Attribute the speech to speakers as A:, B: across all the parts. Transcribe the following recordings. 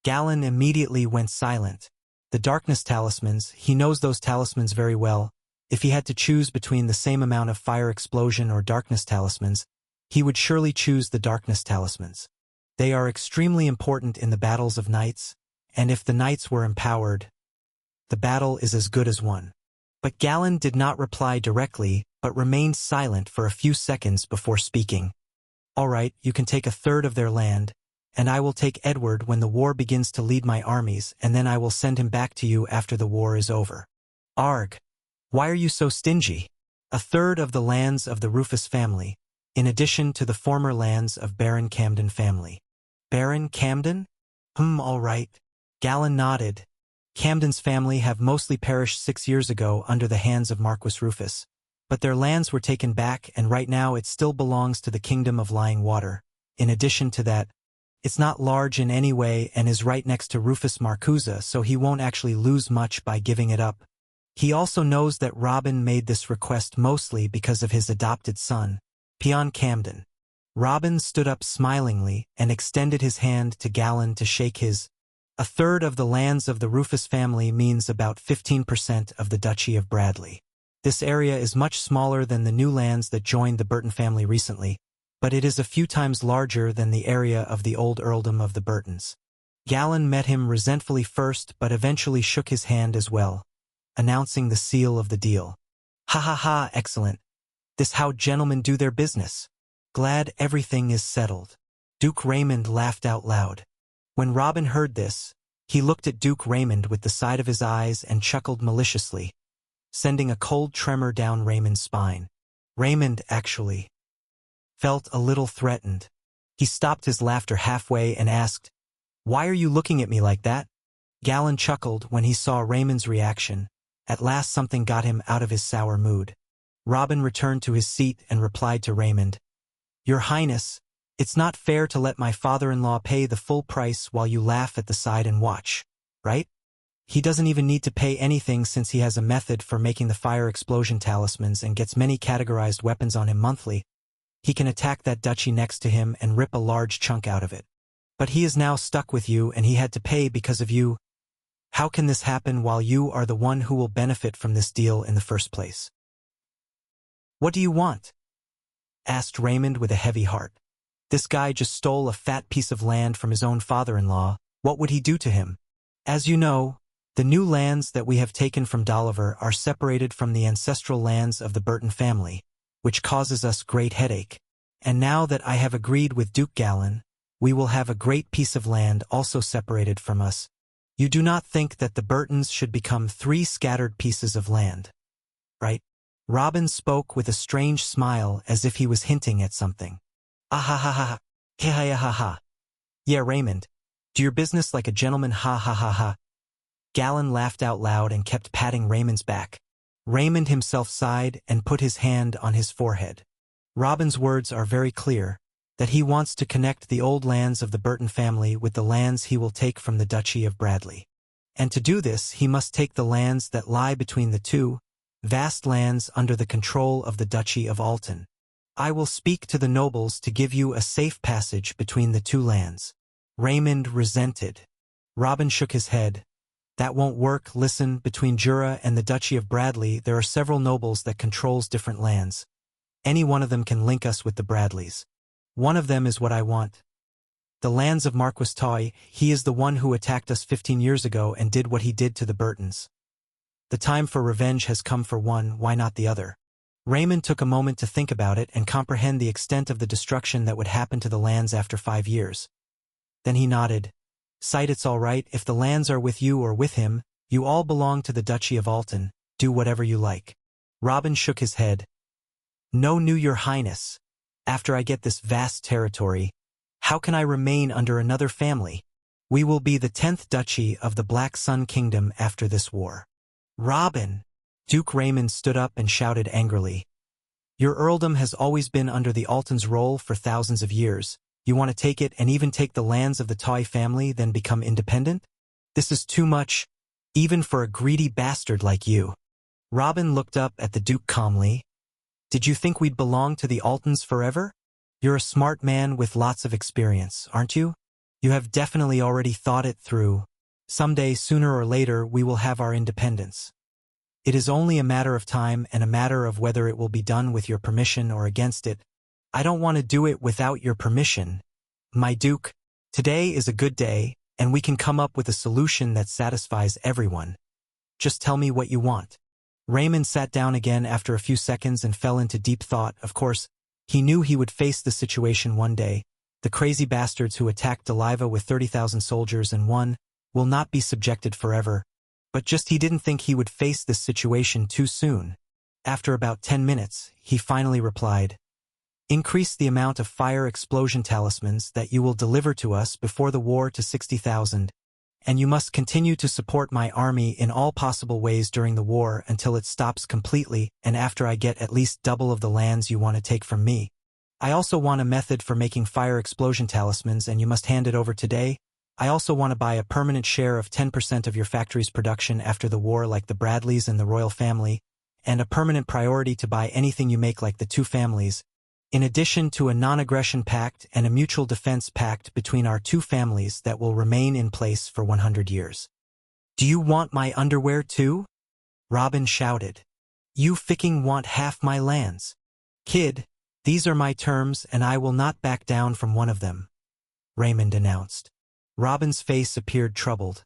A: Galen immediately went silent. The darkness talismans, he knows those talismans very well. If he had to choose between the same amount of fire explosion or darkness talismans, he would surely choose the darkness talismans. They are extremely important in the battles of knights, and if the knights were empowered, the battle is as good as won. But Galen did not reply directly, but remained silent for a few seconds before speaking. All right, you can take a third of their land, and I will take Edward when the war begins to lead my armies, and then I will send him back to you after the war is over. Arg! Why are you so stingy? A third of the lands of the Rufus family, in addition to the former lands of Baron Camden family. Baron Camden? All right. Galen nodded. Camden's family have mostly perished 6 years ago under the hands of Marquis Rufus, but their lands were taken back and right now it still belongs to the Kingdom of Lying Water. In addition to that, it's not large in any way and is right next to Rufus Marcusa, so he won't actually lose much by giving it up. He also knows that Robin made this request mostly because of his adopted son, Pion Camden. Robin stood up smilingly and extended his hand to Galen to shake his. A third of the lands of the Rufus family means about 15% of the Duchy of Bradley. This area is much smaller than the new lands that joined the Burton family recently, but it is a few times larger than the area of the old earldom of the Burtons. Galen met him resentfully first but eventually shook his hand as well, announcing the seal of the deal. Ha ha ha, excellent. This how gentlemen do their business. Glad everything is settled. Duke Raymond laughed out loud. When Robin heard this, he looked at Duke Raymond with the side of his eyes and chuckled maliciously, sending a cold tremor down Raymond's spine. Raymond, actually, felt a little threatened. He stopped his laughter halfway and asked, "Why are you looking at me like that?" Galen chuckled when he saw Raymond's reaction. At last something got him out of his sour mood. Robin returned to his seat and replied to Raymond, "Your Highness, it's not fair to let my father-in-law pay the full price while you laugh at the side and watch, right? He doesn't even need to pay anything since he has a method for making the fire explosion talismans and gets many categorized weapons on him monthly. He can attack that duchy next to him and rip a large chunk out of it. But he is now stuck with you and he had to pay because of you. How can this happen while you are the one who will benefit from this deal in the first place?" "What do you want?" asked Raymond with a heavy heart. This guy just stole a fat piece of land from his own father-in-law. What would he do to him? As you know, the new lands that we have taken from Dolliver are separated from the ancestral lands of the Burton family, which causes us great headache. And now that I have agreed with Duke Galen, we will have a great piece of land also separated from us. You do not think that the Burtons should become 3 scattered pieces of land, right? Robin spoke with a strange smile as if he was hinting at something. Ah ha ha ha ha ha ha ha. Yeah, Raymond, do your business like a gentleman, ha ha ha ha. Galen laughed out loud and kept patting Raymond's back. Raymond himself sighed and put his hand on his forehead. Robin's words are very clear, that he wants to connect the old lands of the Burton family with the lands he will take from the Duchy of Bradley. And to do this, he must take the lands that lie between the two, vast lands under the control of the Duchy of Alton. I will speak to the nobles to give you a safe passage between the two lands. Raymond resented. Robin shook his head. That won't work. Listen, between Jura and the Duchy of Bradley, there are several nobles that controls different lands. Any one of them can link us with the Bradleys. One of them is what I want. The lands of Marquis Toy. He is the one who attacked us 15 years ago and did what he did to the Burtons. The time for revenge has come for one, why not the other? Raymond took a moment to think about it and comprehend the extent of the destruction that would happen to the lands after 5 years. Then he nodded. Sight, it's all right, if the lands are with you or with him, you all belong to the Duchy of Alton, do whatever you like. Robin shook his head. No, your Highness. After I get this vast territory, how can I remain under another family? We will be the 10th Duchy of the Black Sun Kingdom after this war. Robin! Duke Raymond stood up and shouted angrily. Your earldom has always been under the Altons' rule for thousands of years. You want to take it and even take the lands of the Toy family, then become independent? This is too much, even for a greedy bastard like you. Robin looked up at the Duke calmly. Did you think we'd belong to the Altons forever? You're a smart man with lots of experience, aren't you? You have definitely already thought it through. Someday, sooner or later, we will have our independence. It is only a matter of time and a matter of whether it will be done with your permission or against it. I don't want to do it without your permission. My Duke, today is a good day, and we can come up with a solution that satisfies everyone. Just tell me what you want. Raymond sat down again after a few seconds and fell into deep thought. Of course, he knew he would face the situation one day. The crazy bastards who attacked Deliva with 30,000 soldiers and won will not be subjected forever. But just he didn't think he would face this situation too soon. After about 10 minutes, he finally replied, "Increase the amount of fire explosion talismans that you will deliver to us before the war to 60,000, and you must continue to support my army in all possible ways during the war until it stops completely and after I get at least double of the lands you want to take from me. I also want a method for making fire explosion talismans, and you must hand it over today. I also want to buy a permanent share of 10% of your factory's production after the war like the Bradleys and the royal family, and a permanent priority to buy anything you make like the two families, in addition to a non-aggression pact and a mutual defense pact between our two families that will remain in place for 100 years. Do you want my underwear too?" Robin shouted. "You ficking want half my lands. Kid, these are my terms and I will not back down from one of them," Raymond announced. Robin's face appeared troubled.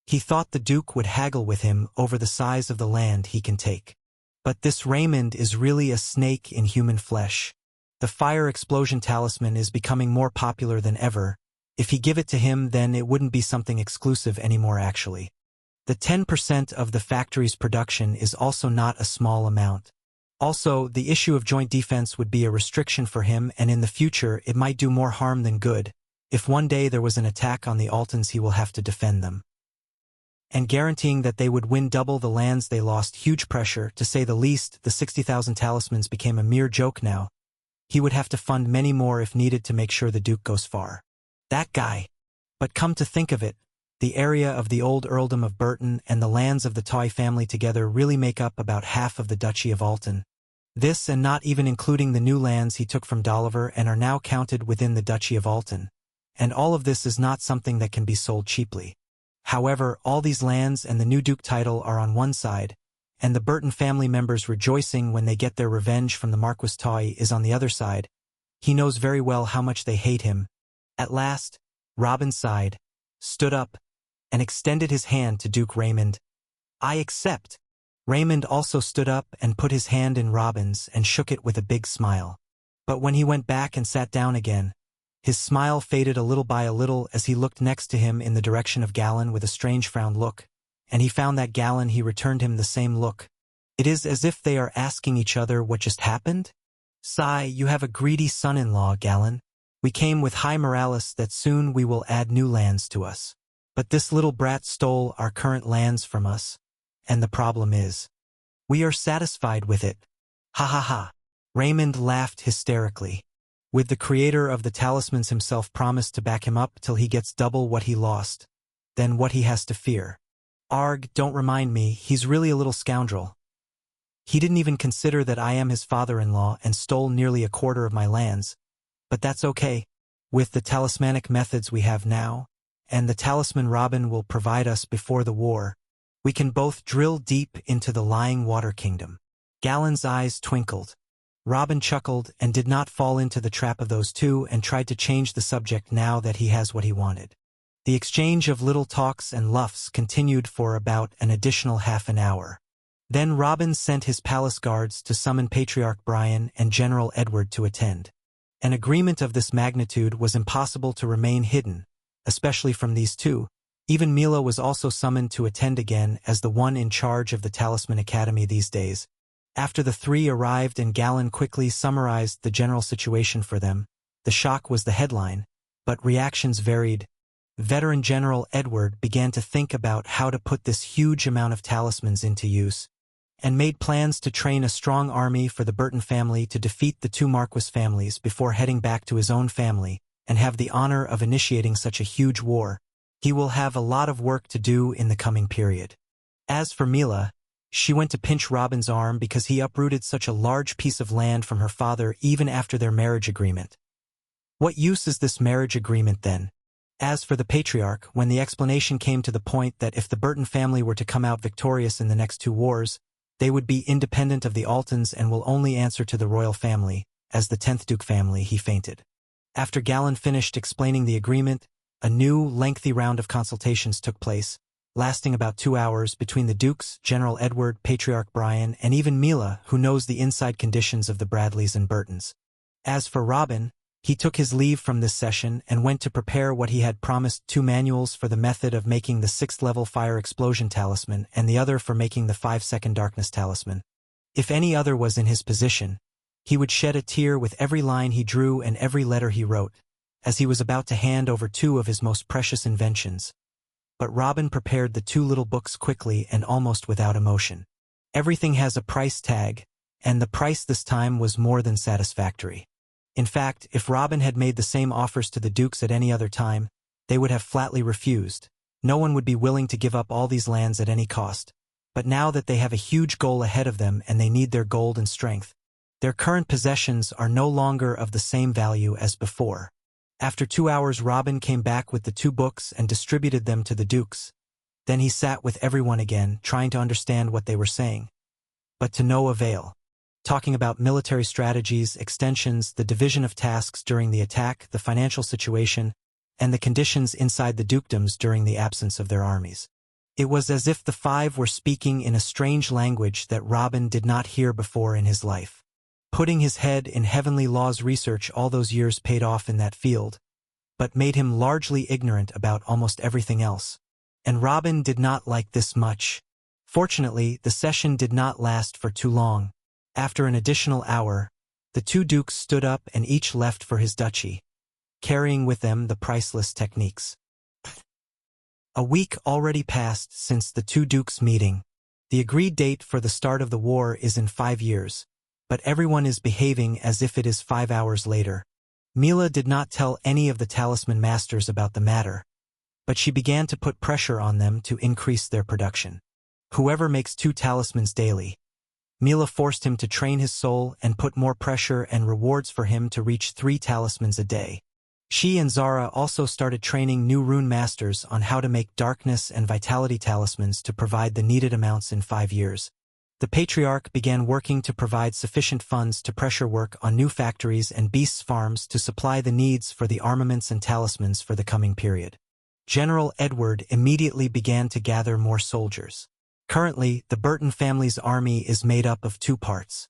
A: He thought the Duke would haggle with him over the size of the land he can take. But this Raymond is really a snake in human flesh. The fire explosion talisman is becoming more popular than ever. If he give it to him, then it wouldn't be something exclusive anymore actually. The 10% of the factory's production is also not a small amount. Also, the issue of joint defense would be a restriction for him, and in the future it might do more harm than good. If one day there was an attack on the Altons, he will have to defend them. And guaranteeing that they would win double the lands they lost, huge pressure, to say the least. The 60,000 talismans became a mere joke now. He would have to fund many more if needed to make sure the Duke goes far. That guy. But come to think of it, the area of the old earldom of Burton and the lands of the Toy family together really make up about half of the Duchy of Alton. This, and not even including the new lands he took from Doliver and are now counted within the Duchy of Alton. And all of this is not something that can be sold cheaply. However, all these lands and the new Duke title are on one side, and the Burton family members rejoicing when they get their revenge from the Marquis Toy is on the other side. He knows very well how much they hate him. At last, Robin sighed, stood up, and extended his hand to Duke Raymond. "I accept." Raymond also stood up and put his hand in Robin's and shook it with a big smile. But when he went back and sat down again, his smile faded a little by a little as he looked next to him in the direction of Galen with a strange frowned look, and he found that Galen he returned him the same look. It is as if they are asking each other what just happened. "Sigh, you have a greedy son-in-law, Galen. We came with high morales that soon we will add new lands to us. But this little brat stole our current lands from us, and the problem is, we are satisfied with it. Ha ha ha." Raymond laughed hysterically. With the creator of the talismans himself promised to back him up till he gets double what he lost, then what he has to fear. Arg, don't remind me, he's really a little scoundrel. He didn't even consider that I am his father-in-law and stole nearly a quarter of my lands. But that's okay. With the talismanic methods we have now, and the talisman Robin will provide us before the war, we can both drill deep into the lying water kingdom. Galen's eyes twinkled. Robin chuckled and did not fall into the trap of those two and tried to change the subject now that he has what he wanted. The exchange of little talks and luffs continued for about an additional half an hour. Then Robin sent his palace guards to summon Patriarch Brian and General Edward to attend. An agreement of this magnitude was impossible to remain hidden, especially from these two. Even Mila was also summoned to attend again as the one in charge of the Talisman Academy these days. After the three arrived and Galen quickly summarized the general situation for them, the shock was the headline, but reactions varied. Veteran General Edward began to think about how to put this huge amount of talismans into use, and made plans to train a strong army for the Burton family to defeat the two Marquis families before heading back to his own family and have the honor of initiating such a huge war. He will have a lot of work to do in the coming period. As for Mila, she went to pinch Robin's arm because he uprooted such a large piece of land from her father even after their marriage agreement. What use is this marriage agreement then? As for the patriarch, when the explanation came to the point that if the Burton family were to come out victorious in the next 2 wars, they would be independent of the Altons and will only answer to the royal family, as the 10th Duke family, he fainted. After Galen finished explaining the agreement, a new, lengthy round of consultations took place, lasting about 2 hours, between the Dukes, General Edward, Patriarch Brian, and even Mila, who knows the inside conditions of the Bradleys and Burtons. As for Robin, he took his leave from this session and went to prepare what he had promised: 2 manuals for the method of making the 6th-level fire explosion talisman and the other for making the 5-second darkness talisman. If any other was in his position, he would shed a tear with every line he drew and every letter he wrote, as he was about to hand over 2 of his most precious inventions. But Robin prepared the 2 little books quickly and almost without emotion. Everything has a price tag, and the price this time was more than satisfactory. In fact, if Robin had made the same offers to the Dukes at any other time, they would have flatly refused. No one would be willing to give up all these lands at any cost. But now that they have a huge goal ahead of them and they need their gold and strength, their current possessions are no longer of the same value as before. After 2 hours, Robin came back with the 2 books and distributed them to the Dukes. Then he sat with everyone again, trying to understand what they were saying. But to no avail. Talking about military strategies, extensions, the division of tasks during the attack, the financial situation, and the conditions inside the dukedoms during the absence of their armies. It was as if the 5 were speaking in a strange language that Robin did not hear before in his life. Putting his head in heavenly laws research all those years paid off in that field, but made him largely ignorant about almost everything else. And Robin did not like this much. Fortunately, the session did not last for too long. After an additional hour, the 2 dukes stood up and each left for his duchy, carrying with them the priceless techniques. A week already passed since the 2 dukes' meeting. The agreed date for the start of the war is in 5 years, but everyone is behaving as if it is 5 hours later. Mila did not tell any of the talisman masters about the matter, but she began to put pressure on them to increase their production. Whoever makes 2 talismans daily. Mila forced him to train his soul and put more pressure and rewards for him to reach 3 talismans a day. She and Zara also started training new rune masters on how to make darkness and vitality talismans to provide the needed amounts in 5 years. The patriarch began working to provide sufficient funds to pressure work on new factories and beasts farms to supply the needs for the armaments and talismans for the coming period. General Edward immediately began to gather more soldiers. Currently, the Burton family's army is made up of 2 parts.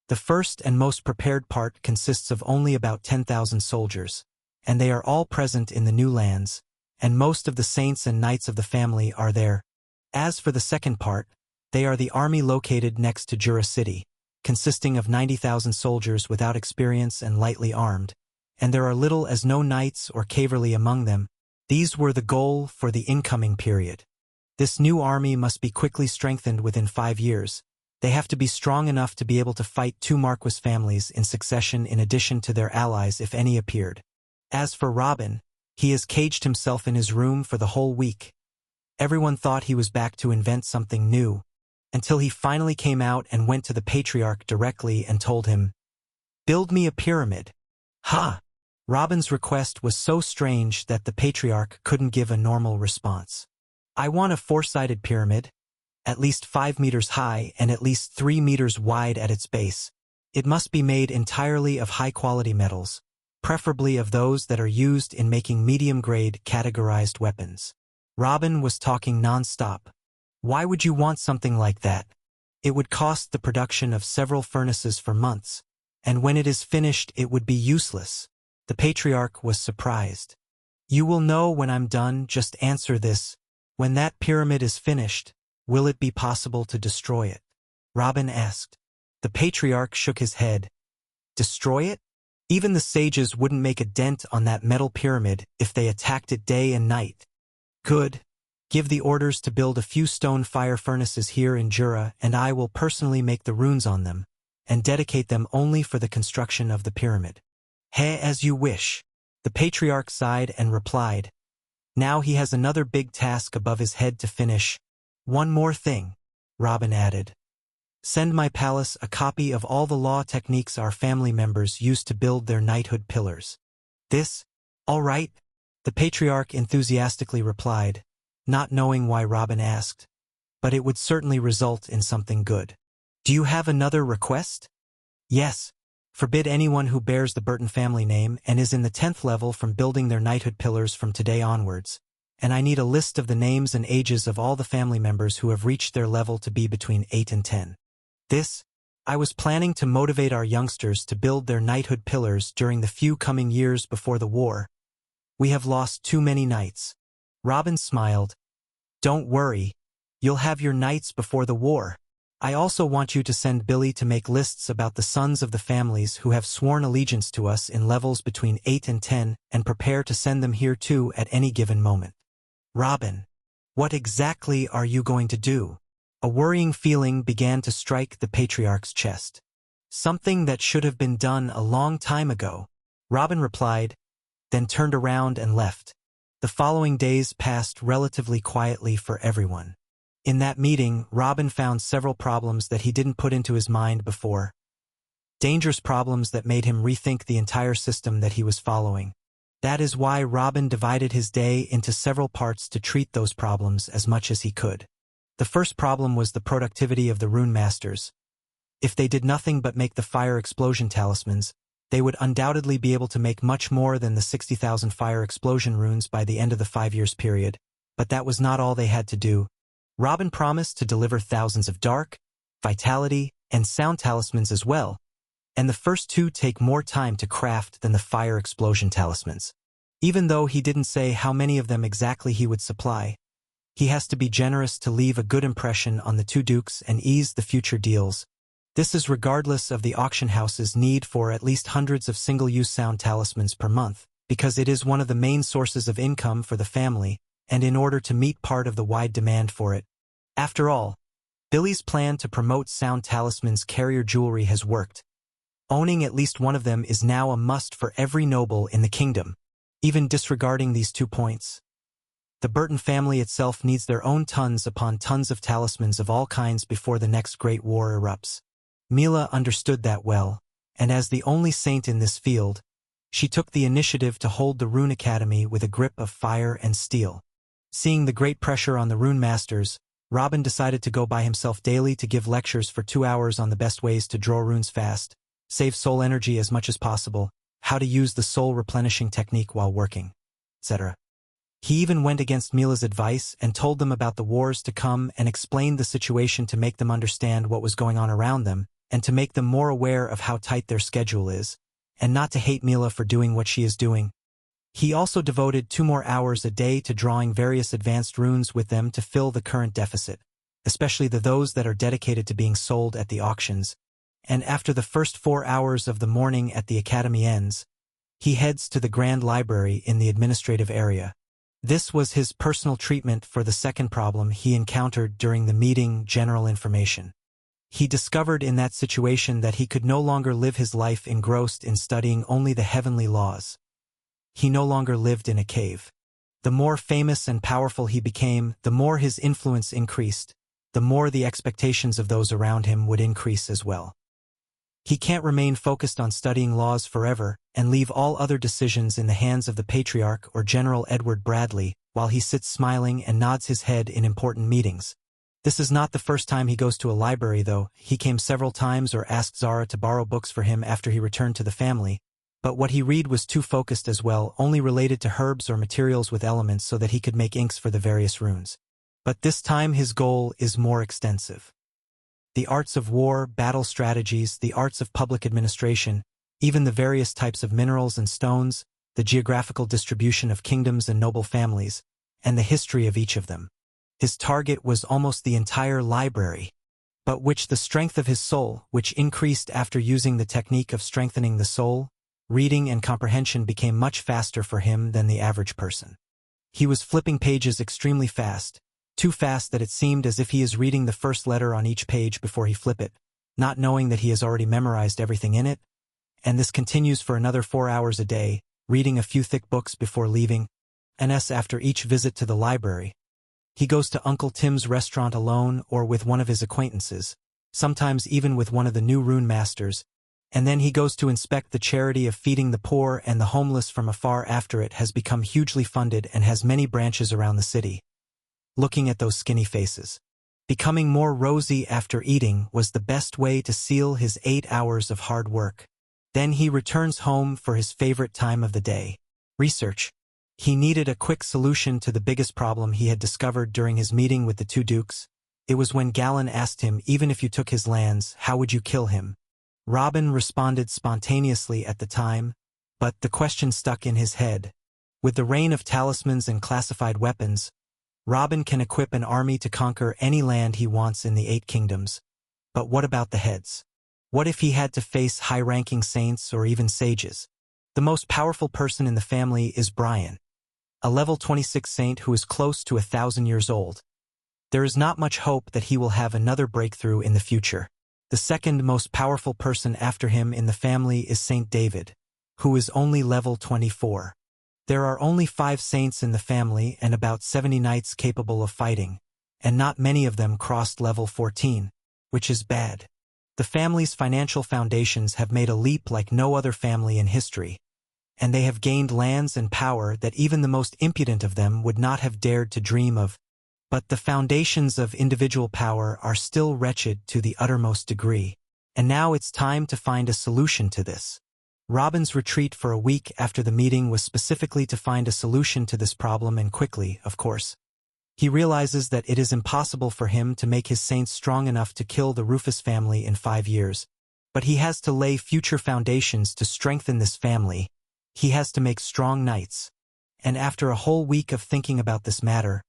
A: The first and most prepared part consists of only about 10,000 soldiers, and they are all present in the new lands, and most of the saints and knights of the family are there. As for the second part, they are the army located next to Jura City, consisting of 90,000 soldiers without experience and lightly armed, and there are little as no knights or cavalry among them. These were the goal for the incoming period. This new army must be quickly strengthened within 5 years. They have to be strong enough to be able to fight 2 Marquis families in succession in addition to their allies if any appeared. As for Robin, he has caged himself in his room for the whole week. Everyone thought he was back to invent something new, until he finally came out and went to the patriarch directly and told him, "Build me a pyramid." Ha! Robin's request was so strange that the patriarch couldn't give a normal response. "I want a 4-sided pyramid, at least 5 meters high and at least 3 meters wide at its base. It must be made entirely of high-quality metals, preferably of those that are used in making medium-grade categorized weapons." Robin was talking non-stop. "Why would you want something like that? It would cost the production of several furnaces for months, and when it is finished it would be useless." The patriarch was surprised. "You will know when I'm done, just answer this. When that pyramid is finished, will it be possible to destroy it?" Robin asked. The patriarch shook his head. "Destroy it? Even the sages wouldn't make a dent on that metal pyramid if they attacked it day and night." "Good. Give the orders to build a few stone fire furnaces here in Jura, and I will personally make the runes on them, and dedicate them only for the construction of the pyramid." As you wish." The patriarch sighed and replied. Now he has another big task above his head to finish. "One more thing," Robin added. "Send my palace a copy of all the law techniques our family members used to build their knighthood pillars." "This? All right. The patriarch enthusiastically replied, not knowing why Robin asked, but it would certainly result in something good. Do you have another request? Yes. Forbid anyone who bears the Burton family name and is in the 10th level from building their knighthood pillars from today onwards, and I need a list of the names and ages of all the family members who have reached their level to be between 8 and 10. I was planning to motivate our youngsters to build their knighthood pillars during the few coming years before the war. We have lost too many knights. Robin smiled. Don't worry. You'll have your knights before the war. I also want you to send Billy to make lists about the sons of the families who have sworn allegiance to us in levels between 8 and 10 and prepare to send them here too at any given moment. Robin, what exactly are you going to do? A worrying feeling began to strike the patriarch's chest. Something that should have been done a long time ago, Robin replied, then turned around and left. The following days passed relatively quietly for everyone. In that meeting, Robin found several problems that he didn't put into his mind before. Dangerous problems that made him rethink the entire system that he was following. That is why Robin divided his day into several parts to treat those problems as much as he could. The first problem was the productivity of the rune masters. If they did nothing but make the fire explosion talismans, they would undoubtedly be able to make much more than the 60,000 fire explosion runes by the end of the 5 years period, but that was not all they had to do. Robin promised to deliver thousands of dark, vitality, and sound talismans as well, and the first two take more time to craft than the fire explosion talismans. Even though he didn't say how many of them exactly he would supply, he has to be generous to leave a good impression on the two dukes and ease the future deals. This is regardless of the auction house's need for at least hundreds of single-use sound talismans per month, because it is one of the main sources of income for the family, and in order to meet part of the wide demand for it. After all, Billy's plan to promote sound talismans carrier jewelry has worked. Owning at least one of them is now a must for every noble in the kingdom, even disregarding these 2 points. The Burton family itself needs their own tons upon tons of talismans of all kinds before the next great war erupts. Mila understood that well, and as the only saint in this field, she took the initiative to hold the Rune Academy with a grip of fire and steel. Seeing the great pressure on the rune masters, Robin decided to go by himself daily to give lectures for 2 hours on the best ways to draw runes fast, save soul energy as much as possible, how to use the soul replenishing technique while working, etc. He even went against Mila's advice and told them about the wars to come and explained the situation to make them understand what was going on around them and to make them more aware of how tight their schedule is, and not to hate Mila for doing what she is doing. He also devoted 2 more hours a day to drawing various advanced runes with them to fill the current deficit, especially those that are dedicated to being sold at the auctions. And after the first 4 hours of the morning at the academy ends, he heads to the Grand Library in the administrative area. This was his personal treatment for the second problem he encountered during the meeting, general information. He discovered in that situation that he could no longer live his life engrossed in studying only the heavenly laws. He no longer lived in a cave. The more famous and powerful he became, the more his influence increased, the more the expectations of those around him would increase as well. He can't remain focused on studying laws forever and leave all other decisions in the hands of the Patriarch or General Edward Bradley while he sits smiling and nods his head in important meetings. This is not the first time he goes to a library, though. He came several times or asked Zara to borrow books for him after he returned to the family, but what he read was too focused as well, only related to herbs or materials with elements so that he could make inks for the various runes. But this time his goal is more extensive. The arts of war, battle strategies, the arts of public administration, even the various types of minerals and stones, the geographical distribution of kingdoms and noble families, and the history of each of them. His target was almost the entire library, but which the strength of his soul, which increased after using the technique of strengthening the soul, reading and comprehension became much faster for him than the average person. He was flipping pages extremely fast, too fast that it seemed as if he is reading the first letter on each page before he flip it, not knowing that he has already memorized everything in it, and this continues for another 4 hours a day, reading a few thick books before leaving, and after each visit to the library. He goes to Uncle Tim's restaurant alone or with one of his acquaintances, sometimes even with one of the new rune masters, And then he goes to inspect the charity of feeding the poor and the homeless from afar after it has become hugely funded and has many branches around the city. Looking at those skinny faces. Becoming more rosy after eating was the best way to seal his 8 hours of hard work. Then he returns home for his favorite time of the day. Research. He needed a quick solution to the biggest problem he had discovered during his meeting with the two dukes. It was when Galen asked him, even if you took his lands, how would you kill him? Robin responded spontaneously at the time, but the question stuck in his head. With the reign of talismans and classified weapons, Robin can equip an army to conquer any land he wants in the 8 kingdoms. But what about the heads? What if he had to face high-ranking saints or even sages? The most powerful person in the family is Brian, a level 26 saint who is close to 1,000 years old. There is not much hope that he will have another breakthrough in the future. The second most powerful person after him in the family is Saint David, who is only level 24. There are only 5 saints in the family and about 70 knights capable of fighting, and not many of them crossed level 14, which is bad. The family's financial foundations have made a leap like no other family in history, and they have gained lands and power that even the most impudent of them would not have dared to dream of. But the foundations of individual power are still wretched to the uttermost degree, and now it's time to find a solution to this. Robin's retreat for a week after the meeting was specifically to find a solution to this problem, and quickly, of course. He realizes that it is impossible for him to make his saints strong enough to kill the Rufus family in 5 years. But he has to lay future foundations to strengthen this family. He has to make strong knights. And after a whole week of thinking about this matter,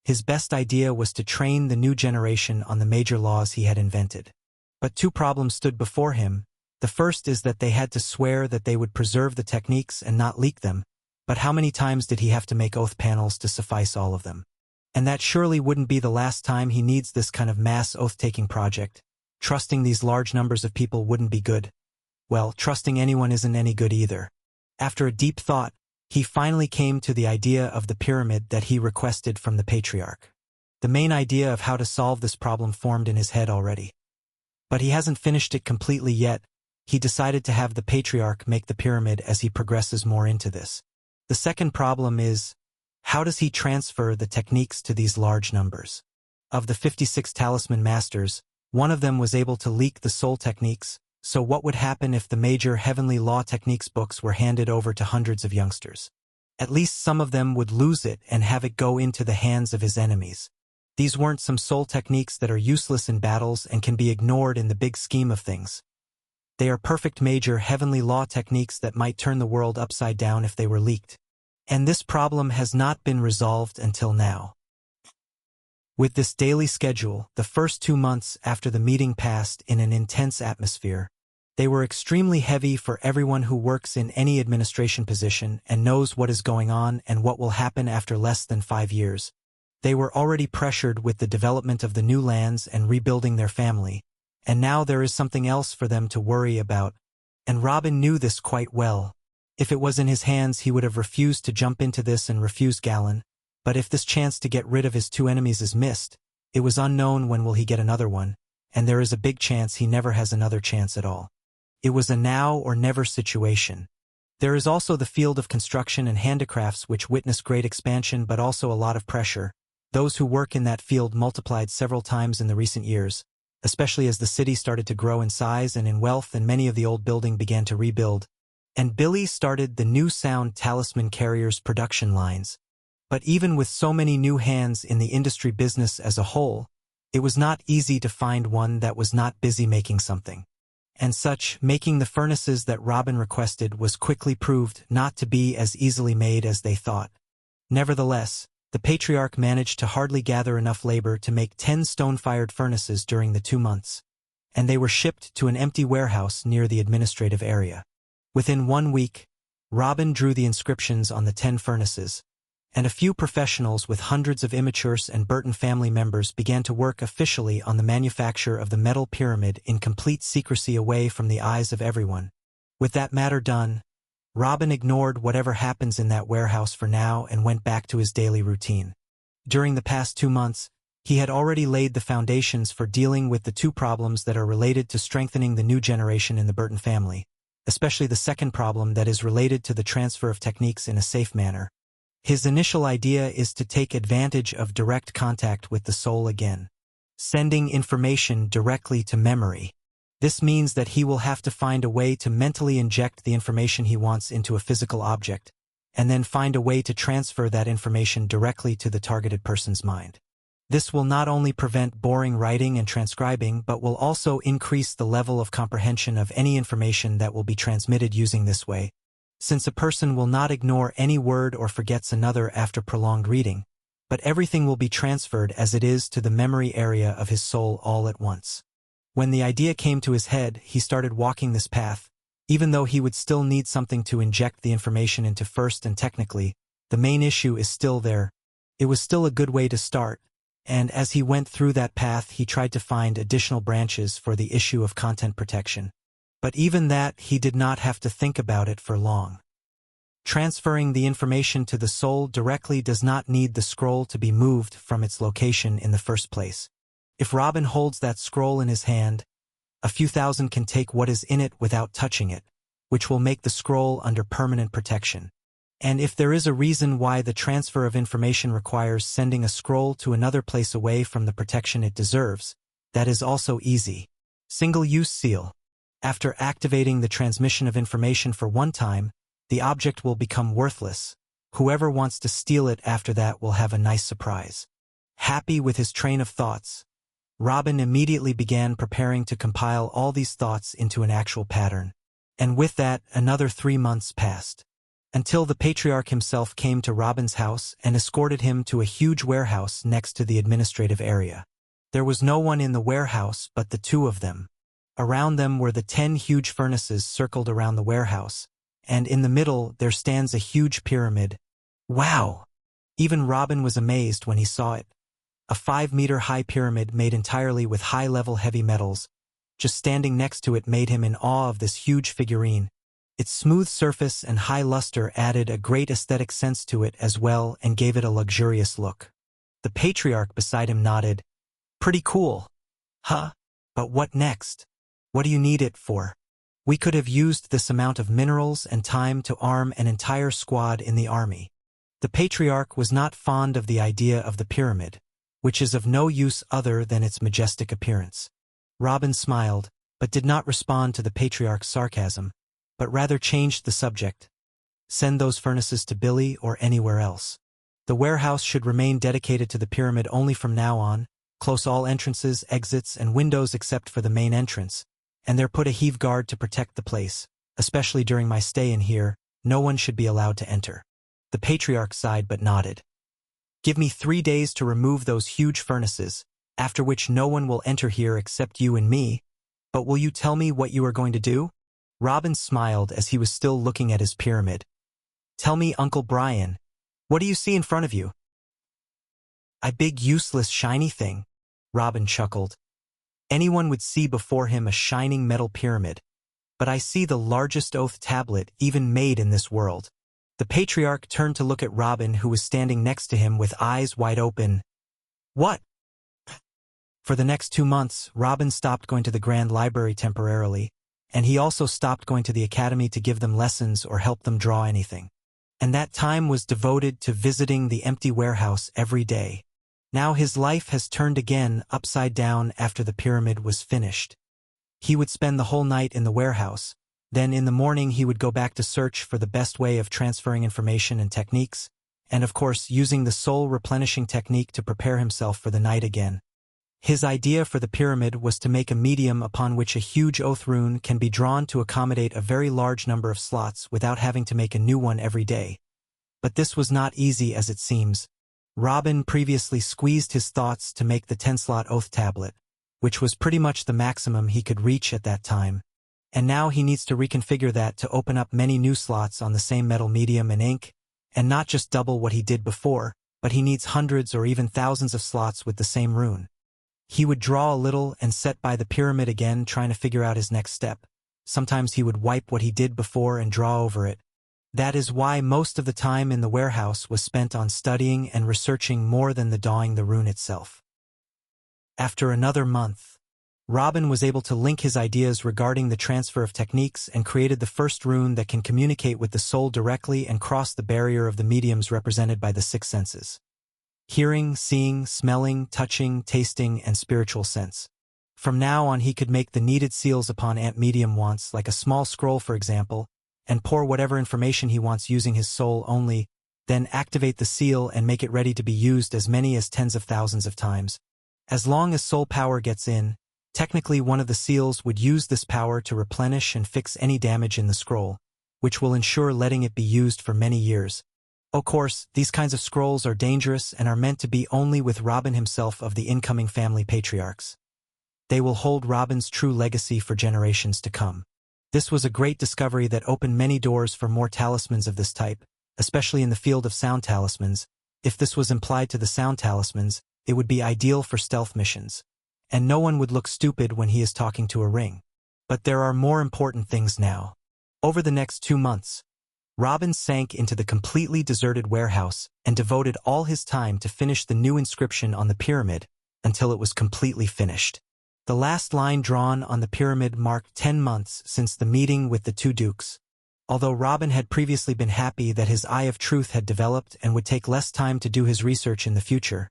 A: his best idea was to train the new generation on the major laws he had invented. But 2 problems stood before him. The first is that they had to swear that they would preserve the techniques and not leak them. But how many times did he have to make oath panels to suffice all of them? And that surely wouldn't be the last time he needs this kind of mass oath-taking project. Trusting these large numbers of people wouldn't be good. Well, trusting anyone isn't any good either. After a deep thought, he finally came to the idea of the pyramid that he requested from the patriarch. The main idea of how to solve this problem formed in his head already. But he hasn't finished it completely yet. He decided to have the patriarch make the pyramid as he progresses more into this. The second problem is, how does he transfer the techniques to these large numbers? Of the 56 talisman masters, one of them was able to leak the soul techniques, so what would happen if the major heavenly law techniques books were handed over to hundreds of youngsters? At least some of them would lose it and have it go into the hands of his enemies. These weren't some soul techniques that are useless in battles and can be ignored in the big scheme of things. They are perfect major heavenly law techniques that might turn the world upside down if they were leaked. And this problem has not been resolved until now. With this daily schedule, the first 2 months after the meeting passed in an intense atmosphere. They were extremely heavy for everyone who works in any administration position and knows what is going on and what will happen after less than 5 years. They were already pressured with the development of the new lands and rebuilding their family, and now there is something else for them to worry about, and Robin knew this quite well. If it was in his hands, he would have refused to jump into this and refused Galen, but if this chance to get rid of his 2 enemies is missed, it was unknown when will he get another one, and there is a big chance he never has another chance at all. It was a now or never situation. There is also the field of construction and handicrafts which witness great expansion but also a lot of pressure. Those who work in that field multiplied several times in the recent years, especially as the city started to grow in size and in wealth and many of the old buildings began to rebuild. And Billy started the new sound talisman carriers production lines. But even with so many new hands in the industry business as a whole, it was not easy to find one that was not busy making something. And such, making the furnaces that Robin requested was quickly proved not to be as easily made as they thought. Nevertheless, the patriarch managed to hardly gather enough labor to make 10 stone-fired furnaces during the 2 months, and they were shipped to an empty warehouse near the administrative area. Within 1 week, Robin drew the inscriptions on the 10 furnaces, and a few professionals with hundreds of immatures and Burton family members began to work officially on the manufacture of the metal pyramid in complete secrecy away from the eyes of everyone. With that matter done, Robin ignored whatever happens in that warehouse for now and went back to his daily routine. During the past 2 months, He had already laid the foundations for dealing with the two problems that are related to strengthening the new generation in the Burton family, especially the second problem that is related to the transfer of techniques in a safe manner. His initial idea is to take advantage of direct contact with the soul again, sending information directly to memory. This means that he will have to find a way to mentally inject the information he wants into a physical object, and then find a way to transfer that information directly to the targeted person's mind. This will not only prevent boring writing and transcribing, but will also increase the level of comprehension of any information that will be transmitted using this way, since a person will not ignore any word or forgets another after prolonged reading, but everything will be transferred as it is to the memory area of his soul all at once. When the idea came to his head, he started walking this path, even though he would still need something to inject the information into first, and technically, the main issue is still there. It was still a good way to start, and as he went through that path he tried to find additional branches for the issue of content protection. But even that, he did not have to think about it for long. Transferring the information to the soul directly does not need the scroll to be moved from its location in the first place. If Robin holds that scroll in his hand, a few thousand can take what is in it without touching it, which will make the scroll under permanent protection. And if there is a reason why the transfer of information requires sending a scroll to another place away from the protection it deserves, that is also easy. Single-use seal. After activating the transmission of information for one time, the object will become worthless. Whoever wants to steal it after that will have a nice surprise. Happy with his train of thoughts, Robin immediately began preparing to compile all these thoughts into an actual pattern. And with that, another 3 months passed, until the patriarch himself came to Robin's house and escorted him to a huge warehouse next to the administrative area. There was no one in the warehouse but the two of them. Around them were the 10 huge furnaces circled around the warehouse, and in the middle there stands a huge pyramid. Wow! Even Robin was amazed when he saw it. A 5-meter-high pyramid made entirely with high-level heavy metals. Just standing next to it made him in awe of this huge figurine. Its smooth surface and high luster added a great aesthetic sense to it as well and gave it a luxurious look. The patriarch beside him nodded. Pretty cool. Huh? But what next? What do you need it for? We could have used this amount of minerals and time to arm an entire squad in the army. The patriarch was not fond of the idea of the pyramid, which is of no use other than its majestic appearance. Robin smiled, but did not respond to the patriarch's sarcasm, but rather changed the subject. Send those furnaces to Billy or anywhere else. The warehouse should remain dedicated to the pyramid only from now on, close all entrances, exits, and windows except for the main entrance, and there put a heave guard to protect the place. Especially during my stay in here, no one should be allowed to enter. The patriarch sighed but nodded. Give me 3 days to remove those huge furnaces, after which no one will enter here except you and me. But will you tell me what you are going to do? Robin smiled as he was still looking at his pyramid. Tell me, Uncle Brian, what do you see in front of you? A big useless shiny thing, Robin chuckled. Anyone would see before him a shining metal pyramid, but I see the largest oath tablet even made in this world. The patriarch turned to look at Robin, who was standing next to him with eyes wide open. What? For the next 2 months, Robin stopped going to the Grand Library temporarily, and he also stopped going to the academy to give them lessons or help them draw anything. And that time was devoted to visiting the empty warehouse every day. Now his life has turned again upside down after the pyramid was finished. He would spend the whole night in the warehouse. Then in the morning he would go back to search for the best way of transferring information and techniques, and of course using the soul replenishing technique to prepare himself for the night again. His idea for the pyramid was to make a medium upon which a huge oath rune can be drawn to accommodate a very large number of slots without having to make a new one every day. But this was not easy as it seems. Robin previously squeezed his thoughts to make the 10-slot oath tablet, which was pretty much the maximum he could reach at that time. And now he needs to reconfigure that to open up many new slots on the same metal medium and ink, and not just double what he did before, but he needs hundreds or even thousands of slots with the same rune. He would draw a little and set by the pyramid again, trying to figure out his next step. Sometimes he would wipe what he did before and draw over it. That is why most of the time in the warehouse was spent on studying and researching more than the drawing the rune itself. After another month, Robin was able to link his ideas regarding the transfer of techniques and created the first rune that can communicate with the soul directly and cross the barrier of the mediums represented by the six senses: hearing, seeing, smelling, touching, tasting, and spiritual sense. From now on he could make the needed seals upon Ant Medium wants, like a small scroll for example, and pour whatever information he wants using his soul only, then activate the seal and make it ready to be used as many as tens of thousands of times. As long as soul power gets in, technically one of the seals would use this power to replenish and fix any damage in the scroll, which will ensure letting it be used for many years. Of course, these kinds of scrolls are dangerous and are meant to be only with Robin himself of the incoming family patriarchs. They will hold Robin's true legacy for generations to come. This was a great discovery that opened many doors for more talismans of this type, especially in the field of sound talismans. If this was implied to the sound talismans, it would be ideal for stealth missions. And no one would look stupid when he is talking to a ring. But there are more important things now. Over the next 2 months, Robin sank into the completely deserted warehouse and devoted all his time to finish the new inscription on the pyramid until it was completely finished. The last line drawn on the pyramid marked 10 months since the meeting with the two dukes. Although Robin had previously been happy that his eye of truth had developed and would take less time to do his research in the future,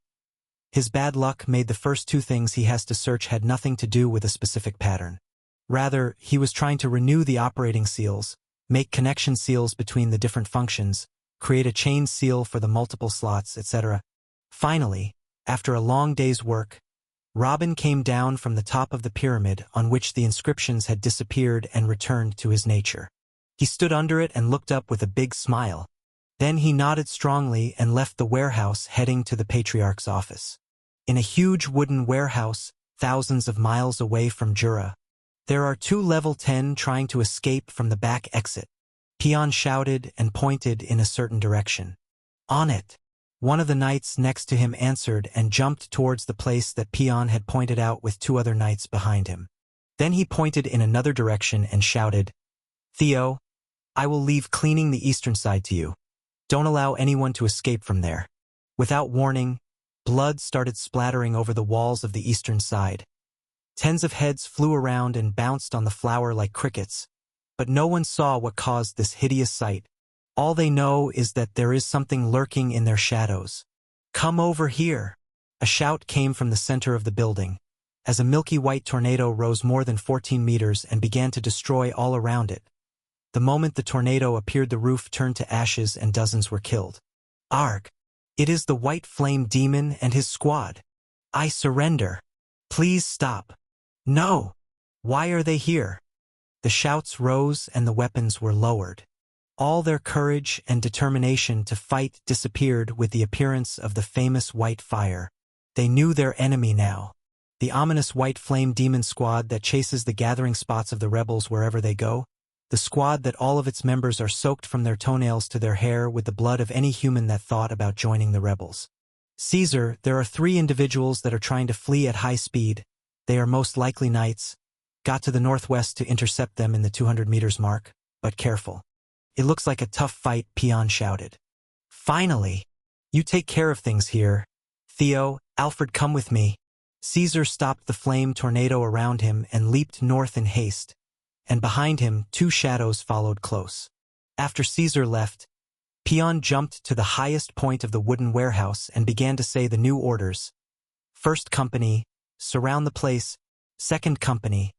A: his bad luck made the first 2 things he has to search had nothing to do with a specific pattern. Rather, he was trying to renew the operating seals, make connection seals between the different functions, create a chain seal for the multiple slots, etc. Finally, after a long day's work, Robin came down from the top of the pyramid on which the inscriptions had disappeared and returned to his nature. He stood under it and looked up with a big smile. Then he nodded strongly and left the warehouse, heading to the Patriarch's office. In a huge wooden warehouse, thousands of miles away from Jura, there are 2 level 10 trying to escape from the back exit. Pion shouted and pointed in a certain direction. On it! One of the knights next to him answered and jumped towards the place that Pion had pointed out with 2 other knights behind him. Then he pointed in another direction and shouted, "Theo, I will leave cleaning the eastern side to you. Don't allow anyone to escape from there." Without warning, blood started splattering over the walls of the eastern side. Tens of heads flew around and bounced on the floor like crickets, but no one saw what caused this hideous sight. All they know is that there is something lurking in their shadows. "Come over here!" A shout came from the center of the building, as a milky white tornado rose more than 14 meters and began to destroy all around it. The moment the tornado appeared, the roof turned to ashes and dozens were killed. "Arg! It is the White Flame Demon and his squad. I surrender. Please stop. No! Why are they here?" The shouts rose and the weapons were lowered. All their courage and determination to fight disappeared with the appearance of the famous White Fire. They knew their enemy now. The ominous White Flame Demon squad that chases the gathering spots of the rebels wherever they go. The squad that all of its members are soaked from their toenails to their hair with the blood of any human that thought about joining the rebels. "Caesar, there are 3 individuals that are trying to flee at high speed. They are most likely knights. Got to the northwest to intercept them in the 200 meters mark, but careful. It looks like a tough fight," Pion shouted. "Finally! You take care of things here. Theo, Alfred, come with me." Caesar stopped the flame tornado around him and leaped north in haste, and behind him 2 shadows followed close. After Caesar left, Pion jumped to the highest point of the wooden warehouse and began to say the new orders. "First company, surround the place. Second company,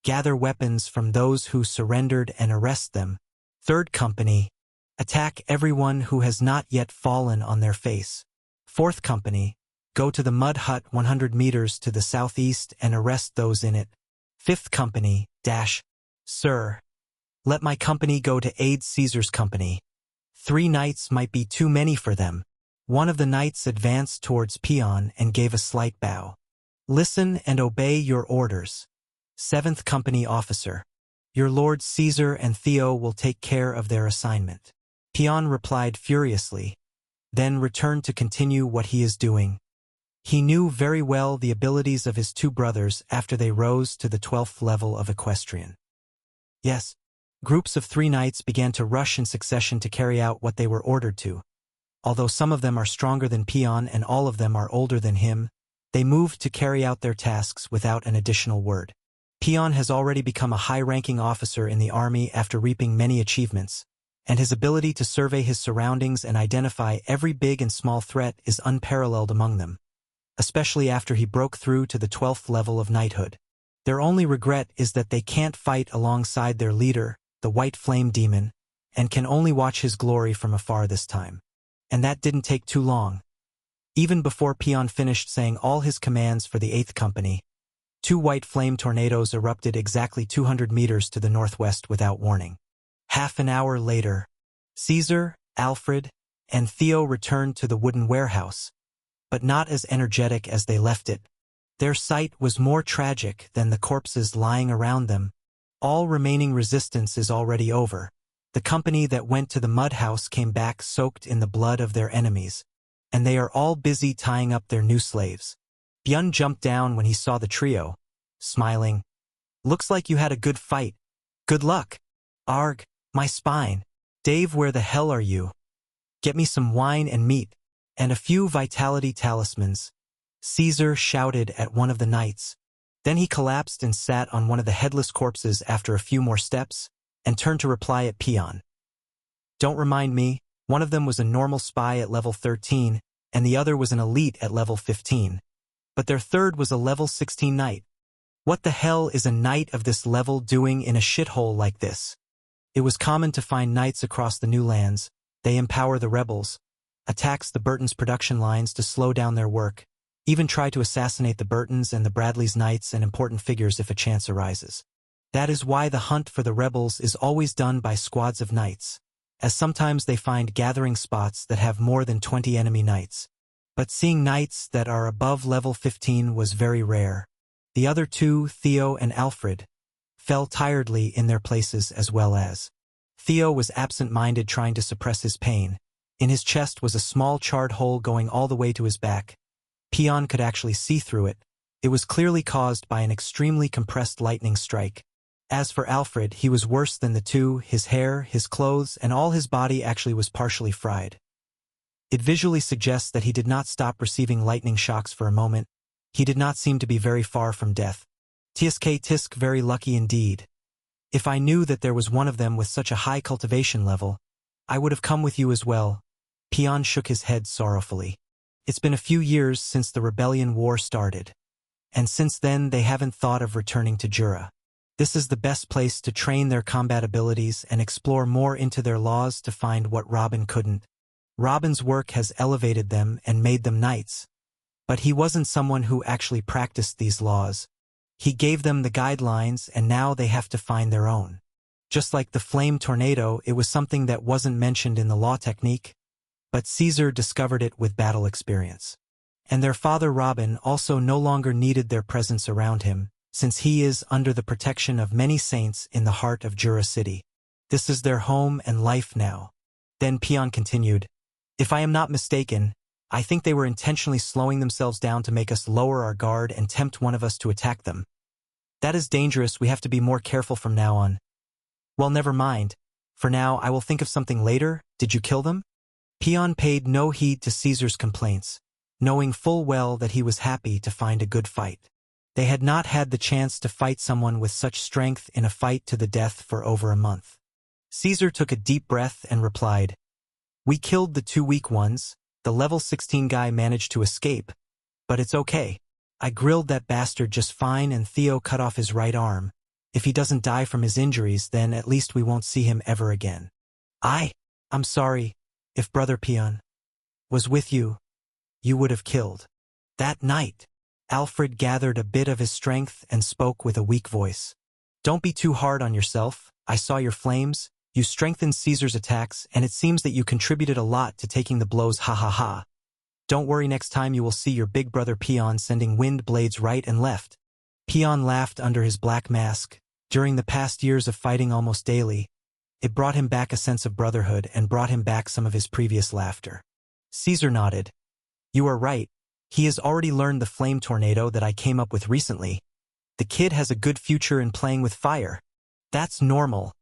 A: gather weapons from those who surrendered and arrest them. Third company, attack everyone who has not yet fallen on their face. Fourth company, go to the mud hut 100 meters to the southeast and arrest those in it. Fifth company, Sir, let my company go to aid Caesar's company. 3 knights might be too many for them." One of the knights advanced towards Pion and gave a slight bow. "Listen and obey your orders. 7th company officer. Your lord Caesar and Theo will take care of their assignment." Pion replied furiously, then returned to continue what he is doing. He knew very well the abilities of his 2 brothers after they rose to the 12th level of equestrian. Yes, groups of 3 knights began to rush in succession to carry out what they were ordered to. Although some of them are stronger than Pion and all of them are older than him, They moved to carry out their tasks without an additional word. Peon has already become a high-ranking officer in the army after reaping many achievements, and his ability to survey his surroundings and identify every big and small threat is unparalleled among them, especially after he broke through to the 12th level of knighthood. Their only regret is that they can't fight alongside their leader, the White Flame Demon, and can only watch his glory from afar this time. And that didn't take too long. Even before Peon finished saying all his commands for the 8th Company, 2 white flame tornadoes erupted exactly 200 meters to the northwest without warning. Half an hour later, Caesar, Alfred, and Theo returned to the wooden warehouse, but not as energetic as they left it. Their sight was more tragic than the corpses lying around them. All remaining resistance is already over. The company that went to the mud house came back soaked in the blood of their enemies, and they are all busy tying up their new slaves. Byun jumped down when he saw the trio, smiling. "Looks like you had a good fight. Good luck." "Arg, my spine. Dave, where the hell are you? Get me some wine and meat, and a few vitality talismans," Caesar shouted at one of the knights. Then he collapsed and sat on one of the headless corpses after a few more steps, and turned to reply at Peon. "Don't remind me, one of them was a normal spy at level 13, and the other was an elite at level 15. But their third was a level 16 knight. What the hell is a knight of this level doing in a shithole like this?" It was common to find knights across the new lands. They empower the rebels, attacks the Burtons' production lines to slow down their work, even try to assassinate the Burtons and the Bradleys' knights and important figures if a chance arises. That is why the hunt for the rebels is always done by squads of knights, as sometimes they find gathering spots that have more than 20 enemy knights. But seeing knights that are above level 15 was very rare. The other two, Theo and Alfred, fell tiredly in their places as well as. Theo was absent-minded trying to suppress his pain. In his chest was a small charred hole going all the way to his back. Peon could actually see through it. It was clearly caused by an extremely compressed lightning strike. As for Alfred, he was worse than the two. His hair, his clothes, and all his body actually was partially fried. It visually suggests that he did not stop receiving lightning shocks for a moment. He did not seem to be very far from death. Tisk very lucky indeed. If I knew that there was one of them with such a high cultivation level, I would have come with you as well. Peon shook his head sorrowfully. It's been a few years since the rebellion war started, and since then they haven't thought of returning to Jura. This is the best place to train their combat abilities and explore more into their laws to find what Robin couldn't. Robin's work has elevated them and made them knights, but he wasn't someone who actually practiced these laws. He gave them the guidelines and now they have to find their own. Just like the flame tornado, it was something that wasn't mentioned in the law technique, but Caesar discovered it with battle experience. And their father Robin also no longer needed their presence around him, since he is under the protection of many saints in the heart of Jura City. This is their home and life now. Then Peon continued, "If I am not mistaken, I think they were intentionally slowing themselves down to make us lower our guard and tempt one of us to attack them. That is dangerous. We have to be more careful from now on." "Well, never mind. For now, I will think of something later. Did you kill them?" Peon paid no heed to Caesar's complaints, knowing full well that he was happy to find a good fight. They had not had the chance to fight someone with such strength in a fight to the death for over a month. Caesar took a deep breath and replied, "We killed the 2 weak ones. The level 16 guy managed to escape, but it's okay. I grilled that bastard just fine and Theo cut off his right arm. If he doesn't die from his injuries, then at least we won't see him ever again. I'm sorry. If Brother Peon was with you, you would have killed." That night, Alfred gathered a bit of his strength and spoke with a weak voice. "Don't be too hard on yourself. I saw your flames. You strengthened Caesar's attacks, and it seems that you contributed a lot to taking the blows, ha ha ha. Don't worry, next time you will see your big brother Peon sending wind blades right and left." Peon laughed under his black mask. During the past years of fighting almost daily, it brought him back a sense of brotherhood and brought him back some of his previous laughter. Caesar nodded. "You are right. He has already learned the flame tornado that I came up with recently. The kid has a good future in playing with fire. That's normal.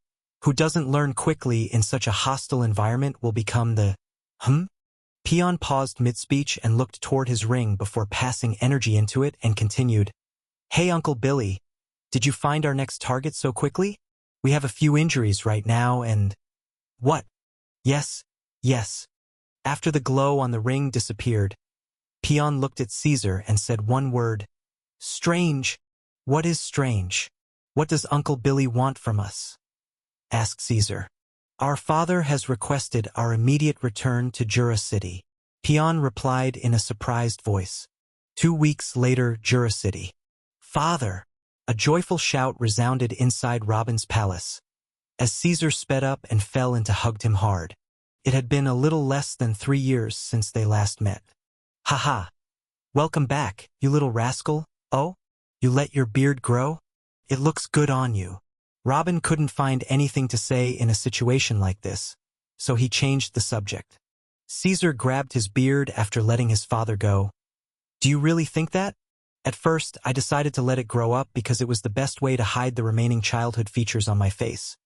A: Who doesn't learn quickly in such a hostile environment will become the Peon paused mid-speech and looked toward his ring before passing energy into it and continued, "Hey, Uncle Billy, did you find our next target so quickly? We have a few injuries right now and—" "What? Yes, yes." After the glow on the ring disappeared, Peon looked at Caesar and said one word, "Strange." "What is strange? What does Uncle Billy want from us?" asked Caesar. "Our father has requested our immediate return to Jura City," Peon replied in a surprised voice. 2 weeks later, Jura City. "Father!" A joyful shout resounded inside Robin's palace, as Caesar sped up and fell and hugged him hard. It had been a little less than 3 years since they last met. "Ha! Welcome back, you little rascal. Oh, you let your beard grow? It looks good on you." Robin couldn't find anything to say in a situation like this, so he changed the subject. Caesar grabbed his beard after letting his father go. "Do you really think that?" "At first, I decided to let it grow up because it was the best way to hide the remaining childhood features on my face.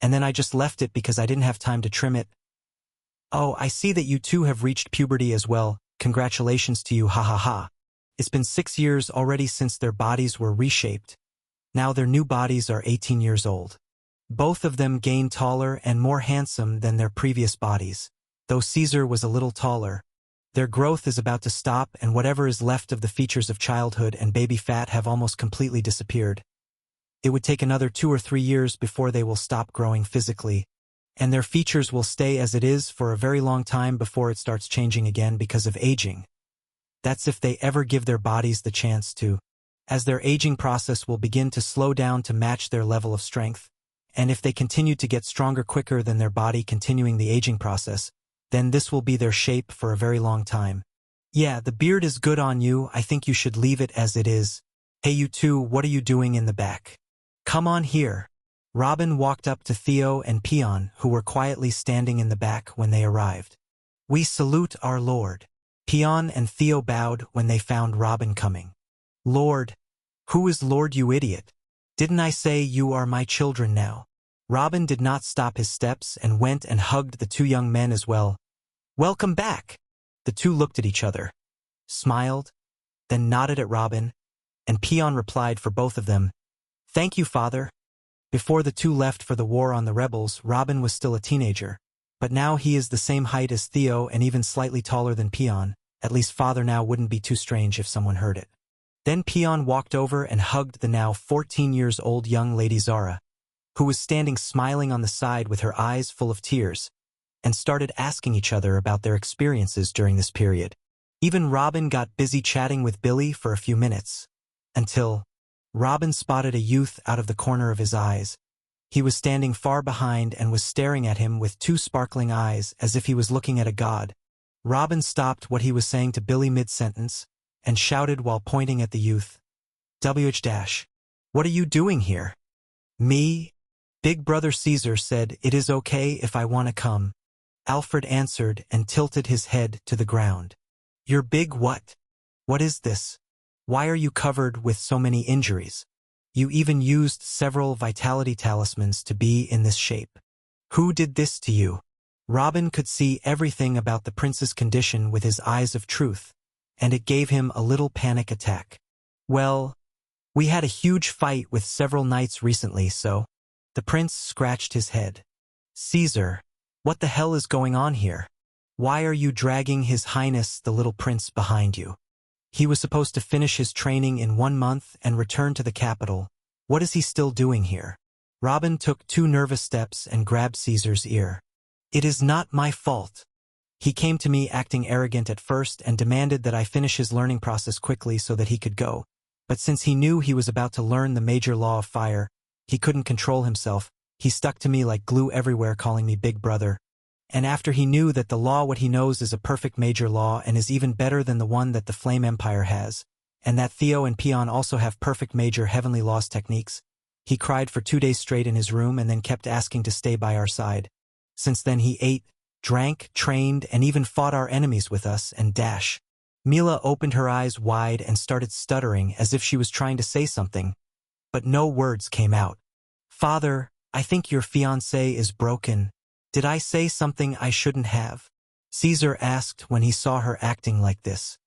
A: And then I just left it because I didn't have time to trim it." "Oh, I see that you two have reached puberty as well. Congratulations to you, ha ha ha. It's been 6 years already since their bodies were reshaped. Now their new bodies are 18 years old. Both of them gained taller and more handsome than their previous bodies, though Caesar was a little taller. Their growth is about to stop, and whatever is left of the features of childhood and baby fat have almost completely disappeared. It would take another 2 or 3 years before they will stop growing physically, and their features will stay as it is for a very long time before it starts changing again because of aging. That's if they ever give their bodies the chance to, as their aging process will begin to slow down to match their level of strength, and if they continue to get stronger quicker than their body continuing the aging process, then this will be their shape for a very long time. Yeah, the beard is good on you. I think you should leave it as it is. Hey, you two, what are you doing in the back? Come on here." Robin walked up to Theo and Peon, who were quietly standing in the back when they arrived. "We salute our lord." Peon and Theo bowed when they found Robin coming. "Lord? Who is Lord, you idiot? Didn't I say you are my children now?" Robin did not stop his steps and went and hugged the 2 young men as well. "Welcome back." The 2 looked at each other, smiled, then nodded at Robin, and Peon replied for both of them, "Thank you, father." Before the 2 left for the war on the rebels, Robin was still a teenager, but now he is the same height as Theo and even slightly taller than Peon. At least father now wouldn't be too strange if someone heard it. Then Peon walked over and hugged the now 14 years old young lady Zara, who was standing smiling on the side with her eyes full of tears, and started asking each other about their experiences during this period. Even Robin got busy chatting with Billy for a few minutes, until Robin spotted a youth out of the corner of his eyes. He was standing far behind and was staring at him with 2 sparkling eyes as if he was looking at a god. Robin stopped what he was saying to Billy mid-sentence and shouted while pointing at the youth, "WH-, what are you doing here?" "Me?" Big Brother Caesar said, "It is okay if I want to come." Alfred answered and tilted his head to the ground. "You're big what? What is this? Why are you covered with so many injuries? You even used several vitality talismans to be in this shape. Who did this to you?" Robin could see everything about the prince's condition with his eyes of truth, and it gave him a little panic attack. "Well, we had a huge fight with several knights recently, so—" The prince scratched his head. "Caesar, what the hell is going on here? Why are you dragging His Highness the little prince behind you? He was supposed to finish his training in 1 month and return to the capital. What is he still doing here?" Robin took 2 nervous steps and grabbed Caesar's ear. "It is not my fault. He came to me acting arrogant at first and demanded that I finish his learning process quickly so that he could go. But since he knew he was about to learn the major law of fire, he couldn't control himself. He stuck to me like glue everywhere, calling me Big Brother. And after he knew that the law what he knows is a perfect major law and is even better than the one that the Flame Empire has, and that Theo and Peon also have perfect major heavenly laws techniques, he cried for 2 days straight in his room and then kept asking to stay by our side. Since then he ate, drank, trained, and even fought our enemies with us and dash." Mila opened her eyes wide and started stuttering as if she was trying to say something, but no words came out. "Father, I think your fiancé is broken. Did I say something I shouldn't have?" Caesar asked when he saw her acting like this.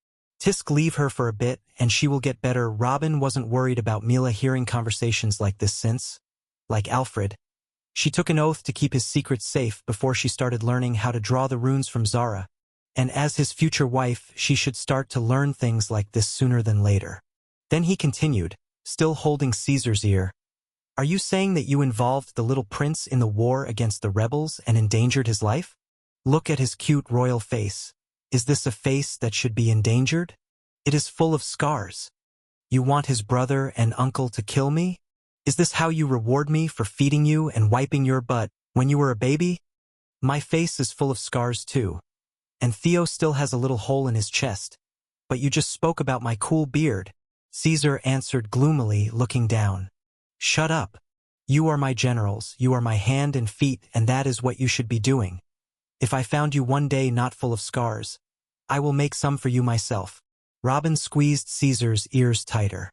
A: Tisk, leave her for a bit, and she will get better. Robin wasn't worried about Mila hearing conversations like this since, like Alfred, she took an oath to keep his secret safe before she started learning how to draw the runes from Zara, and as his future wife, she should start to learn things like this sooner than later. Then he continued, still holding Caesar's ear. Are you saying that you involved the little prince in the war against the rebels and endangered his life? Look at his cute royal face. Is this a face that should be endangered? It is full of scars. You want his brother and uncle to kill me? Is this how you reward me for feeding you and wiping your butt when you were a baby? My face is full of scars too. And Theo still has a little hole in his chest. But you just spoke about my cool beard. Caesar answered gloomily, looking down. Shut up. You are my generals, you are my hand and feet, and that is what you should be doing. If I found you one day not full of scars, I will make some for you myself. Robin squeezed Caesar's ears tighter.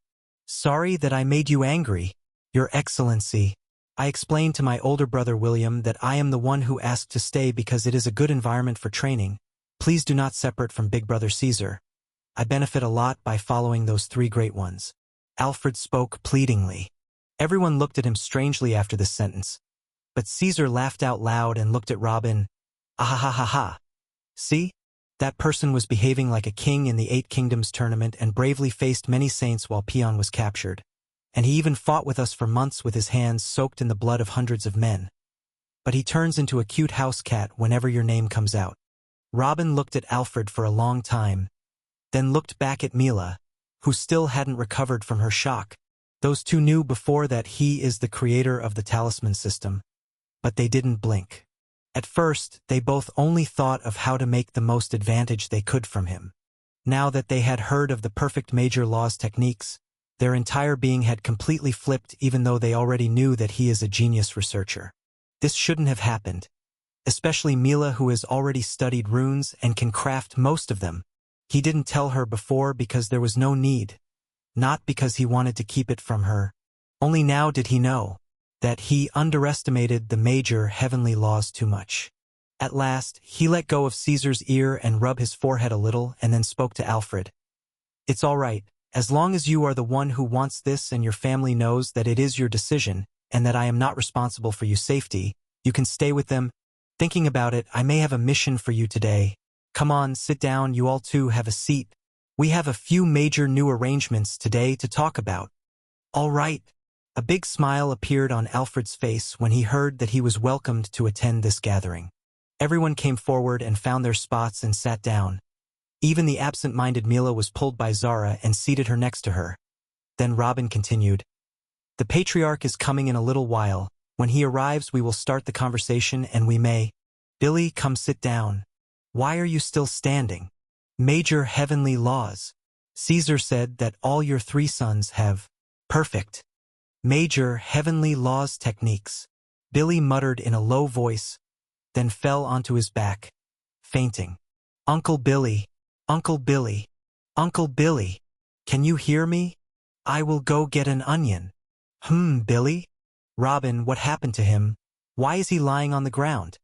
A: Sorry that I made you angry, Your Excellency. I explained to my older brother William that I am the one who asked to stay because it is a good environment for training. Please do not separate from Big Brother Caesar. I benefit a lot by following those three great ones. Alfred spoke pleadingly. Everyone looked at him strangely after this sentence. But Caesar laughed out loud and looked at Robin. Ahahaha. See? That person was behaving like a king in the Eight Kingdoms tournament and bravely faced many saints while Peon was captured. And he even fought with us for months with his hands soaked in the blood of hundreds of men. But he turns into a cute house cat whenever your name comes out. Robin looked at Alfred for a long time, then looked back at Mila, who still hadn't recovered from her shock. Those two knew before that he is the creator of the talisman system, but they didn't blink. At first, they both only thought of how to make the most advantage they could from him. Now that they had heard of the perfect major laws techniques, their entire being had completely flipped even though they already knew that he is a genius researcher. This shouldn't have happened, especially Mila, who has already studied runes and can craft most of them. He didn't tell her before because there was no need, not because he wanted to keep it from her. Only now did he know that he underestimated the major heavenly laws too much. At last, he let go of Caesar's ear and rubbed his forehead a little and then spoke to Alfred. It's all right, as long as you are the one who wants this and your family knows that it is your decision and that I am not responsible for your safety, you can stay with them. Thinking about it, I may have a mission for you today. Come on, sit down, you all two have a seat. We have a few major new arrangements today to talk about. All right. A big smile appeared on Alfred's face when he heard that he was welcomed to attend this gathering. Everyone came forward and found their spots and sat down. Even the absent-minded Mila was pulled by Zara and seated her next to her. Then Robin continued. The Patriarch is coming in a little while. When he arrives, we will start the conversation and we may. Billy, come sit down. Why are you still standing? Major heavenly laws. Caesar said that all your three sons have perfect major heavenly laws techniques. Billy muttered in a low voice, then fell onto his back, fainting. Uncle Billy, Uncle Billy, Uncle Billy, can you hear me? I will go get an onion. Billy? Robin, what happened to him? Why is he lying on the ground?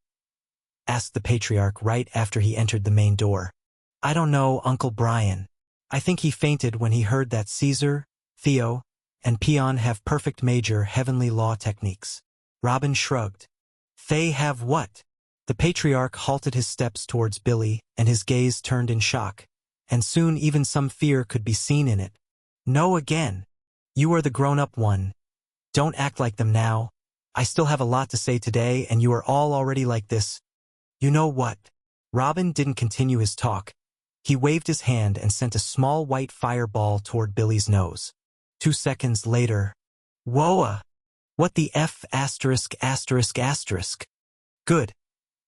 A: Asked the Patriarch right after he entered the main door. I don't know, Uncle Brian. I think he fainted when he heard that Caesar, Theo, and Peon have perfect major heavenly law techniques. Robin shrugged. They have what? The Patriarch halted his steps towards Billy, and his gaze turned in shock, and soon even some fear could be seen in it. No again. You are the grown-up one. Don't act like them now. I still have a lot to say today, and you are all already like this. You know what? Robin didn't continue his talk. He waved his hand and sent a small white fireball toward Billy's nose. 2 seconds later. Whoa! What the F********? Good.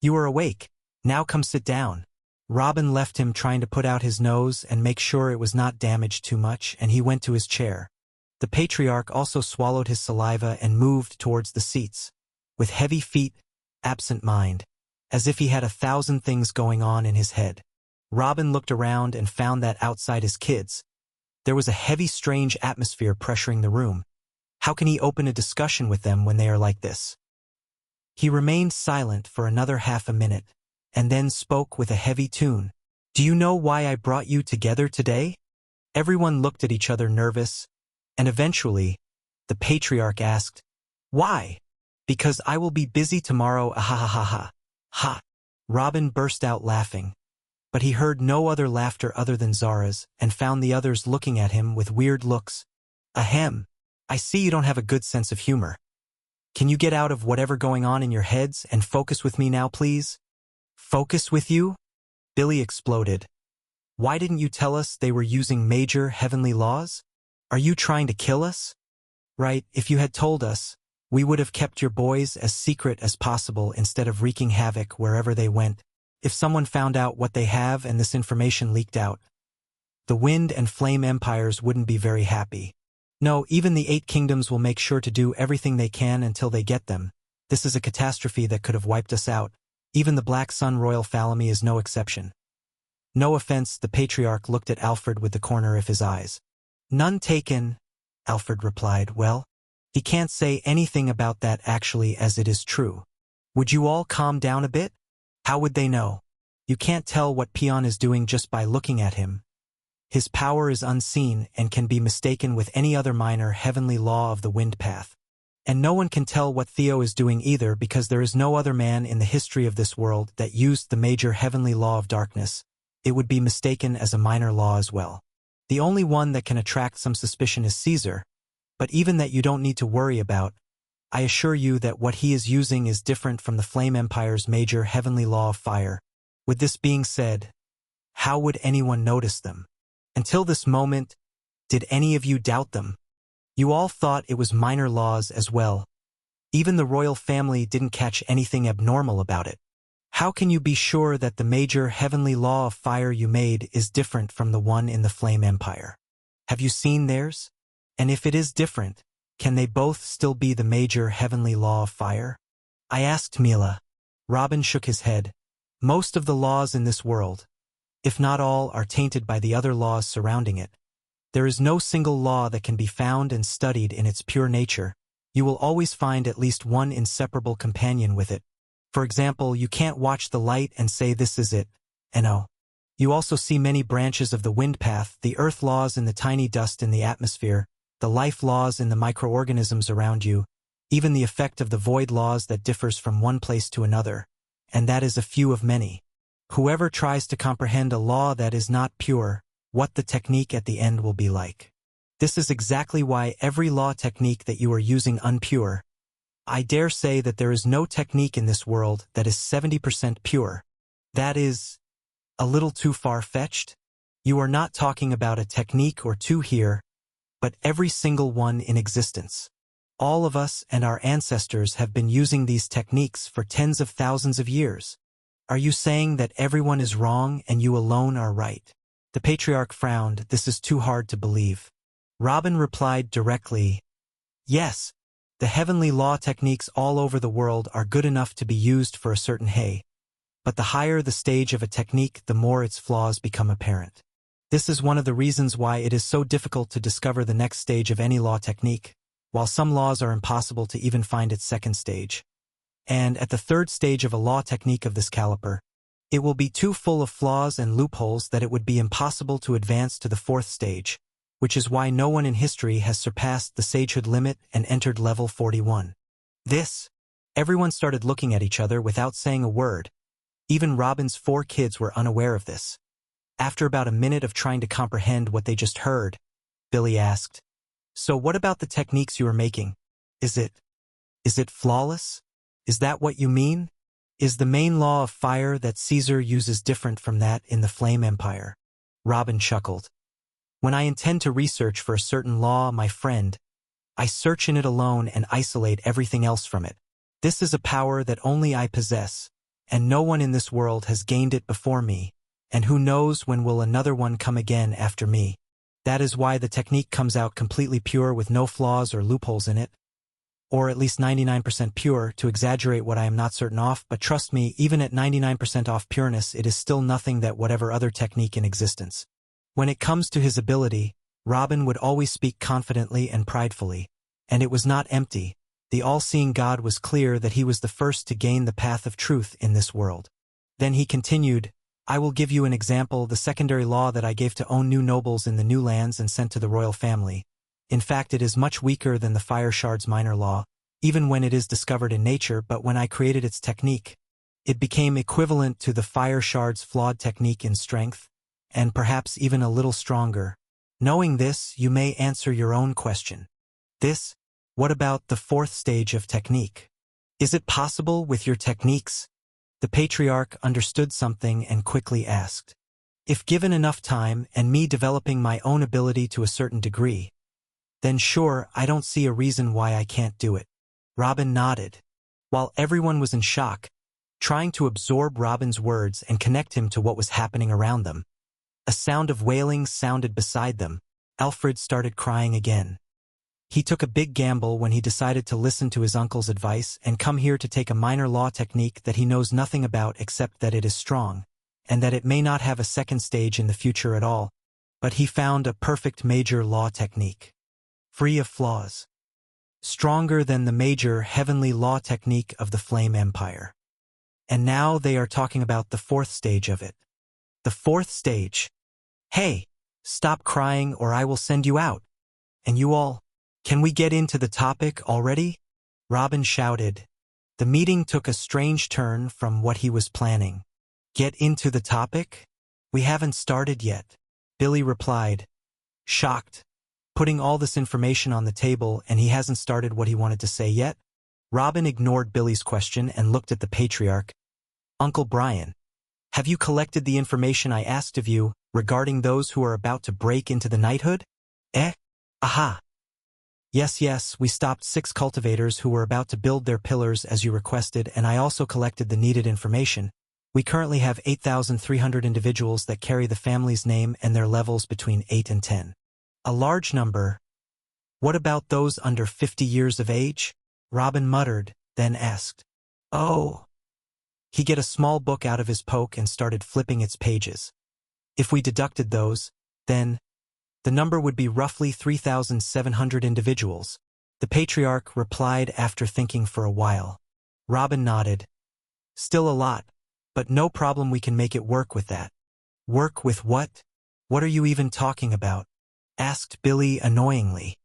A: You are awake. Now come sit down. Robin left him trying to put out his nose and make sure it was not damaged too much, and he went to his chair. The Patriarch also swallowed his saliva and moved towards the seats, with heavy feet, absent mind, as if he had 1,000 things going on in his head. Robin looked around and found that outside his kids, there was a heavy, strange atmosphere pressuring the room. How can he open a discussion with them when they are like this? He remained silent for another half a minute, and then spoke with a heavy tune. "Do you know why I brought you together today?" Everyone looked at each other nervous, and eventually, the patriarch asked, "Why?" "Because I will be busy tomorrow, ah ha ha ha ha." "Ha!" Robin burst out laughing, but he heard no other laughter other than Zara's and found the others looking at him with weird looks. "Ahem, I see you don't have a good sense of humor. Can you get out of whatever going on in your heads and focus with me now, please?" "Focus with you?" Billy exploded. "Why didn't you tell us they were using major heavenly laws? Are you trying to kill us?" "Right, if you had told us, we would have kept your boys as secret as possible instead of wreaking havoc wherever they went. If someone found out what they have and this information leaked out, the Wind and Flame Empires wouldn't be very happy. No, even the 8 kingdoms will make sure to do everything they can until they get them. This is a catastrophe that could have wiped us out. Even the Black Sun Royal Family is no exception." "No offense," the patriarch looked at Alfred with the corner of his eyes. "None taken," Alfred replied. "Well, he can't say anything about that actually, as it is true. Would you all calm down a bit? How would they know? You can't tell what Peon is doing just by looking at him. His power is unseen and can be mistaken with any other minor heavenly law of the wind path. And no one can tell what Theo is doing either, because there is no other man in the history of this world that used the major heavenly law of darkness. It would be mistaken as a minor law as well. The only one that can attract some suspicion is Caesar, but even that you don't need to worry about. I assure you that what he is using is different from the Flame Empire's major heavenly law of fire. With this being said, how would anyone notice them? Until this moment, did any of you doubt them? You all thought it was minor laws as well. Even the royal family didn't catch anything abnormal about it. How can you be sure that the major heavenly law of fire you made is different from the one in the Flame Empire? Have you seen theirs? And if it is different, can they both still be the major heavenly law of fire? I asked Mila. Robin shook his head. Most of the laws in this world, if not all, are tainted by the other laws surrounding it. There is no single law that can be found and studied in its pure nature. You will always find at least one inseparable companion with it. For example, you can't watch the light and say this is it, no. You also see many branches of the wind path, the earth laws in the tiny dust in the atmosphere, the life laws in the microorganisms around you, even the effect of the void laws that differs from one place to another. And that is a few of many. Whoever tries to comprehend a law that is not pure, what the technique at the end will be like. This is exactly why every law technique that you are using unpure. I dare say that there is no technique in this world that is 70% pure. That is a little too far-fetched. You are not talking about a technique or two here, but every single one in existence. All of us and our ancestors have been using these techniques for tens of thousands of years. Are you saying that everyone is wrong and you alone are right? The patriarch frowned. This is too hard to believe. Robin replied directly, yes, the heavenly law techniques all over the world are good enough to be used for a certain hay, but the higher the stage of a technique, the more its flaws become apparent. This is one of the reasons why it is so difficult to discover the next stage of any law technique, while some laws are impossible to even find its second stage. And at the third stage of a law technique of this caliber, it will be too full of flaws and loopholes that it would be impossible to advance to the fourth stage, which is why no one in history has surpassed the sagehood limit and entered level 41. Everyone started looking at each other without saying a word. Even Robin's 4 kids were unaware of this. After about a minute of trying to comprehend what they just heard, Billy asked, so what about the techniques you are making? Is it flawless? Is that what you mean? Is the main law of fire that Caesar uses different from that in the Flame Empire? Robin chuckled. When I intend to research for a certain law, my friend, I search in it alone and isolate everything else from it. This is a power that only I possess, and no one in this world has gained it before me, and who knows when will another one come again after me. That is why the technique comes out completely pure with no flaws or loopholes in it. Or at least 99% pure, to exaggerate what I am not certain of, but trust me, even at 99% off pureness, it is still nothing that whatever other technique in existence. When it comes to his ability, Robin would always speak confidently and pridefully, and it was not empty. The all-seeing God was clear that he was the first to gain the path of truth in this world. Then he continued, I will give you an example, the secondary law that I gave to own new nobles in the new lands and sent to the royal family. In fact, it is much weaker than the fire shard's minor law, even when it is discovered in nature, but when I created its technique, it became equivalent to the fire shard's flawed technique in strength, and perhaps even a little stronger. Knowing this, you may answer your own question. What about the fourth stage of technique? Is it possible with your techniques? The patriarch understood something and quickly asked. If given enough time and me developing my own ability to a certain degree, then sure, I don't see a reason why I can't do it. Robin nodded. While everyone was in shock, trying to absorb Robin's words and connect him to what was happening around them, a sound of wailing sounded beside them. Alfred started crying again. He took a big gamble when he decided to listen to his uncle's advice and come here to take a minor law technique that he knows nothing about except that it is strong, and that it may not have a second stage in the future at all, but he found a perfect major law technique. Free of flaws. Stronger than the major heavenly law technique of the Flame Empire. And now they are talking about the fourth stage of it. The fourth stage. Hey, stop crying or I will send you out. And you all, can we get into the topic already? Robin shouted. The meeting took a strange turn from what he was planning. Get into the topic? We haven't started yet, Billy replied, shocked. Putting all this information on the table and he hasn't started what he wanted to say yet? Robin ignored Billy's question and looked at the patriarch. Uncle Brian, have you collected the information I asked of you regarding those who are about to break into the knighthood? Aha. Yes, we stopped 6 cultivators who were about to build their pillars as you requested, and I also collected the needed information. We currently have 8,300 individuals that carry the family's name and their levels between 8 and 10. A large number. What about those under 50 years of age? Robin muttered, then asked. Oh. He get a small book out of his poke and started flipping its pages. If we deducted those, then the number would be roughly 3,700 individuals. The patriarch replied after thinking for a while. Robin nodded. Still a lot, but no problem, we can make it work with that. Work with what? What are you even talking about? Asked Billy annoyingly.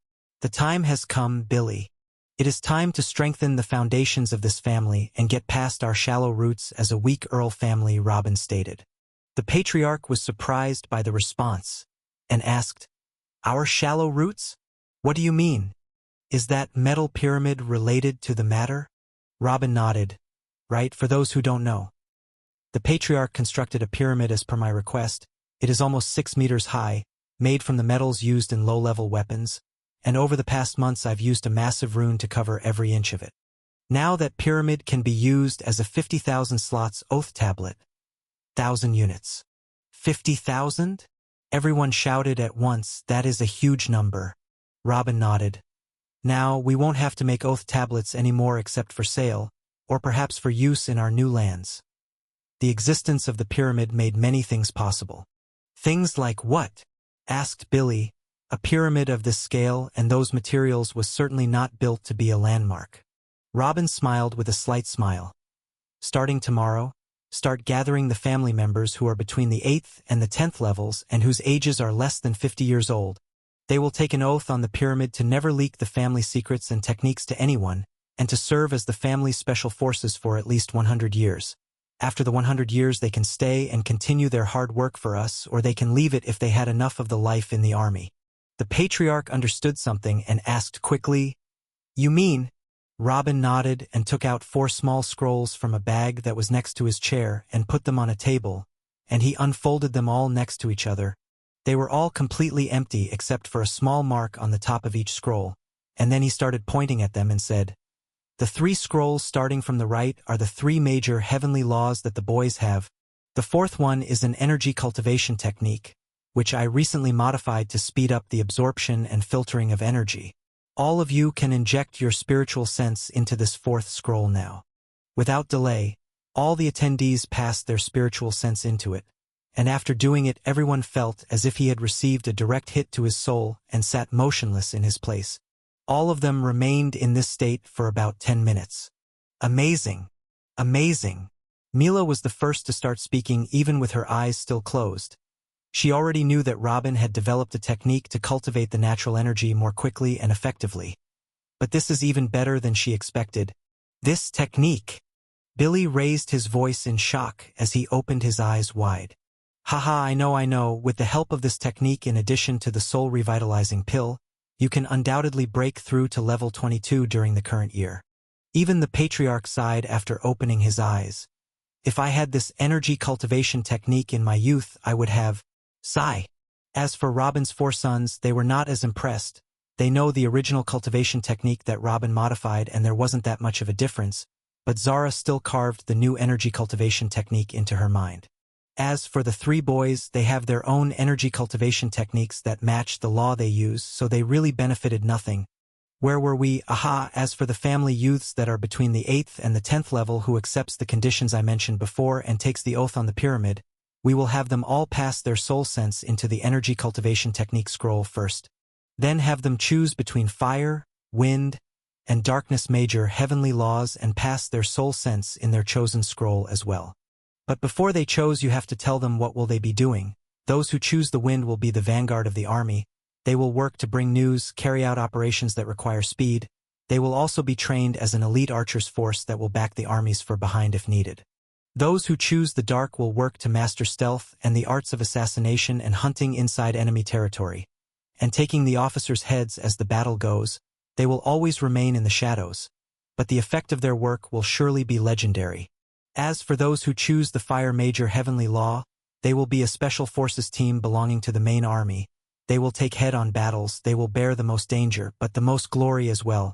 A: The time has come, Billy. It is time to strengthen the foundations of this family and get past our shallow roots as a weak Earl family, Robin stated. The patriarch was surprised by the response and asked, Our shallow roots? What do you mean? Is that metal pyramid related to the matter? Robin nodded. Right, for those who don't know. The patriarch constructed a pyramid as per my request. It is almost 6 meters high, made from the metals used in low-level weapons, and over the past months I've used a massive rune to cover every inch of it. Now that pyramid can be used as a 50,000 slots oath tablet. 1,000 units. 50,000? Everyone shouted at once, that is a huge number. Robin nodded. Now, we won't have to make oath tablets anymore except for sale, or perhaps for use in our new lands. The existence of the pyramid made many things possible. Things like what? Asked Billy. A pyramid of this scale and those materials was certainly not built to be a landmark. Robin smiled with a slight smile. Starting tomorrow, start gathering the family members who are between the 8th and the 10th levels and whose ages are less than 50 years old. They will take an oath on the pyramid to never leak the family secrets and techniques to anyone, and to serve as the family's special forces for at least 100 years. After the 100 years they can stay and continue their hard work for us, or they can leave it if they had enough of the life in the army. The patriarch understood something and asked quickly, You mean? Robin nodded and took out 4 small scrolls from a bag that was next to his chair and put them on a table, and he unfolded them all next to each other. They were all completely empty except for a small mark on the top of each scroll, and then he started pointing at them and said, The 3 scrolls starting from the right are the 3 major heavenly laws that the boys have. The 4th one is an energy cultivation technique, which I recently modified to speed up the absorption and filtering of energy. All of you can inject your spiritual sense into this 4th scroll now. Without delay, all the attendees passed their spiritual sense into it, and after doing it everyone felt as if he had received a direct hit to his soul and sat motionless in his place. All of them remained in this state for about 10 minutes. Amazing! Amazing! Mila was the first to start speaking even with her eyes still closed. She already knew that Robin had developed a technique to cultivate the natural energy more quickly and effectively. But this is even better than she expected. This technique. Billy raised his voice in shock as he opened his eyes wide. Haha, I know, with the help of this technique in addition to the soul revitalizing pill, you can undoubtedly break through to level 22 during the current year. Even the patriarch sighed after opening his eyes. If I had this energy cultivation technique in my youth, I would have. Sigh. As for Robin's 4 sons, they were not as impressed. They know the original cultivation technique that Robin modified and there wasn't that much of a difference, but Zara still carved the new energy cultivation technique into her mind. As for the 3 boys, they have their own energy cultivation techniques that match the law they use, so they really benefited nothing. Where were we? Aha, as for the family youths that are between the 8th and the 10th level who accepts the conditions I mentioned before and takes the oath on the pyramid, we will have them all pass their soul sense into the energy cultivation technique scroll first. Then have them choose between fire, wind, and darkness major heavenly laws and pass their soul sense in their chosen scroll as well. But before they chose, you have to tell them what will they be doing. Those who choose the wind will be the vanguard of the army. They will work to bring news, carry out operations that require speed. They will also be trained as an elite archers force that will back the armies for behind if needed. Those who choose the dark will work to master stealth and the arts of assassination and hunting inside enemy territory. And taking the officers' heads as the battle goes, they will always remain in the shadows. But the effect of their work will surely be legendary. As for those who choose the fire major heavenly law, they will be a special forces team belonging to the main army. They will take head-on battles, they will bear the most danger, but the most glory as well.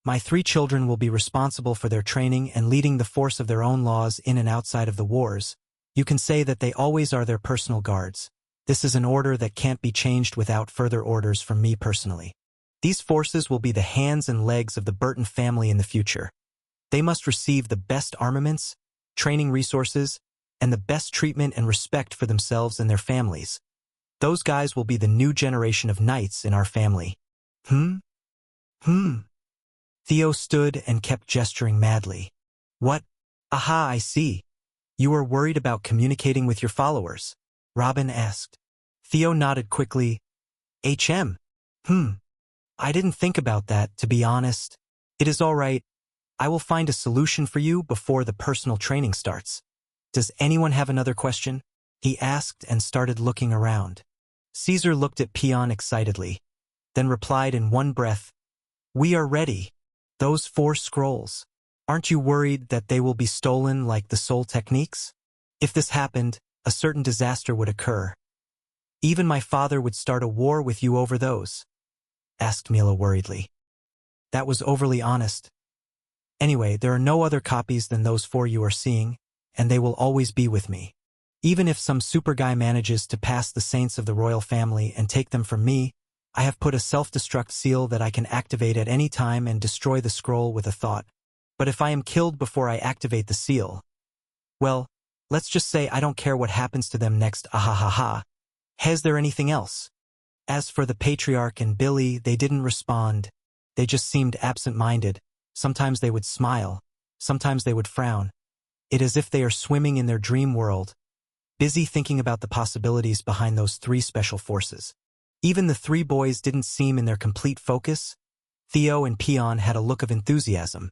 A: My 3 children will be responsible for their training and leading the force of their own laws in and outside of the wars. You can say that they always are their personal guards. This is an order that can't be changed without further orders from me personally. These forces will be the hands and legs of the Burton family in the future. They must receive the best armaments, training resources, and the best treatment and respect for themselves and their families. Those guys will be the new generation of knights in our family. Theo stood and kept gesturing madly. What? Aha, I see. You are worried about communicating with your followers? Robin asked. Theo nodded quickly. I didn't think about that, to be honest. It is all right. I will find a solution for you before the personal training starts. Does anyone have another question? He asked and started looking around. Caesar looked at Peon excitedly, then replied in one breath, We are ready. Those 4 scrolls. Aren't you worried that they will be stolen like the soul techniques? If this happened, a certain disaster would occur. Even my father would start a war with you over those, asked Mila worriedly. That was overly honest. Anyway, there are no other copies than those 4 you are seeing, and they will always be with me. Even if some super guy manages to pass the saints of the royal family and take them from me, I have put a self-destruct seal that I can activate at any time and destroy the scroll with a thought. But if I am killed before I activate the seal, well, let's just say I don't care what happens to them next, ahahaha. Has there anything else? As for the patriarch and Billy, they didn't respond. They just seemed absent-minded. Sometimes they would smile. Sometimes they would frown. It is as if they are swimming in their dream world, busy thinking about the possibilities behind those 3 special forces. Even the 3 boys didn't seem in their complete focus. Theo and Peon had a look of enthusiasm.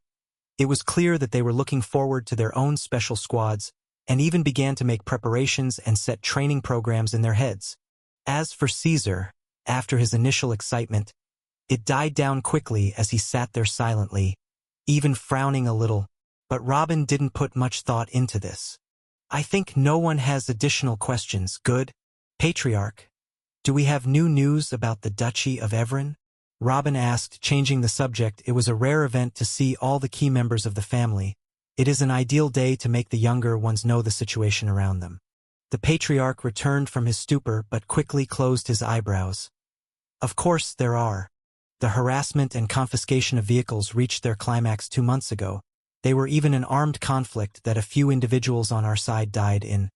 A: It was clear that they were looking forward to their own special squads and even began to make preparations and set training programs in their heads. As for Caesar, after his initial excitement, it died down quickly as he sat there silently, even frowning a little, but Robin didn't put much thought into this. I think no one has additional questions. Good. Patriarch, do we have new news about the Duchy of Evran? Robin asked, changing the subject. It was a rare event to see all the key members of the family. It is an ideal day to make the younger ones know the situation around them. The patriarch returned from his stupor but quickly closed his eyebrows. Of course there are. The harassment and confiscation of vehicles reached their climax 2 months ago. They were even an armed conflict that a few individuals on our side died in.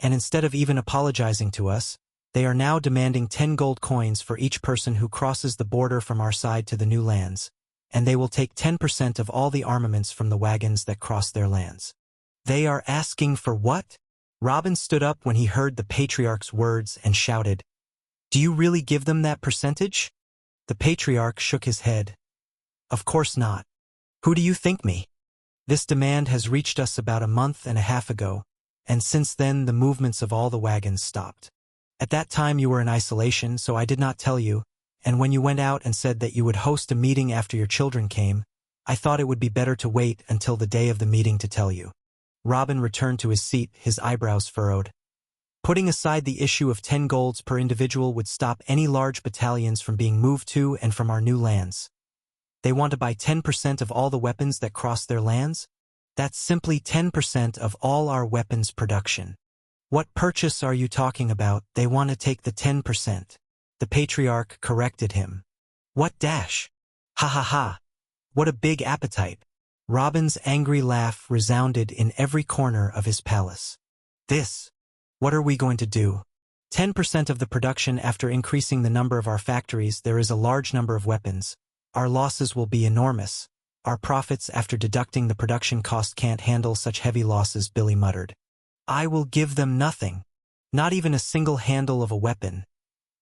A: And instead of even apologizing to us, they are now demanding 10 gold coins for each person who crosses the border from our side to the new lands, and they will take 10% of all the armaments from the wagons that cross their lands. They are asking for what? Robin stood up when he heard the patriarch's words and shouted, "Do you really give them that percentage?" The patriarch shook his head. "Of course not. Who do you think me? This demand has reached us about a month and a half ago, and since then the movements of all the wagons stopped. At that time you were in isolation, so I did not tell you, and when you went out and said that you would host a meeting after your children came, I thought it would be better to wait until the day of the meeting to tell you." Robin returned to his seat, his eyebrows furrowed. Putting aside the issue of 10 golds per individual would stop any large battalions from being moved to and from our new lands. They want to buy 10% of all the weapons that cross their lands? That's simply 10% of all our weapons production. What purchase are you talking about? They want to take the 10%. The patriarch corrected him. What dash? Ha ha ha. What a big appetite. Robin's angry laugh resounded in every corner of his palace. What are we going to do? 10% of the production. After increasing the number of our factories, there is a large number of weapons. Our losses will be enormous. Our profits after deducting the production cost can't handle such heavy losses, Billy muttered. I will give them nothing. Not even a single handle of a weapon.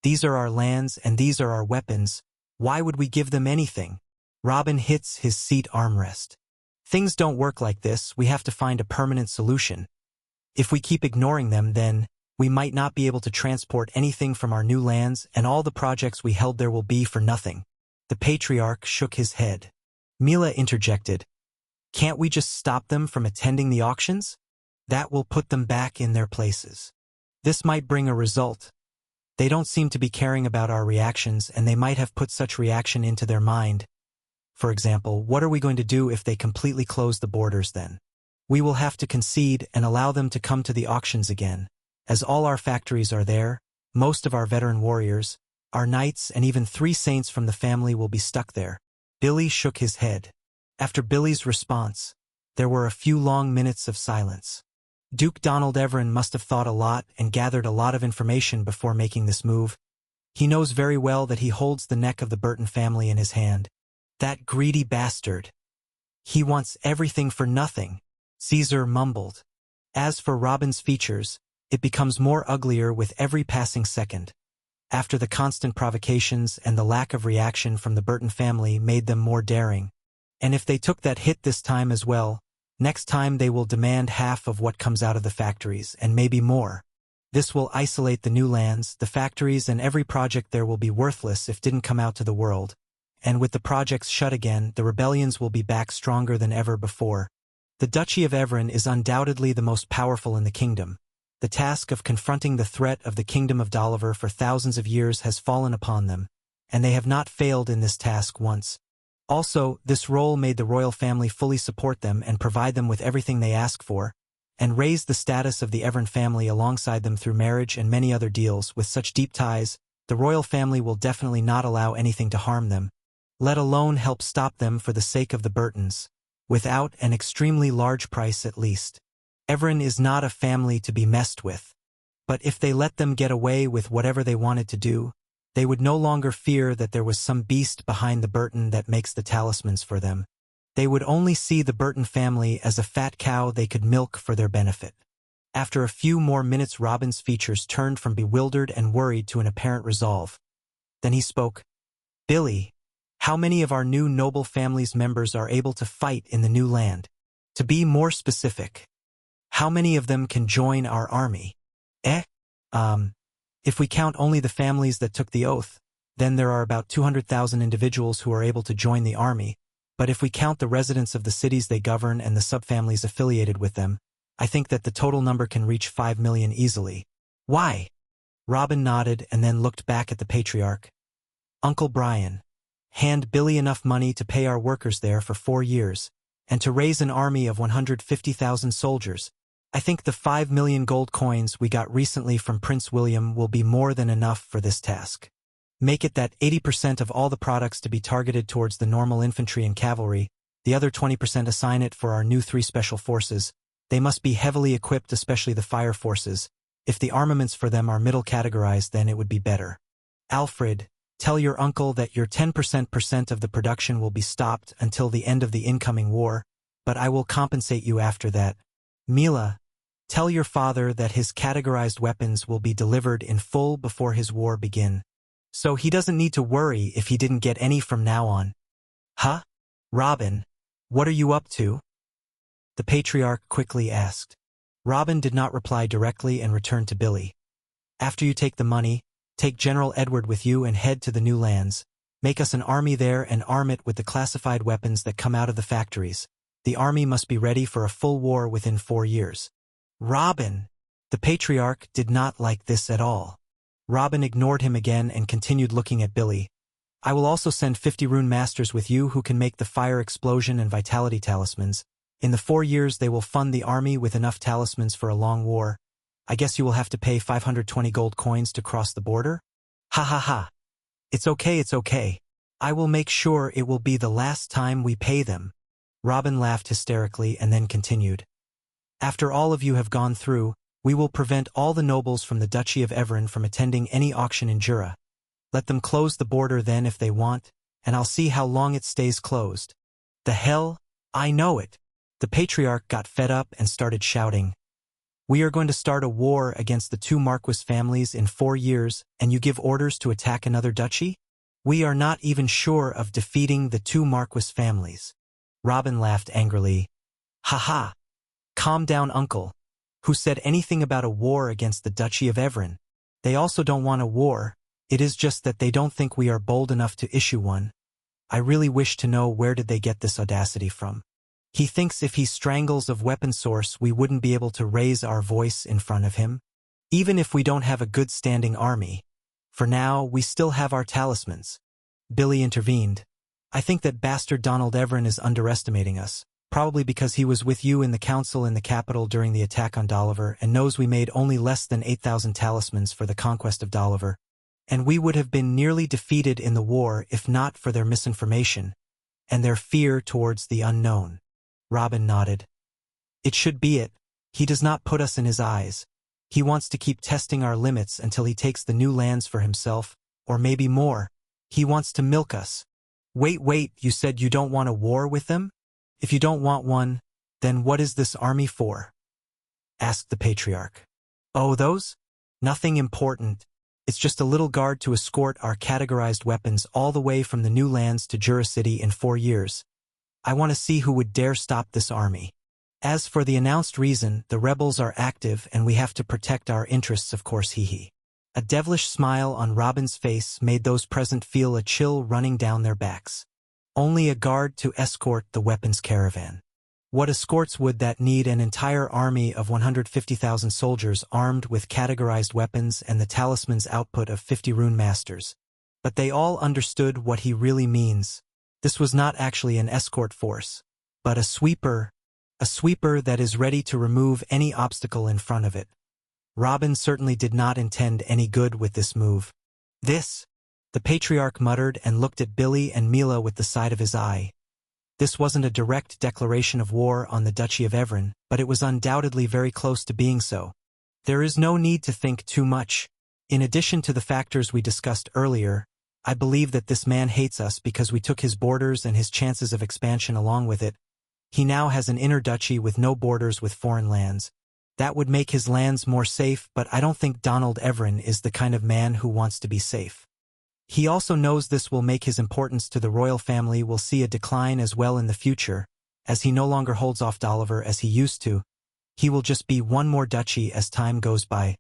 A: These are our lands and these are our weapons. Why would we give them anything? Robin hits his seat armrest. Things don't work like this. We have to find a permanent solution. If we keep ignoring them, then we might not be able to transport anything from our new lands, and all the projects we held there will be for nothing. The patriarch shook his head. Mila interjected. Can't we just stop them from attending the auctions? That will put them back in their places. This might bring a result. They don't seem to be caring about our reactions, and they might have put such reaction into their mind. For example, what are we going to do if they completely close the borders then? We will have to concede and allow them to come to the auctions again. As all our factories are there, most of our veteran warriors, our knights, and even 3 saints from the family will be stuck there. Billy shook his head. After Billy's response, there were a few long minutes of silence. Duke Donald Everin must have thought a lot and gathered a lot of information before making this move. He knows very well that he holds the neck of the Burton family in his hand. That greedy bastard. He wants everything for nothing, Caesar mumbled. As for Robin's features, it becomes more uglier with every passing second. After the constant provocations and the lack of reaction from the Burton family made them more daring. And if they took that hit this time as well, next time they will demand half of what comes out of the factories, and maybe more. This will isolate the new lands, the factories, and every project there will be worthless if didn't come out to the world. And with the projects shut again, the rebellions will be back stronger than ever before. The Duchy of Everin is undoubtedly the most powerful in the kingdom. The task of confronting the threat of the kingdom of Doliver for thousands of years has fallen upon them, and they have not failed in this task once. Also, this role made the royal family fully support them and provide them with everything they ask for, and raise the status of the Everin family alongside them through marriage and many other deals. With such deep ties, the royal family will definitely not allow anything to harm them, let alone help stop them for the sake of the Burtons, without an extremely large price at least. Everin is not a family to be messed with. But if they let them get away with whatever they wanted to do, they would no longer fear that there was some beast behind the Burton that makes the talismans for them. They would only see the Burton family as a fat cow they could milk for their benefit. After a few more minutes, Robin's features turned from bewildered and worried to an apparent resolve. Then he spoke. Billy, how many of our new noble family's members are able to fight in the new land? To be more specific, how many of them can join our army? If we count only the families that took the oath, then there are about 200,000 individuals who are able to join the army, but if we count the residents of the cities they govern and the subfamilies affiliated with them, I think that the total number can reach 5 million easily. Why? Robin nodded and then looked back at the patriarch. Uncle Brian, hand Billy enough money to pay our workers there for 4 years, and to raise an army of 150,000 soldiers. I think the 5 million gold coins we got recently from Prince William will be more than enough for this task. Make it that 80% of all the products to be targeted towards the normal infantry and cavalry, the other 20% assign it for our new 3 special forces. They must be heavily equipped, especially the fire forces. If the armaments for them are middle categorized, then it would be better. Alfred, tell your uncle that your 10% of the production will be stopped until the end of the incoming war, but I will compensate you after that. Mila, tell your father that his categorized weapons will be delivered in full before his war begin. So he doesn't need to worry if he didn't get any from now on. Huh? Robin, what are you up to? The patriarch quickly asked. Robin did not reply directly and returned to Billy. After you take the money, take General Edward with you and head to the new lands. Make us an army there and arm it with the classified weapons that come out of the factories. The army must be ready for a full war within 4 years. Robin! The patriarch did not like this at all. Robin ignored him again and continued looking at Billy. I will also send 50 rune masters with you who can make the fire explosion and vitality talismans. In the 4 years they will fund the army with enough talismans for a long war. I guess you will have to pay 520 gold coins to cross the border? Ha ha ha. It's okay. I will make sure it will be the last time we pay them. Robin laughed hysterically and then continued. After all of you have gone through, we will prevent all the nobles from the Duchy of Evern from attending any auction in Jura. Let them close the border then if they want, and I'll see how long it stays closed. The hell? I know it. The patriarch got fed up and started shouting. We are going to start a war against the 2 Marquis families in 4 years, and you give orders to attack another duchy? We are not even sure of defeating the 2 Marquis families. Robin laughed angrily. Ha ha. Calm down, uncle. Who said anything about a war against the Duchy of Evern? They also don't want a war. It is just that they don't think we are bold enough to issue one. I really wish to know where did they get this audacity from. He thinks if he strangles of weapon source we wouldn't be able to raise our voice in front of him. Even if we don't have a good standing army. For now, we still have our talismans. Billy intervened. I think that bastard Donald Evern is underestimating us, probably because he was with you in the council in the capital during the attack on Doliver and knows we made only less than 8,000 talismans for the conquest of Doliver, and we would have been nearly defeated in the war if not for their misinformation and their fear towards the unknown. Robin nodded. It should be it. He does not put us in his eyes. He wants to keep testing our limits until he takes the new lands for himself, or maybe more. He wants to milk us. Wait, you said you don't want a war with them? If you don't want one, then what is this army for? Asked the patriarch. Oh, those? Nothing important. It's just a little guard to escort our categorized weapons all the way from the new lands to Jura City in 4 years. I want to see who would dare stop this army. As for the announced reason, the rebels are active and we have to protect our interests, of course, hee. A devilish smile on Robin's face made those present feel a chill running down their backs. Only a guard to escort the weapons caravan. What escorts would that need an entire army of 150,000 soldiers armed with categorized weapons and the talisman's output of 50 rune masters? But they all understood what he really means. This was not actually an escort force, but a sweeper that is ready to remove any obstacle in front of it. Robin certainly did not intend any good with this move. This, the patriarch muttered and looked at Billy and Mila with the side of his eye. This wasn't a direct declaration of war on the Duchy of Evern, but it was undoubtedly very close to being so. There is no need to think too much. In addition to the factors we discussed earlier, I believe that this man hates us because we took his borders and his chances of expansion along with it. He now has an inner duchy with no borders with foreign lands. That would make his lands more safe, but I don't think Donald Evern is the kind of man who wants to be safe. He also knows this will make his importance to the royal family will see a decline as well in the future, as he no longer holds off Doliver as he used to. He will just be one more duchy as time goes by.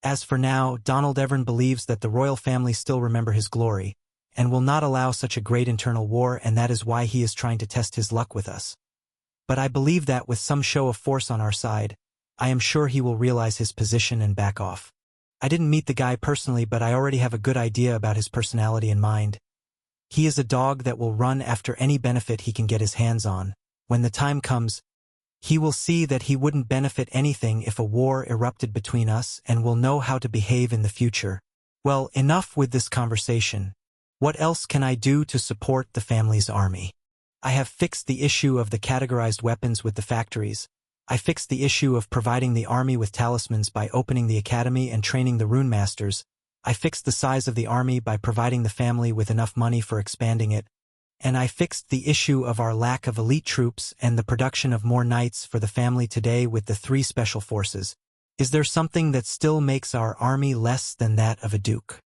A: As for now, Donald Evern believes that the royal family still remember his glory, and will not allow such a great internal war, and that is why he is trying to test his luck with us. But I believe that with some show of force on our side, I am sure he will realize his position and back off. I didn't meet the guy personally, but I already have a good idea about his personality in mind. He is a dog that will run after any benefit he can get his hands on. When the time comes, he will see that he wouldn't benefit anything if a war erupted between us and will know how to behave in the future. Well, enough with this conversation. What else can I do to support the family's army? I have fixed the issue of the categorized weapons with the factories. I fixed the issue of providing the army with talismans by opening the academy and training the rune masters. I fixed the size of the army by providing the family with enough money for expanding it. and I fixed the issue of our lack of elite troops and the production of more knights for the family today with the 3 special forces. Is there something that still makes our army less than that of a duke?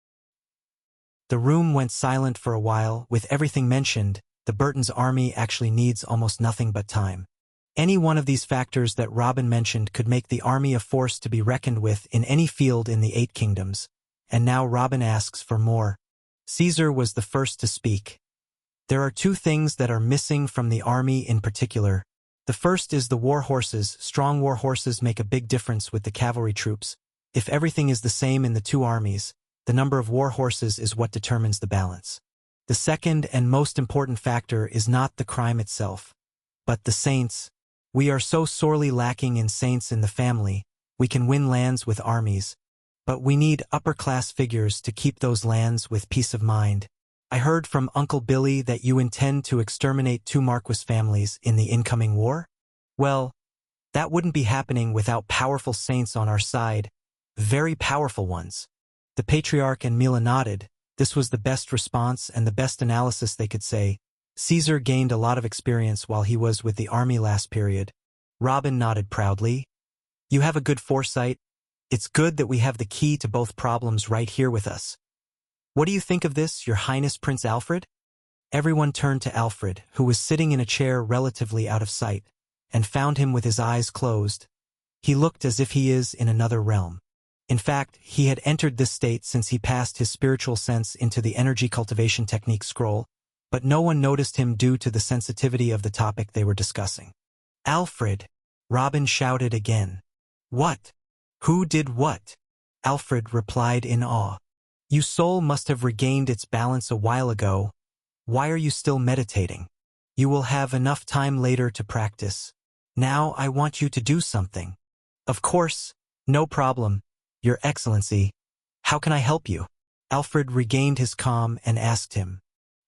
A: The room went silent for a while. With everything mentioned, the Burton's army actually needs almost nothing but time. Any one of these factors that Robin mentioned could make the army a force to be reckoned with in any field in the 8 kingdoms. And now Robin asks for more. Caesar was the first to speak. There are 2 things that are missing from the army in particular. The first is the war horses. Strong war horses make a big difference with the cavalry troops. If everything is the same in the 2 armies, the number of war horses is what determines the balance. The second and most important factor is not the crime itself, but the saints. We are so sorely lacking in saints in the family. We can win lands with armies, but we need upper-class figures to keep those lands with peace of mind. I heard from Uncle Billy that you intend to exterminate 2 Marquis families in the incoming war? Well, that wouldn't be happening without powerful saints on our side, very powerful ones. The Patriarch and Mila nodded. This was the best response and the best analysis they could say. Caesar gained a lot of experience while he was with the army last period. Robin nodded proudly. You have a good foresight. It's good that we have the key to both problems right here with us. What do you think of this, Your Highness Prince Alfred? Everyone turned to Alfred, who was sitting in a chair relatively out of sight, and found him with his eyes closed. He looked as if he is in another realm. In fact, he had entered this state since he passed his spiritual sense into the energy cultivation technique scroll, but no one noticed him due to the sensitivity of the topic they were discussing. Alfred! Robin shouted again. What? Who did what? Alfred replied in awe. Your soul must have regained its balance a while ago. Why are you still meditating? You will have enough time later to practice. Now I want you to do something. Of course, no problem, Your Excellency. How can I help you? Alfred regained his calm and asked him.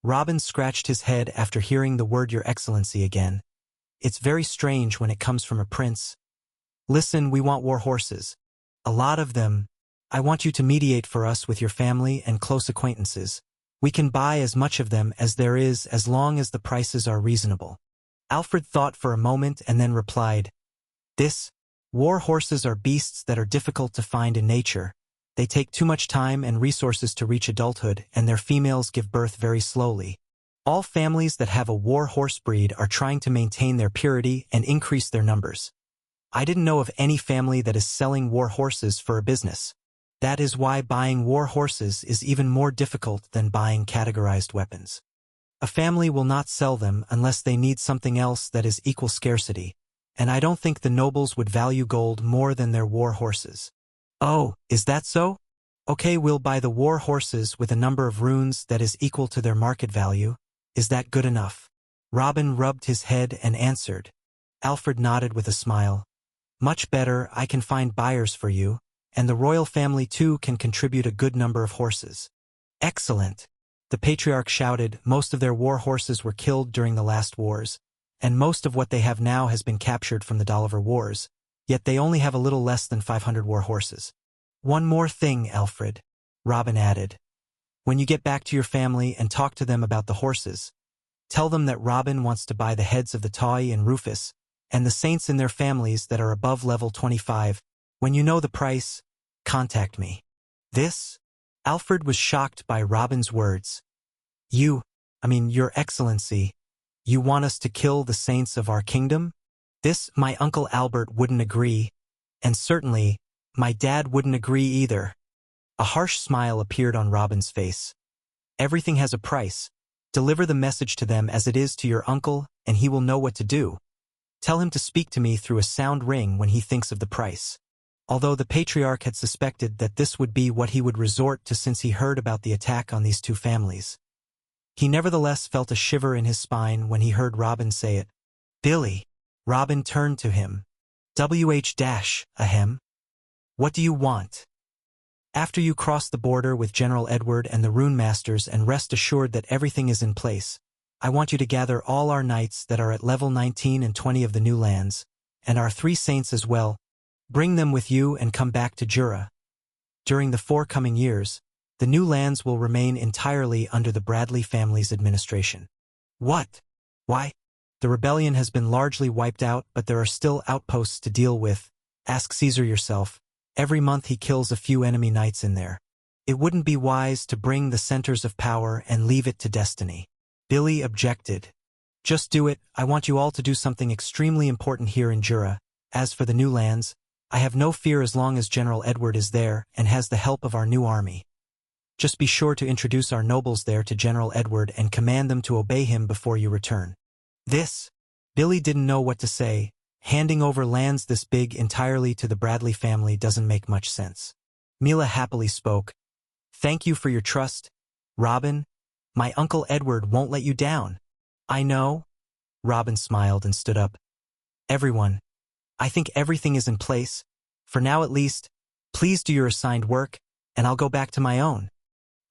A: Robin scratched his head after hearing the word Your Excellency again. It's very strange when it comes from a prince. Listen, we want war horses. A lot of them. I want you to mediate for us with your family and close acquaintances. We can buy as much of them as there is as long as the prices are reasonable. Alfred thought for a moment and then replied, War horses are beasts that are difficult to find in nature. They take too much time and resources to reach adulthood, and their females give birth very slowly. All families that have a war horse breed are trying to maintain their purity and increase their numbers. I didn't know of any family that is selling war horses for a business. That is why buying war horses is even more difficult than buying categorized weapons. A family will not sell them unless they need something else that is equal scarcity, and I don't think the nobles would value gold more than their war horses. Oh, is that so? Okay, we'll buy the war horses with a number of runes that is equal to their market value. Is that good enough? Robin rubbed his head and answered. Alfred nodded with a smile. Much better, I can find buyers for you, and the royal family too can contribute a good number of horses. Excellent! The Patriarch shouted. Most of their war horses were killed during the last wars, and most of what they have now has been captured from the Dolliver Wars, yet they only have a little less than 500 war horses. One more thing, Alfred, Robin added. When you get back to your family and talk to them about the horses, tell them that Robin wants to buy the heads of the Taui and Rufus, and the saints in their families that are above level 25. When you know the price, contact me. Alfred was shocked by Robin's words. Your Excellency, you want us to kill the saints of our kingdom? My Uncle Albert wouldn't agree, and certainly, my dad wouldn't agree either. A harsh smile appeared on Robin's face. Everything has a price. Deliver the message to them as it is to your uncle, and he will know what to do. Tell him to speak to me through a sound ring when he thinks of the price. Although the Patriarch had suspected that this would be what he would resort to since he heard about the attack on these 2 families, he nevertheless felt a shiver in his spine when he heard Robin say it. Billy. Robin turned to him. Ahem. What do you want? After you cross the border with General Edward and the Rune Masters and rest assured that everything is in place, I want you to gather all our knights that are at level 19 and 20 of the new lands, and our 3 saints as well. Bring them with you and come back to Jura. During the 4 coming years, the new lands will remain entirely under the Bradley family's administration. What? Why? The rebellion has been largely wiped out, but there are still outposts to deal with. Ask Caesar yourself. Every month he kills a few enemy knights in there. It wouldn't be wise to bring the centers of power and leave it to destiny. Billy objected. Just do it. I want you all to do something extremely important here in Jura. As for the new lands, I have no fear as long as General Edward is there and has the help of our new army. Just be sure to introduce our nobles there to General Edward and command them to obey him before you return. Billy didn't know what to say. Handing over lands this big entirely to the Bradley family doesn't make much sense. Mila happily spoke. Thank you for your trust, Robin. My Uncle Edward won't let you down. I know. Robin smiled and stood up. Everyone, I think everything is in place. For now at least, please do your assigned work, and I'll go back to my own.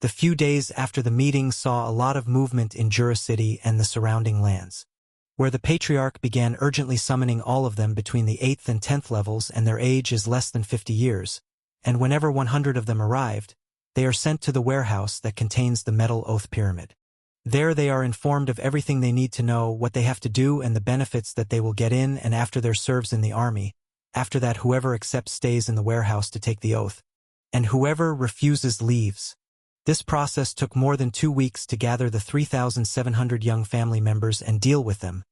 A: The few days after the meeting saw a lot of movement in Jura City and the surrounding lands, where the Patriarch began urgently summoning all of them between the 8th and 10th levels, and their age is less than 50 years, and whenever 100 of them arrived, they are sent to the warehouse that contains the Metal Oath Pyramid. There they are informed of everything they need to know, what they have to do and the benefits that they will get in and after their serves in the army. After that, whoever accepts stays in the warehouse to take the oath, and whoever refuses leaves. This process took more than 2 weeks to gather the 3,700 young family members and deal with them.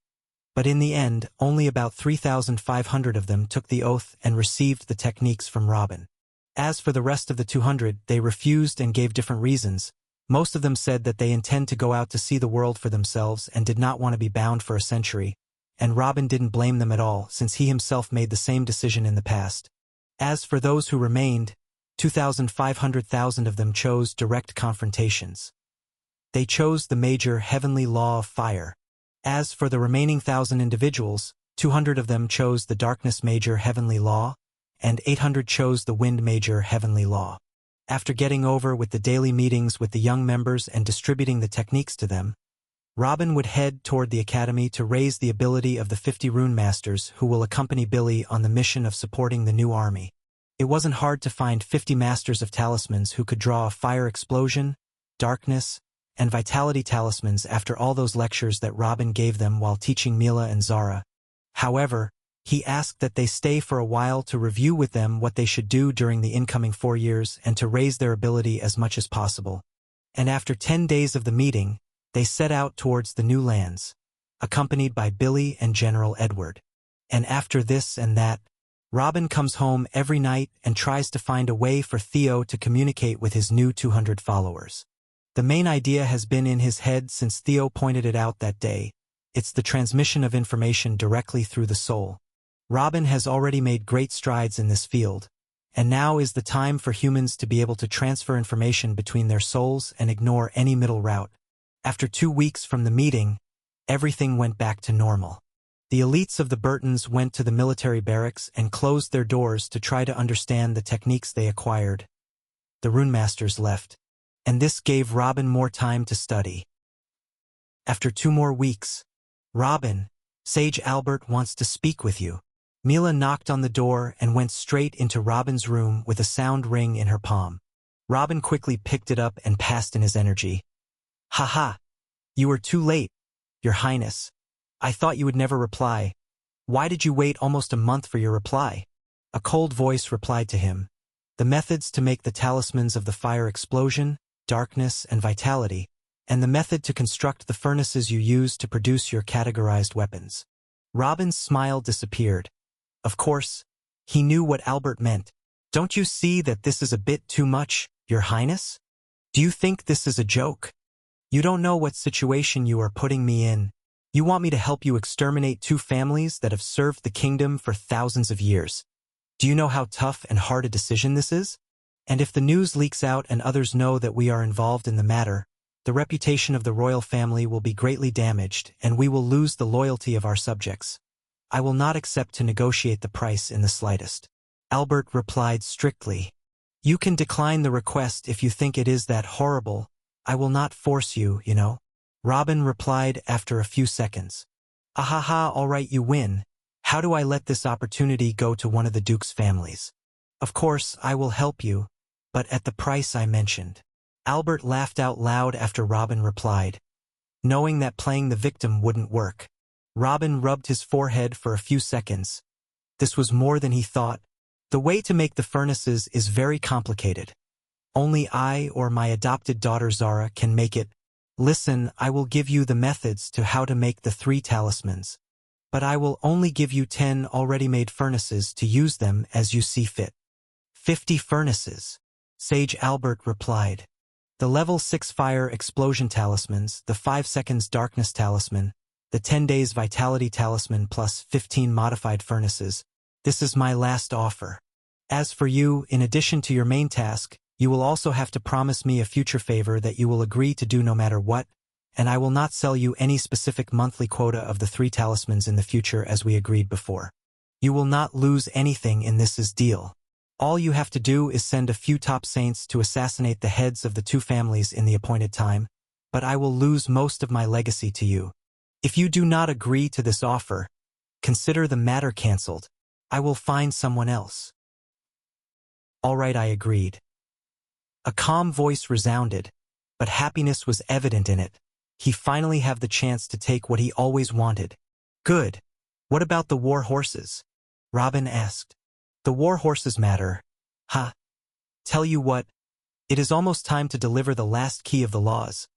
A: But in the end, only about 3,500 of them took the oath and received the techniques from Robin. As for the rest of the 200, they refused and gave different reasons. Most of them said that they intend to go out to see the world for themselves and did not want to be bound for a century, and Robin didn't blame them at all since he himself made the same decision in the past. As for those who remained, 2,500 of them chose direct confrontations. They chose the major heavenly law of fire. As for the remaining 1,000 individuals, 200 of them chose the darkness major heavenly law, and 800 chose the wind major heavenly law. After getting over with the daily meetings with the young members and distributing the techniques to them, Robin would head toward the academy to raise the ability of the 50 rune masters who will accompany Billy on the mission of supporting the new army. It wasn't hard to find 50 masters of talismans who could draw a fire explosion, darkness, and vitality talismans after all those lectures that Robin gave them while teaching Mila and Zara. However, he asked that they stay for a while to review with them what they should do during the incoming 4 years and to raise their ability as much as possible. And after 10 days of the meeting, they set out towards the new lands, accompanied by Billy and General Edward. And after this and that, Robin comes home every night and tries to find a way for Theo to communicate with his new 200 followers. The main idea has been in his head since Theo pointed it out that day. It's the transmission of information directly through the soul. Robin has already made great strides in this field, and now is the time for humans to be able to transfer information between their souls and ignore any middle route. After 2 weeks from the meeting, everything went back to normal. The elites of the Burtons went to the military barracks and closed their doors to try to understand the techniques they acquired. The rune masters left, and this gave Robin more time to study. After 2 more weeks, Robin, Sage Albert wants to speak with you. Mila knocked on the door and went straight into Robin's room with a sound ring in her palm. Robin quickly picked it up and passed in his energy. "Ha! You were too late, Your Highness. I thought you would never reply. Why did you wait almost a month for your reply?" A cold voice replied to him. "The methods to make the talismans of the fire explosion, darkness, and vitality, and the method to construct the furnaces you use to produce your categorized weapons." Robin's smile disappeared. Of course, he knew what Albert meant. "Don't you see that this is a bit too much, Your Highness? Do you think this is a joke? You don't know what situation you are putting me in. You want me to help you exterminate 2 families that have served the kingdom for thousands of years. Do you know how tough and hard a decision this is? And if the news leaks out and others know that we are involved in the matter, the reputation of the royal family will be greatly damaged and we will lose the loyalty of our subjects. I will not accept to negotiate the price in the slightest." Albert replied strictly. "You can decline the request if you think it is that horrible. I will not force you, you know." Robin replied after a few seconds. "Ahaha, all right, you win. How do I let this opportunity go to one of the Duke's families? Of course, I will help you, but at the price I mentioned." Albert laughed out loud after Robin replied. knowing that playing the victim wouldn't work. Robin rubbed his forehead for a few seconds. This was more than he thought. The way to make the furnaces is very complicated. Only I or my adopted daughter Zara can make it. Listen, I will give you the methods to how to make the 3 talismans. But I will only give you 10 already made furnaces to use them as you see fit. 50 furnaces, Sage Albert replied. The level 6 fire explosion talismans, the 5 seconds darkness talisman, the 10 days vitality talisman plus 15 modified furnaces. This is my last offer. As for you, in addition to your main task, you will also have to promise me a future favor that you will agree to do no matter what, and I will not sell you any specific monthly quota of the 3 talismans in the future as we agreed before. You will not lose anything in this deal. All you have to do is send a few top saints to assassinate the heads of the 2 families in the appointed time, but I will lose most of my legacy to you. If you do not agree to this offer, consider the matter cancelled. I will find someone else. All right, I agreed. A calm voice resounded, but happiness was evident in it. He finally had the chance to take what he always wanted. Good. What about the war horses? Robin asked. The war horses matter. Ha. Tell you what, it is almost time to deliver the last key of the laws.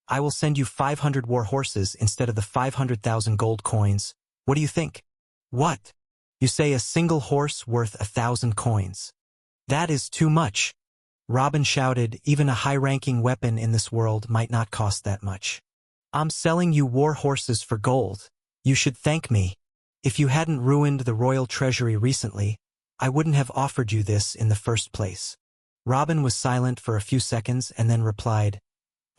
A: I will send you 500 war horses instead of the 500,000 gold coins. What do you think? What? You say a single horse worth 1,000 coins. That is too much. Robin shouted, even a high-ranking weapon in this world might not cost that much. I'm selling you war horses for gold. You should thank me. If you hadn't ruined the royal treasury recently, I wouldn't have offered you this in the first place. Robin was silent for a few seconds and then replied,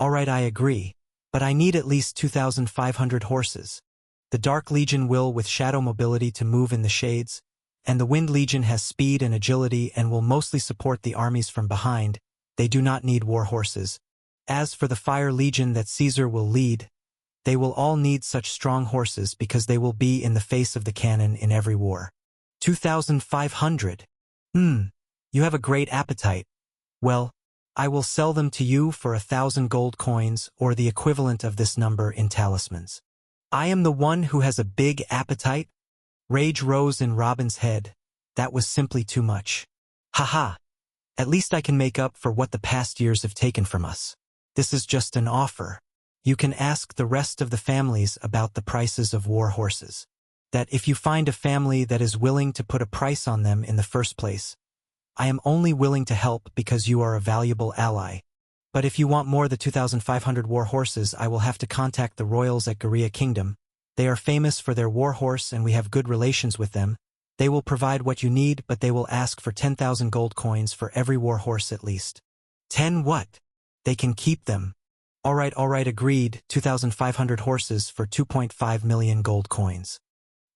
A: All right, I agree, but I need at least 2,500 horses. The Dark Legion will with shadow mobility to move in the shades, and the Wind Legion has speed and agility and will mostly support the armies from behind. They do not need war horses. As for the Fire Legion that Caesar will lead, they will all need such strong horses because they will be in the face of the cannon in every war. 2,500. You have a great appetite. Well, I will sell them to you for 1,000 gold coins or the equivalent of this number in talismans. I am the one who has a big appetite? Rage rose in Robin's head. That was simply too much. Ha. At least I can make up for what the past years have taken from us. This is just an offer. You can ask the rest of the families about the prices of war horses. That if you find a family that is willing to put a price on them in the first place, I am only willing to help because you are a valuable ally. But if you want more than 2,500 war horses, I will have to contact the royals at Garia Kingdom. They are famous for their war horse and we have good relations with them. They will provide what you need, but they will ask for 10,000 gold coins for every war horse at least. 10 what? They can keep them. All right, agreed. 2,500 horses for 2.5 million gold coins.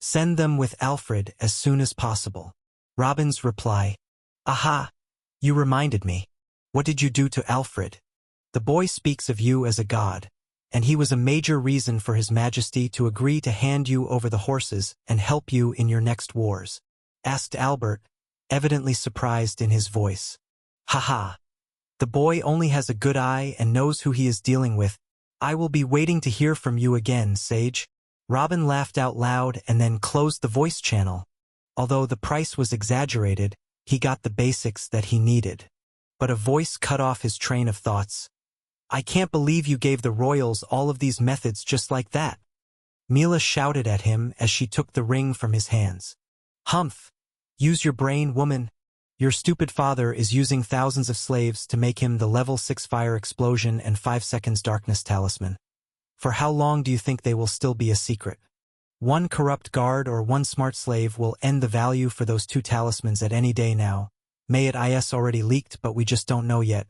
A: Send them with Alfred as soon as possible. Robin's reply. Aha! You reminded me. What did you do to Alfred? The boy speaks of you as a god, and he was a major reason for His Majesty to agree to hand you over the horses and help you in your next wars. Asked Albert, evidently surprised in his voice. Ha. The boy only has a good eye and knows who he is dealing with. I will be waiting to hear from you again, Sage. Robin laughed out loud and then closed the voice channel. Although the price was exaggerated, he got the basics that he needed. But a voice cut off his train of thoughts. I can't believe you gave the royals all of these methods just like that. Mila shouted at him as she took the ring from his hands. Humph! Use your brain, woman. Your stupid father is using thousands of slaves to make him the level 6 fire explosion and 5 seconds darkness talisman. For how long do you think they will still be a secret? One corrupt guard or one smart slave will end the value for those 2 talismans at any day now. May it is already leaked, but we just don't know yet.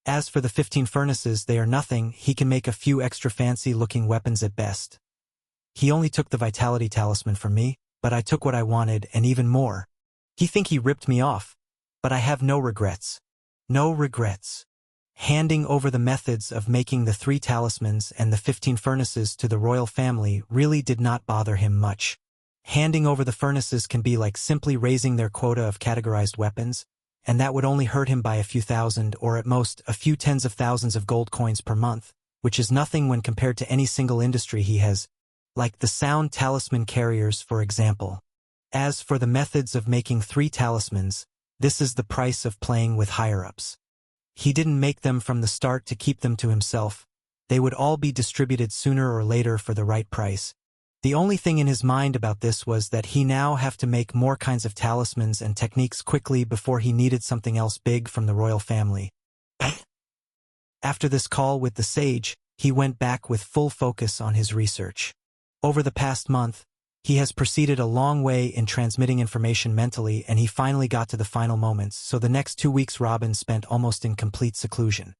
A: As for the 15 furnaces, they are nothing. He can make a few extra fancy-looking weapons at best. He only took the vitality talisman from me, but I took what I wanted and even more. He think he ripped me off, but I have no regrets. No regrets. Handing over the methods of making the 3 talismans and the 15 furnaces to the royal family really did not bother him much. Handing over the furnaces can be like simply raising their quota of categorized weapons, and that would only hurt him by a few thousand or at most a few tens of thousands of gold coins per month, which is nothing when compared to any single industry he has, like the sound talisman carriers, for example. As for the methods of making 3 talismans, this is the price of playing with higher-ups. He didn't make them from the start to keep them to himself. They would all be distributed sooner or later for the right price. The only thing in his mind about this was that he now have to make more kinds of talismans and techniques quickly before he needed something else big from the royal family. After this call with the sage, he went back with full focus on his research. Over the past month, he has proceeded a long way in transmitting information mentally, and he finally got to the final moments, so the next 2 weeks Robin spent almost in complete seclusion.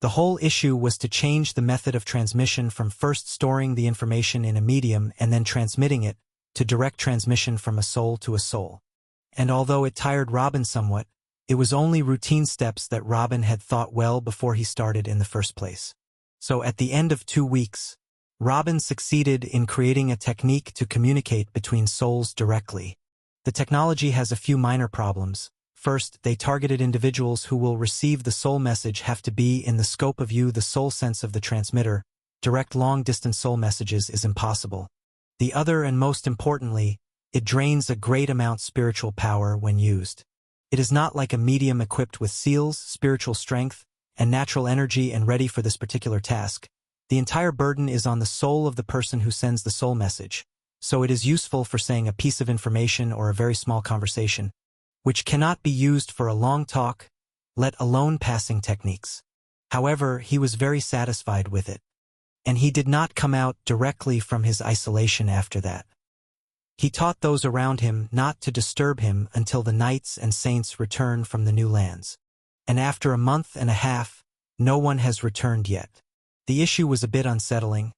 A: The whole issue was to change the method of transmission from first storing the information in a medium and then transmitting it, to direct transmission from a soul to a soul. And although it tired Robin somewhat, it was only routine steps that Robin had thought well before he started in the first place. So at the end of 2 weeks, Robin succeeded in creating a technique to communicate between souls directly. The technology has a few minor problems. First, they targeted individuals who will receive the soul message have to be in the scope of view the soul sense of the transmitter. Direct long-distance soul messages is impossible. The other, and most importantly, it drains a great amount spiritual power when used. It is not like a medium equipped with seals, spiritual strength, and natural energy and ready for this particular task. The entire burden is on the soul of the person who sends the soul message, so it is useful for saying a piece of information or a very small conversation, which cannot be used for a long talk, let alone passing techniques. However, he was very satisfied with it, and he did not come out directly from his isolation after that. He taught those around him not to disturb him until the knights and saints return from the new lands. And after a month and a half, no one has returned yet. The issue was a bit unsettling,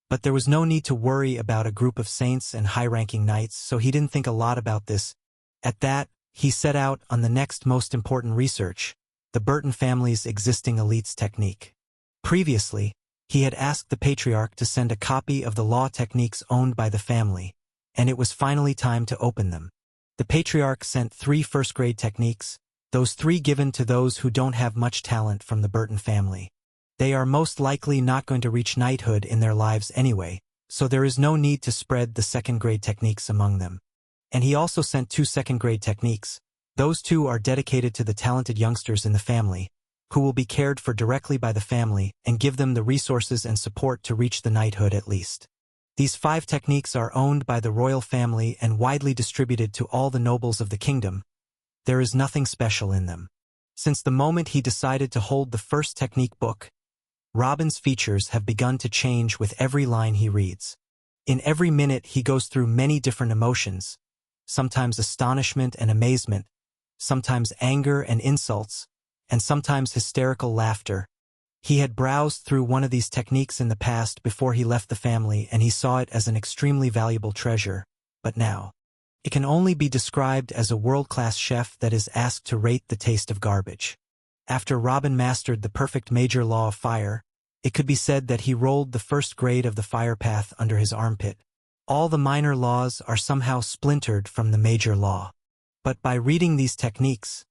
A: but there was no need to worry about a group of saints and high-ranking knights, so he didn't think a lot about this. At that, he set out on the next most important research, the Burton family's existing elites technique. Previously, he had asked the patriarch to send a copy of the law techniques owned by the family, and it was finally time to open them. The patriarch sent 3 first-grade techniques, those 3 given to those who don't have much talent from the Burton family. They are most likely not going to reach knighthood in their lives anyway, so there is no need to spread the second-grade techniques among them. And he also sent 2 second-grade techniques. Those 2 are dedicated to the talented youngsters in the family, who will be cared for directly by the family and give them the resources and support to reach the knighthood at least. These 5 techniques are owned by the royal family and widely distributed to all the nobles of the kingdom. There is nothing special in them. Since the moment he decided to hold the first technique book, Robin's features have begun to change with every line he reads. In every minute he goes through many different emotions, sometimes astonishment and amazement, sometimes anger and insults, and sometimes hysterical laughter. He had browsed through one of these techniques in the past before he left the family, and he saw it as an extremely valuable treasure, but now, it can only be described as a world-class chef that is asked to rate the taste of garbage. After Robin mastered the perfect major law of fire, it could be said that he rolled the first grade of the fire path under his armpit. All the minor laws are somehow splintered from the major law. But by reading these techniques,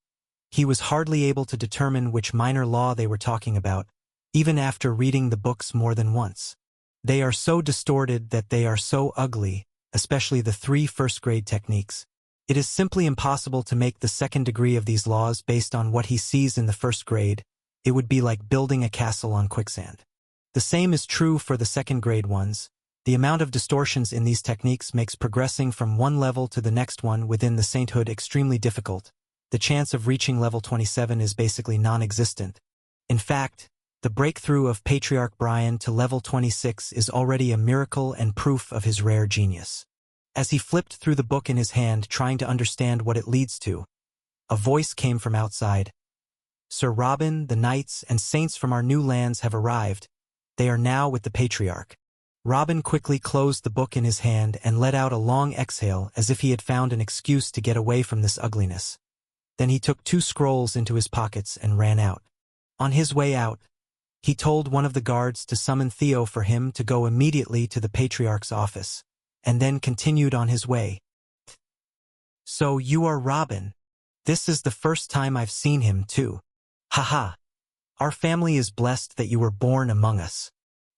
A: he was hardly able to determine which minor law they were talking about, even after reading the books more than once. They are so distorted that they are so ugly, especially the 3 first-grade techniques. It is simply impossible to make the second degree of these laws based on what he sees in the first grade. It would be like building a castle on quicksand. The same is true for the second-grade ones. The amount of distortions in these techniques makes progressing from one level to the next one within the sainthood extremely difficult. The chance of reaching level 27 is basically non-existent. In fact, the breakthrough of Patriarch Brian to level 26 is already a miracle and proof of his rare genius. As he flipped through the book in his hand trying to understand what it leads to, a voice came from outside. "Sir Robin, the knights and saints from our new lands have arrived. They are now with the patriarch." Robin quickly closed the book in his hand and let out a long exhale as if he had found an excuse to get away from this ugliness. Then he took 2 scrolls into his pockets and ran out. On his way out, he told one of the guards to summon Theo for him to go immediately to the patriarch's office, and then continued on his way. "So you are Robin. This is the first time I've seen him too. Haha. Our family is blessed that you were born among us."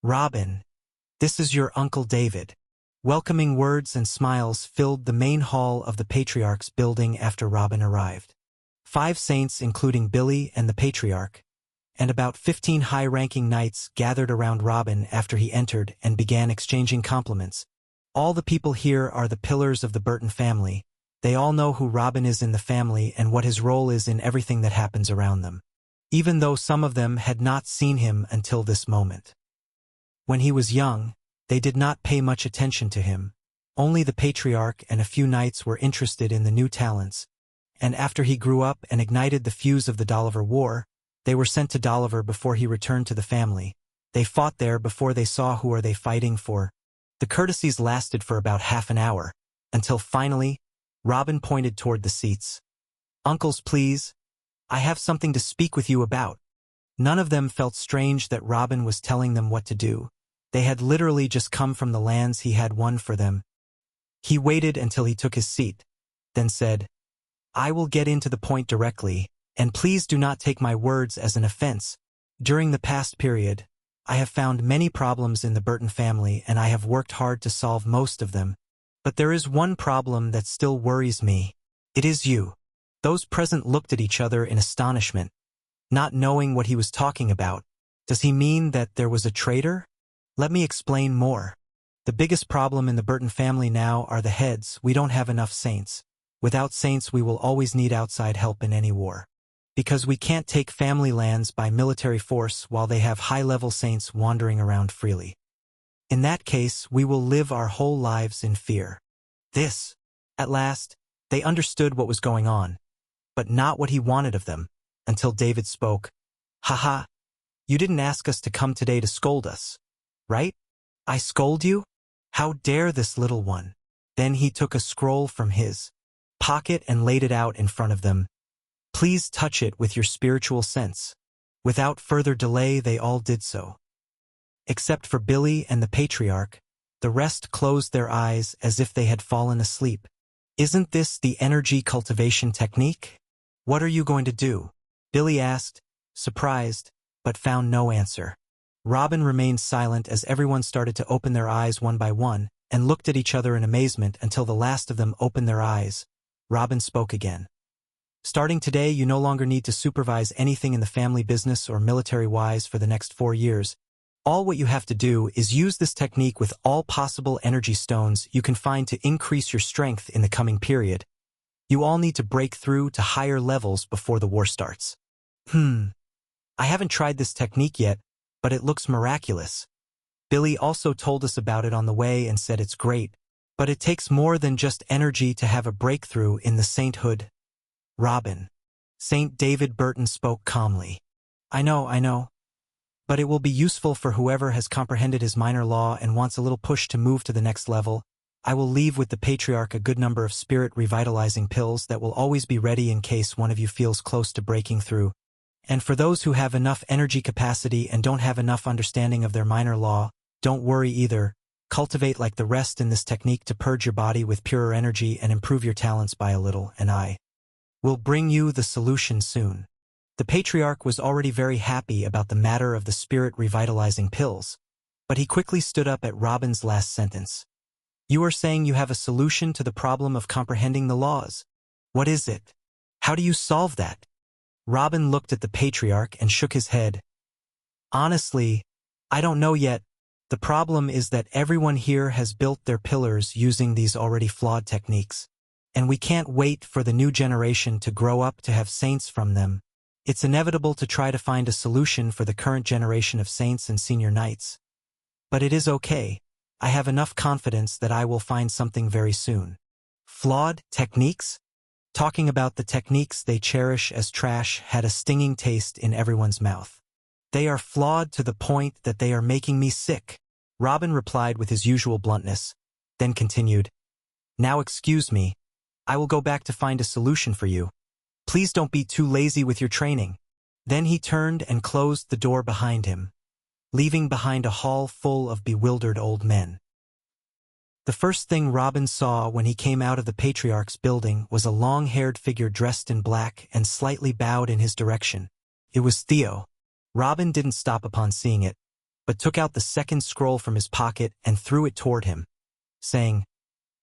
A: "Robin, this is your Uncle David." Welcoming words and smiles filled the main hall of the Patriarch's building after Robin arrived. 5 saints, including Billy and the Patriarch, and about 15 high-ranking knights gathered around Robin after he entered and began exchanging compliments. "All the people here are the pillars of the Burton family. They all know who Robin is in the family and what his role is in everything that happens around them, even though some of them had not seen him until this moment. When he was young, they did not pay much attention to him. Only the Patriarch and a few knights were interested in the new talents, and after he grew up and ignited the fuse of the Dolliver War, they were sent to Dolliver before he returned to the family. They fought there before they saw who are they fighting for. The courtesies lasted for about half an hour, until finally, Robin pointed toward the seats. "Uncles, please. I have something to speak with you about." None of them felt strange that Robin was telling them what to do. They had literally just come from the lands he had won for them. He waited until he took his seat, then said, "I will get into the point directly, and please do not take my words as an offense. During the past period, I have found many problems in the Burton family and I have worked hard to solve most of them. But there is one problem that still worries me. It is you." Those present looked at each other in astonishment, not knowing what he was talking about. Does he mean that there was a traitor? Let me explain more. The biggest problem in the Burton family now are the heads. We don't have enough saints. Without saints, we will always need outside help in any war. Because we can't take family lands by military force while they have high-level saints wandering around freely. In that case, we will live our whole lives in fear. At last, they understood what was going on, but not what he wanted of them, until David spoke. "Haha, you didn't ask us to come today to scold us, right? I scold you? How dare this little one?" Then he took a scroll from his pocket and laid it out in front of them. "Please touch it with your spiritual sense." Without further delay, they all did so. Except for Billy and the Patriarch, the rest closed their eyes as if they had fallen asleep. "Isn't this the energy cultivation technique? What are you going to do?" Billy asked, surprised, but found no answer. Robin remained silent as everyone started to open their eyes one by one and looked at each other in amazement until the last of them opened their eyes. Robin spoke again. "Starting today, you no longer need to supervise anything in the family business or military-wise for the next 4 years. All what you have to do is use this technique with all possible energy stones you can find to increase your strength in the coming period. You all need to break through to higher levels before the war starts." I haven't tried this technique yet, but it looks miraculous. Billy also told us about it on the way and said it's great, but it takes more than just energy to have a breakthrough in the sainthood. Robin. Saint David Burton spoke calmly. I know. But it will be useful for whoever has comprehended his minor law and wants a little push to move to the next level. I will leave with the Patriarch a good number of spirit revitalizing pills that will always be ready in case one of you feels close to breaking through. And for those who have enough energy capacity and don't have enough understanding of their minor law, don't worry either. Cultivate like the rest in this technique to purge your body with purer energy and improve your talents by a little, and I will bring you the solution soon. The Patriarch was already very happy about the matter of the spirit revitalizing pills, but he quickly stood up at Robin's last sentence. "You are saying you have a solution to the problem of comprehending the laws. What is it? How do you solve that?" Robin looked at the Patriarch and shook his head. "Honestly, I don't know yet. The problem is that everyone here has built their pillars using these already flawed techniques, and we can't wait for the new generation to grow up to have saints from them. It's inevitable to try to find a solution for the current generation of saints and senior knights. But it is okay. I have enough confidence that I will find something very soon." Flawed techniques? Talking about the techniques they cherish as trash had a stinging taste in everyone's mouth. "They are flawed to the point that they are making me sick," Robin replied with his usual bluntness, then continued, "Now excuse me, I will go back to find a solution for you. Please don't be too lazy with your training." Then he turned and closed the door behind him, leaving behind a hall full of bewildered old men. The first thing Robin saw when he came out of the Patriarch's building was a long-haired figure dressed in black and slightly bowed in his direction. It was Theo. Robin didn't stop upon seeing it. but took out the second scroll from his pocket and threw it toward him, saying,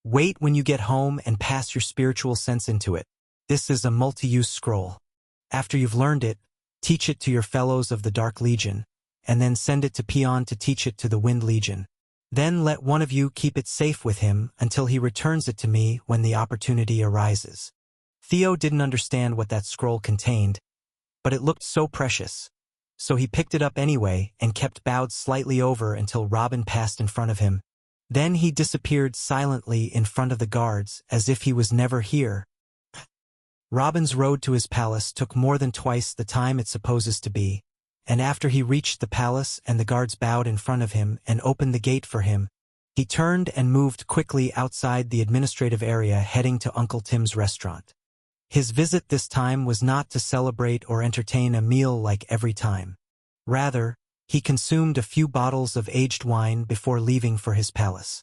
A: "Wait when you get home and pass your spiritual sense into it. This is a multi-use scroll. After you've learned it, teach it to your fellows of the Dark Legion, and then send it to Peon to teach it to the Wind Legion. Then let one of you keep it safe with him until he returns it to me when the opportunity arises." Theo didn't understand what that scroll contained, but it looked so precious. So he picked it up anyway and kept bowed slightly over until Robin passed in front of him. Then he disappeared silently in front of the guards as if he was never here. Robin's road to his palace took more than twice the time it supposes to be, and after he reached the palace and the guards bowed in front of him and opened the gate for him, he turned and moved quickly outside the administrative area heading to Uncle Tim's restaurant. His visit this time was not to celebrate or entertain a meal like every time. Rather, he consumed a few bottles of aged wine before leaving for his palace.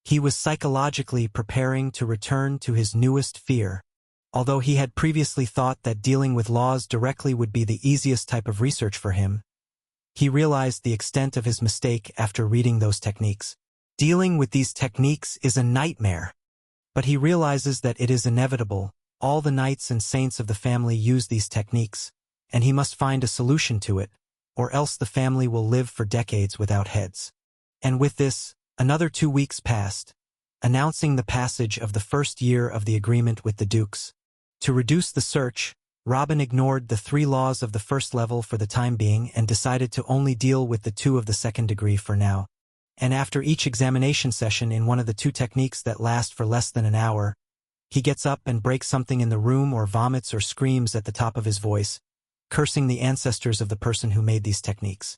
A: He was psychologically preparing to return to his newest fear. Although he had previously thought that dealing with laws directly would be the easiest type of research for him, he realized the extent of his mistake after reading those techniques. Dealing with these techniques is a nightmare. But he realizes that it is inevitable. All the knights and saints of the family use these techniques, and he must find a solution to it, or else the family will live for decades without heads. And with this, another 2 weeks passed, announcing the passage of the first year of the agreement with the dukes. To reduce the search, Robin ignored the 3 laws of the first level for the time being and decided to only deal with the 2 of the second degree for now. And after each examination session in one of the 2 techniques that last for less than an hour, he gets up and breaks something in the room or vomits or screams at the top of his voice, cursing the ancestors of the person who made these techniques.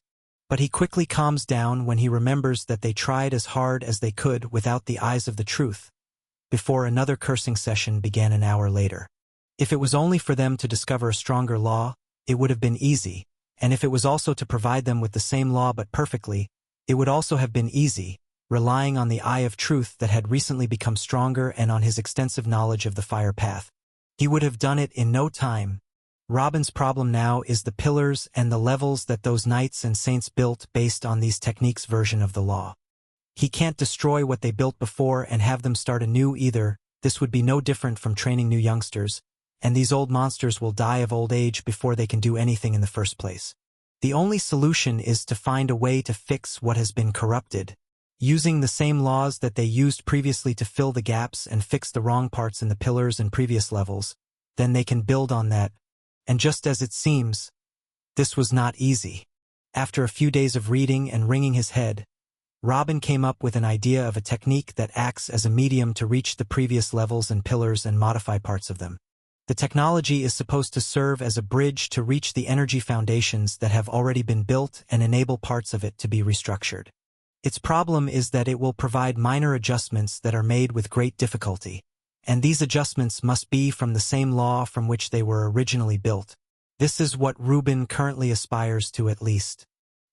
A: But he quickly calms down when he remembers that they tried as hard as they could without the eyes of the truth, before another cursing session began an hour later. If it was only for them to discover a stronger law, it would have been easy, and if it was also to provide them with the same law but perfectly, it would also have been easy, relying on the eye of truth that had recently become stronger and on his extensive knowledge of the fire path. He would have done it in no time. Robin's problem now is the pillars and the levels that those knights and saints built based on these techniques' version of the law. He can't destroy what they built before and have them start anew either. This would be no different from training new youngsters, and these old monsters will die of old age before they can do anything in the first place. The only solution is to find a way to fix what has been corrupted, using the same laws that they used previously to fill the gaps and fix the wrong parts in the pillars and previous levels. Then they can build on that. And just as it seems, this was not easy. After a few days of reading and wringing his head, Robin came up with an idea of a technique that acts as a medium to reach the previous levels and pillars and modify parts of them. The technology is supposed to serve as a bridge to reach the energy foundations that have already been built and enable parts of it to be restructured. Its problem is that it will provide minor adjustments that are made with great difficulty, and these adjustments must be from the same law from which they were originally built. This is what Rubin currently aspires to at least.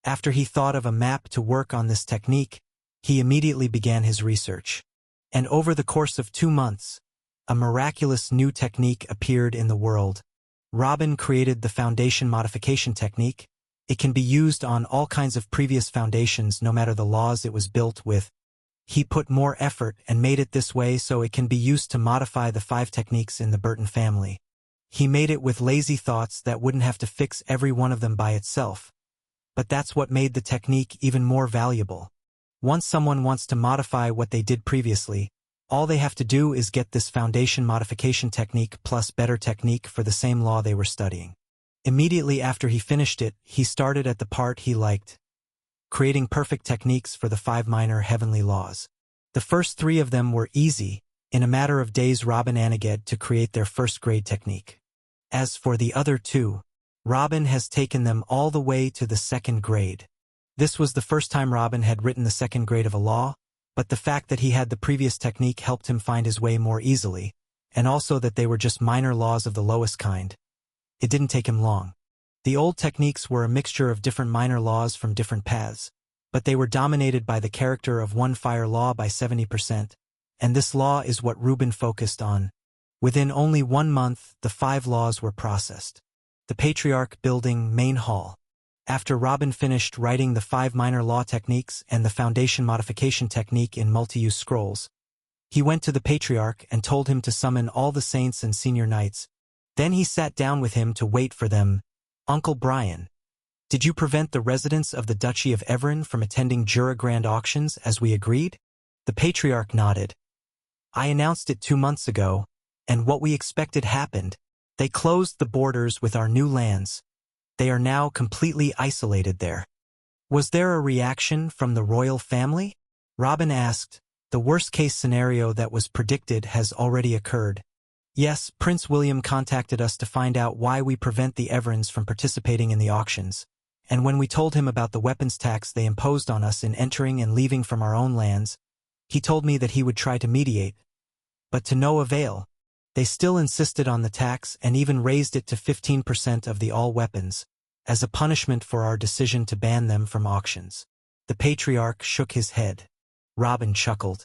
A: After he thought of a map to work on this technique, he immediately began his research. And over the course of 2 months, a miraculous new technique appeared in the world. Robin created the foundation modification technique. It can be used on all kinds of previous foundations no matter the laws it was built with. He put more effort and made it this way so it can be used to modify the 5 techniques in the Burton family. He made it with lazy thoughts that wouldn't have to fix every one of them by itself. But that's what made the technique even more valuable. Once someone wants to modify what they did previously, all they have to do is get this foundation modification technique plus better technique for the same law they were studying. Immediately after he finished it, he started at the part he liked, creating perfect techniques for the 5 minor heavenly laws. The first 3 of them were easy. In a matter of days Robin Anaged to create their first grade technique. As for the other 2, Robin has taken them all the way to the 2nd grade. This was the first time Robin had written the 2nd grade of a law, but the fact that he had the previous technique helped him find his way more easily, and also that they were just minor laws of the lowest kind. It didn't take him long. The old techniques were a mixture of different minor laws from different paths, but they were dominated by the character of one fire law by 70%, and this law is what Rubin focused on. Within only 1 month, the 5 laws were processed. The Patriarch Building Main Hall. After Robin finished writing the 5 minor law techniques and the foundation modification technique in multi-use scrolls, he went to the Patriarch and told him to summon all the saints and senior knights. Then he sat down with him to wait for them. Uncle Brian, did you prevent the residents of the Duchy of Evern from attending Jura Grand Auctions as we agreed? The Patriarch nodded. I announced it 2 months ago, and what we expected happened. They closed the borders with our new lands. They are now completely isolated there. Was there a reaction from the royal family? Robin asked. The worst-case scenario that was predicted has already occurred. Yes, Prince William contacted us to find out why we prevent the Everns from participating in the auctions. And when we told him about the weapons tax they imposed on us in entering and leaving from our own lands, he told me that he would try to mediate. But to no avail. They still insisted on the tax and even raised it to 15% of the all weapons, as a punishment for our decision to ban them from auctions. The Patriarch shook his head. Robin chuckled.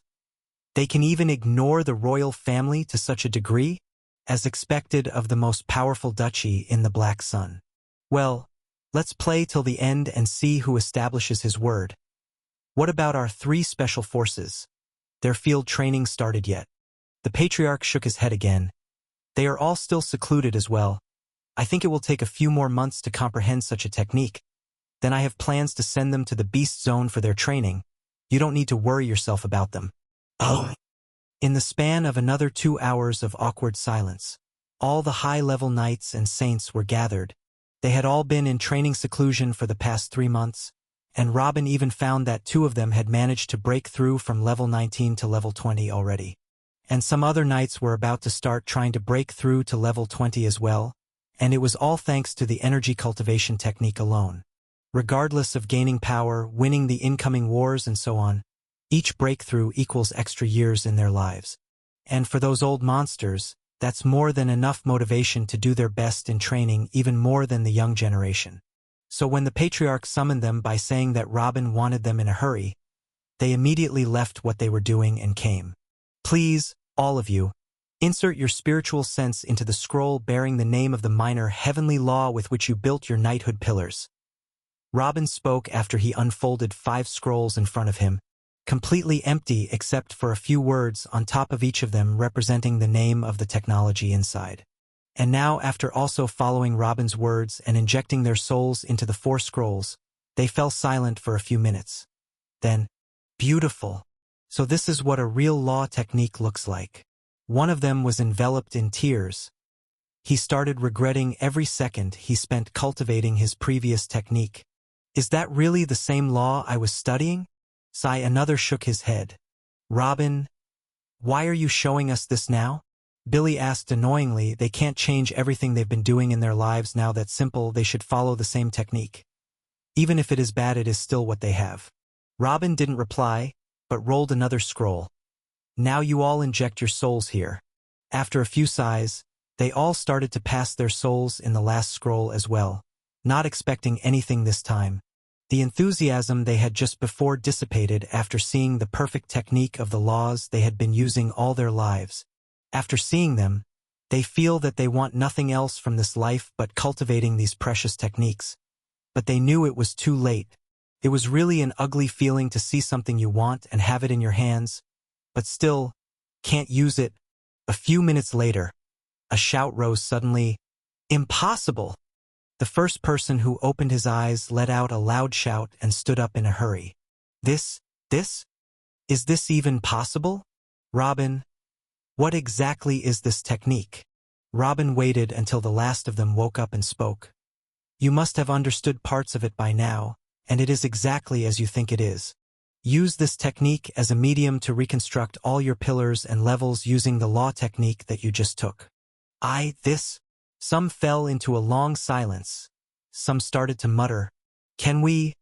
A: They can even ignore the royal family to such a degree, as expected of the most powerful duchy in the Black Sun. Well, let's play till the end and see who establishes his word. What about our 3 special forces? Their field training started yet? The Patriarch shook his head again. They are all still secluded as well. I think it will take a few more months to comprehend such a technique. Then I have plans to send them to the Beast Zone for their training. You don't need to worry yourself about them. Oh. In the span of another 2 hours of awkward silence, all the high-level knights and saints were gathered. They had all been in training seclusion for the past 3 months, and Robin even found that 2 of them had managed to break through from level 19 to level 20 already. And some other knights were about to start trying to break through to level 20 as well, and it was all thanks to the energy cultivation technique alone. Regardless of gaining power, winning the incoming wars and so on, each breakthrough equals extra years in their lives. And for those old monsters, that's more than enough motivation to do their best in training, even more than the young generation. So when the Patriarch summoned them by saying that Robin wanted them in a hurry, they immediately left what they were doing and came. Please, all of you, insert your spiritual sense into the scroll bearing the name of the minor heavenly law with which you built your knighthood pillars. Robin spoke after he unfolded 5 scrolls in front of him, completely empty except for a few words on top of each of them representing the name of the technology inside. And now, after also following Robin's words and injecting their souls into the 4 scrolls, they fell silent for a few minutes. Then, beautiful. So this is what a real law technique looks like. One of them was enveloped in tears. He started regretting every second he spent cultivating his previous technique. Is that really the same law I was studying? Another shook his head. Robin, why are you showing us this now? Billy asked annoyingly. They can't change everything they've been doing in their lives now. That's simple. They should follow the same technique. Even if it is bad, it is still what they have. Robin didn't reply, but rolled another scroll. Now you all inject your souls here. After a few sighs, they all started to pass their souls in the last scroll as well, not expecting anything this time. The enthusiasm they had just before dissipated after seeing the perfect technique of the laws they had been using all their lives. After seeing them, they feel that they want nothing else from this life but cultivating these precious techniques. But they knew it was too late. It was really an ugly feeling to see something you want and have it in your hands, but still, can't use it. A few minutes later, a shout rose suddenly. Impossible! The first person who opened his eyes let out a loud shout and stood up in a hurry. This? Is this even possible? Robin, what exactly is this technique? Robin waited until the last of them woke up and spoke. You must have understood parts of it by now, and it is exactly as you think it is. Use this technique as a medium to reconstruct all your pillars and levels using the law technique that you just took. Some fell into a long silence. Some started to mutter, Can we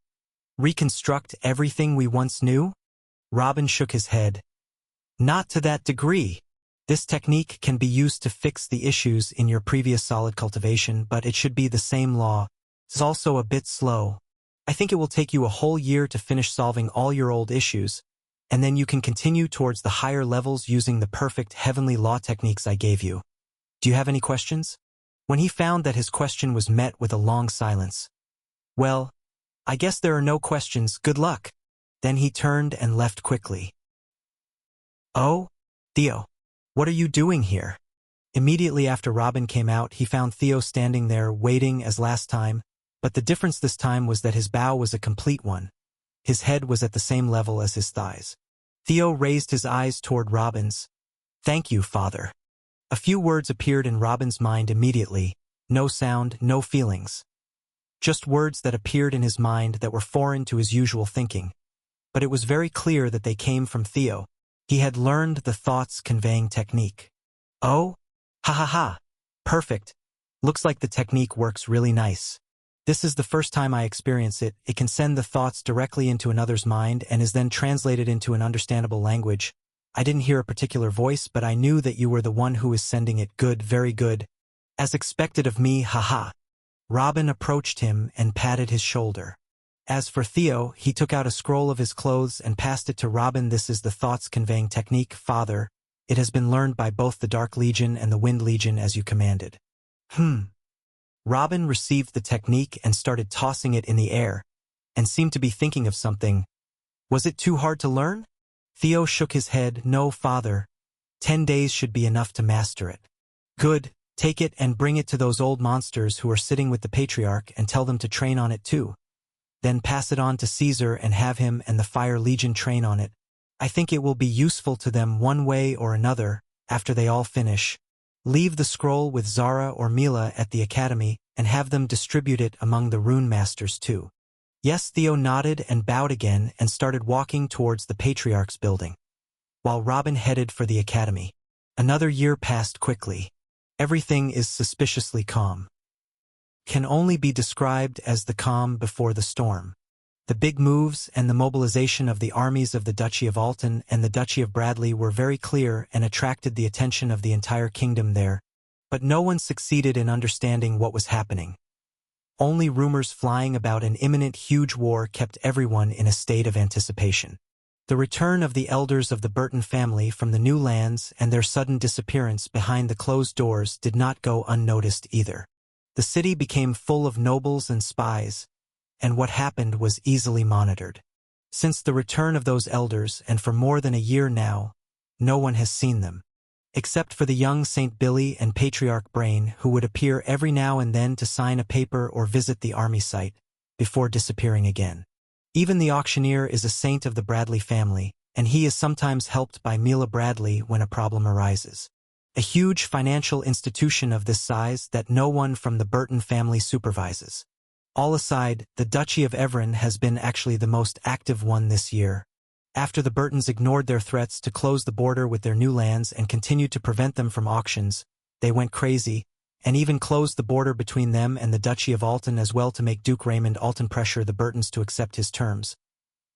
A: reconstruct everything we once knew? Robin shook his head. Not to that degree. This technique can be used to fix the issues in your previous solid cultivation, but it should be the same law. It's also a bit slow. I think it will take you a whole year to finish solving all your old issues, and then you can continue towards the higher levels using the perfect heavenly law techniques I gave you. Do you have any questions? When he found that his question was met with a long silence, Well, I guess there are no questions. Good luck. Then he turned and left quickly. Oh, Theo, what are you doing here? Immediately after Robin came out, he found Theo standing there waiting as last time, but the difference this time was that his bow was a complete one. His head was at the same level as his thighs. Theo raised his eyes toward Robin's. Thank you, father. A few words appeared in Robin's mind immediately. No sound, no feelings. Just words that appeared in his mind that were foreign to his usual thinking. But it was very clear that they came from Theo. He had learned the thoughts-conveying technique. Oh? Ha ha ha. Perfect. Looks like the technique works really nice. This is the first time I experience it. It can send the thoughts directly into another's mind and is then translated into an understandable language. I didn't hear a particular voice, but I knew that you were the one who was sending it. Good, very good. As expected of me, haha. Robin approached him and patted his shoulder. As for Theo, he took out a scroll of his clothes and passed it to Robin. This is the thoughts-conveying technique, father. It has been learned by both the Dark Legion and the Wind Legion as you commanded. Robin received the technique and started tossing it in the air, and seemed to be thinking of something. Was it too hard to learn? Theo shook his head. No, father. 10 days should be enough to master it. Good. Take it and bring it to those old monsters who are sitting with the Patriarch and tell them to train on it too. Then pass it on to Caesar and have him and the Fire Legion train on it. I think it will be useful to them one way or another after they all finish. Leave the scroll with Zara or Mila at the academy and have them distribute it among the rune masters too. Yes, Theo nodded and bowed again and started walking towards the Patriarch's building, while Robin headed for the academy. Another year passed quickly. Everything is suspiciously calm. Can only be described as the calm before the storm. The big moves and the mobilization of the armies of the Duchy of Alton and the Duchy of Bradley were very clear and attracted the attention of the entire kingdom there, but no one succeeded in understanding what was happening. Only rumors flying about an imminent huge war kept everyone in a state of anticipation. The return of the elders of the Burton family from the new lands and their sudden disappearance behind the closed doors did not go unnoticed either. The city became full of nobles and spies, and what happened was easily monitored. Since the return of those elders, and for more than a year now, no one has seen them, except for the young St. Billy and Patriarch Brain, who would appear every now and then to sign a paper or visit the army site, before disappearing again. Even the auctioneer is a saint of the Bradley family, and he is sometimes helped by Mila Bradley when a problem arises. A huge financial institution of this size that no one from the Burton family supervises. All aside, the Duchy of Evran has been actually the most active one this year. After the Burtons ignored their threats to close the border with their new lands and continued to prevent them from auctions, they went crazy, and even closed the border between them and the Duchy of Alton as well to make Duke Raymond Alton pressure the Burtons to accept his terms.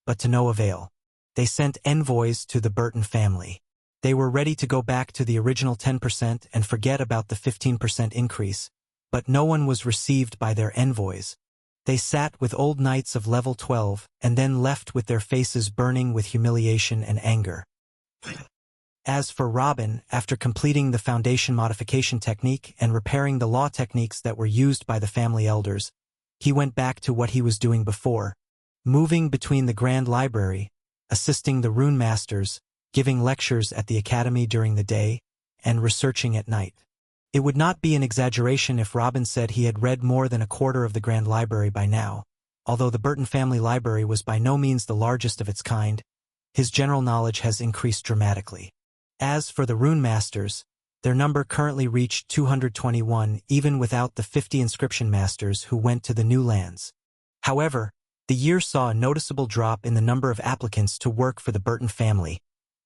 A: But to no avail. They sent envoys to the Burton family. They were ready to go back to the original 10% and forget about the 15% increase, but no one was received by their envoys. They sat with old knights of level 12 and then left with their faces burning with humiliation and anger. As for Robin, after completing the foundation modification technique and repairing the law techniques that were used by the family elders, he went back to what he was doing before, moving between the Grand Library, assisting the rune masters, giving lectures at the academy during the day, and researching at night. It would not be an exaggeration if Robin said he had read more than a quarter of the Grand Library by now. Although the Burton family library was by no means the largest of its kind, his general knowledge has increased dramatically. As for the rune masters, their number currently reached 221 even without the 50 inscription masters who went to the new lands. However, the year saw a noticeable drop in the number of applicants to work for the Burton family,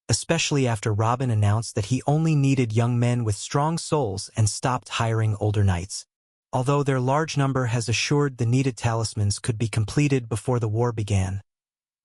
A: especially after Robin announced that he only needed young men with strong souls and stopped hiring older knights. Although their large number has assured the needed talismans could be completed before the war began,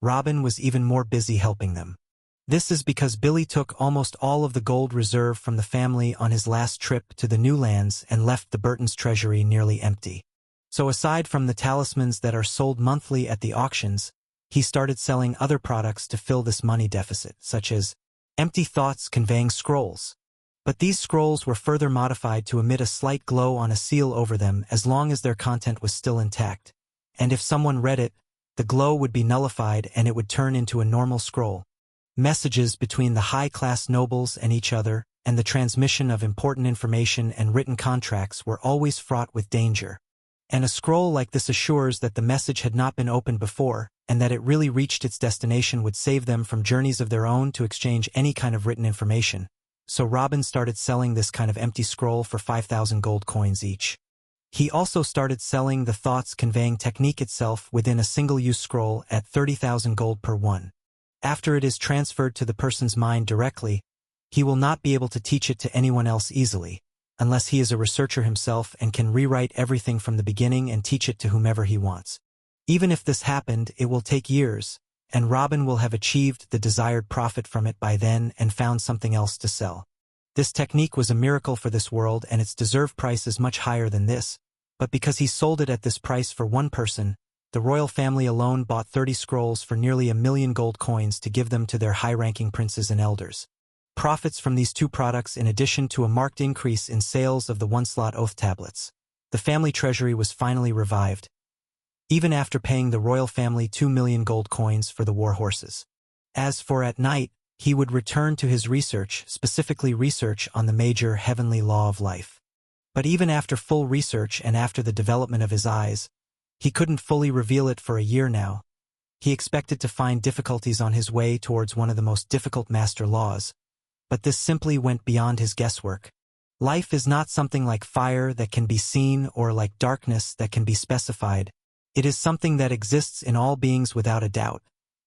A: Robin was even more busy helping them. This is because Billy took almost all of the gold reserve from the family on his last trip to the new lands and left the Burtons' treasury nearly empty. So aside from the talismans that are sold monthly at the auctions, he started selling other products to fill this money deficit, such as empty thoughts conveying scrolls. But these scrolls were further modified to emit a slight glow on a seal over them as long as their content was still intact, and if someone read it, the glow would be nullified and it would turn into a normal scroll. Messages between the high-class nobles and each other, and the transmission of important information and written contracts were always fraught with danger. And a scroll like this assures that the message had not been opened before, and that it really reached its destination would save them from journeys of their own to exchange any kind of written information. So Robin started selling this kind of empty scroll for 5,000 gold coins each. He also started selling the thoughts conveying technique itself within a single-use scroll at 30,000 gold per one. After it is transferred to the person's mind directly, he will not be able to teach it to anyone else easily, unless he is a researcher himself and can rewrite everything from the beginning and teach it to whomever he wants. Even if this happened, it will take years, and Robin will have achieved the desired profit from it by then and found something else to sell. This technique was a miracle for this world, and its deserved price is much higher than this, but because he sold it at this price for one person, the royal family alone bought 30 scrolls for nearly 1,000,000 gold coins to give them to their high-ranking princes and elders. Profits from these two products in addition to a marked increase in sales of the one-slot oath tablets. The family treasury was finally revived, even after paying the royal family 2,000,000 gold coins for the war horses. As for at night, he would return to his research, specifically research on the major heavenly law of life. But even after full research and after the development of his eyes, he couldn't fully reveal it for a year now. He expected to find difficulties on his way towards one of the most difficult master laws, but this simply went beyond his guesswork. Life is not something like fire that can be seen or like darkness that can be specified. It is something that exists in all beings without a doubt,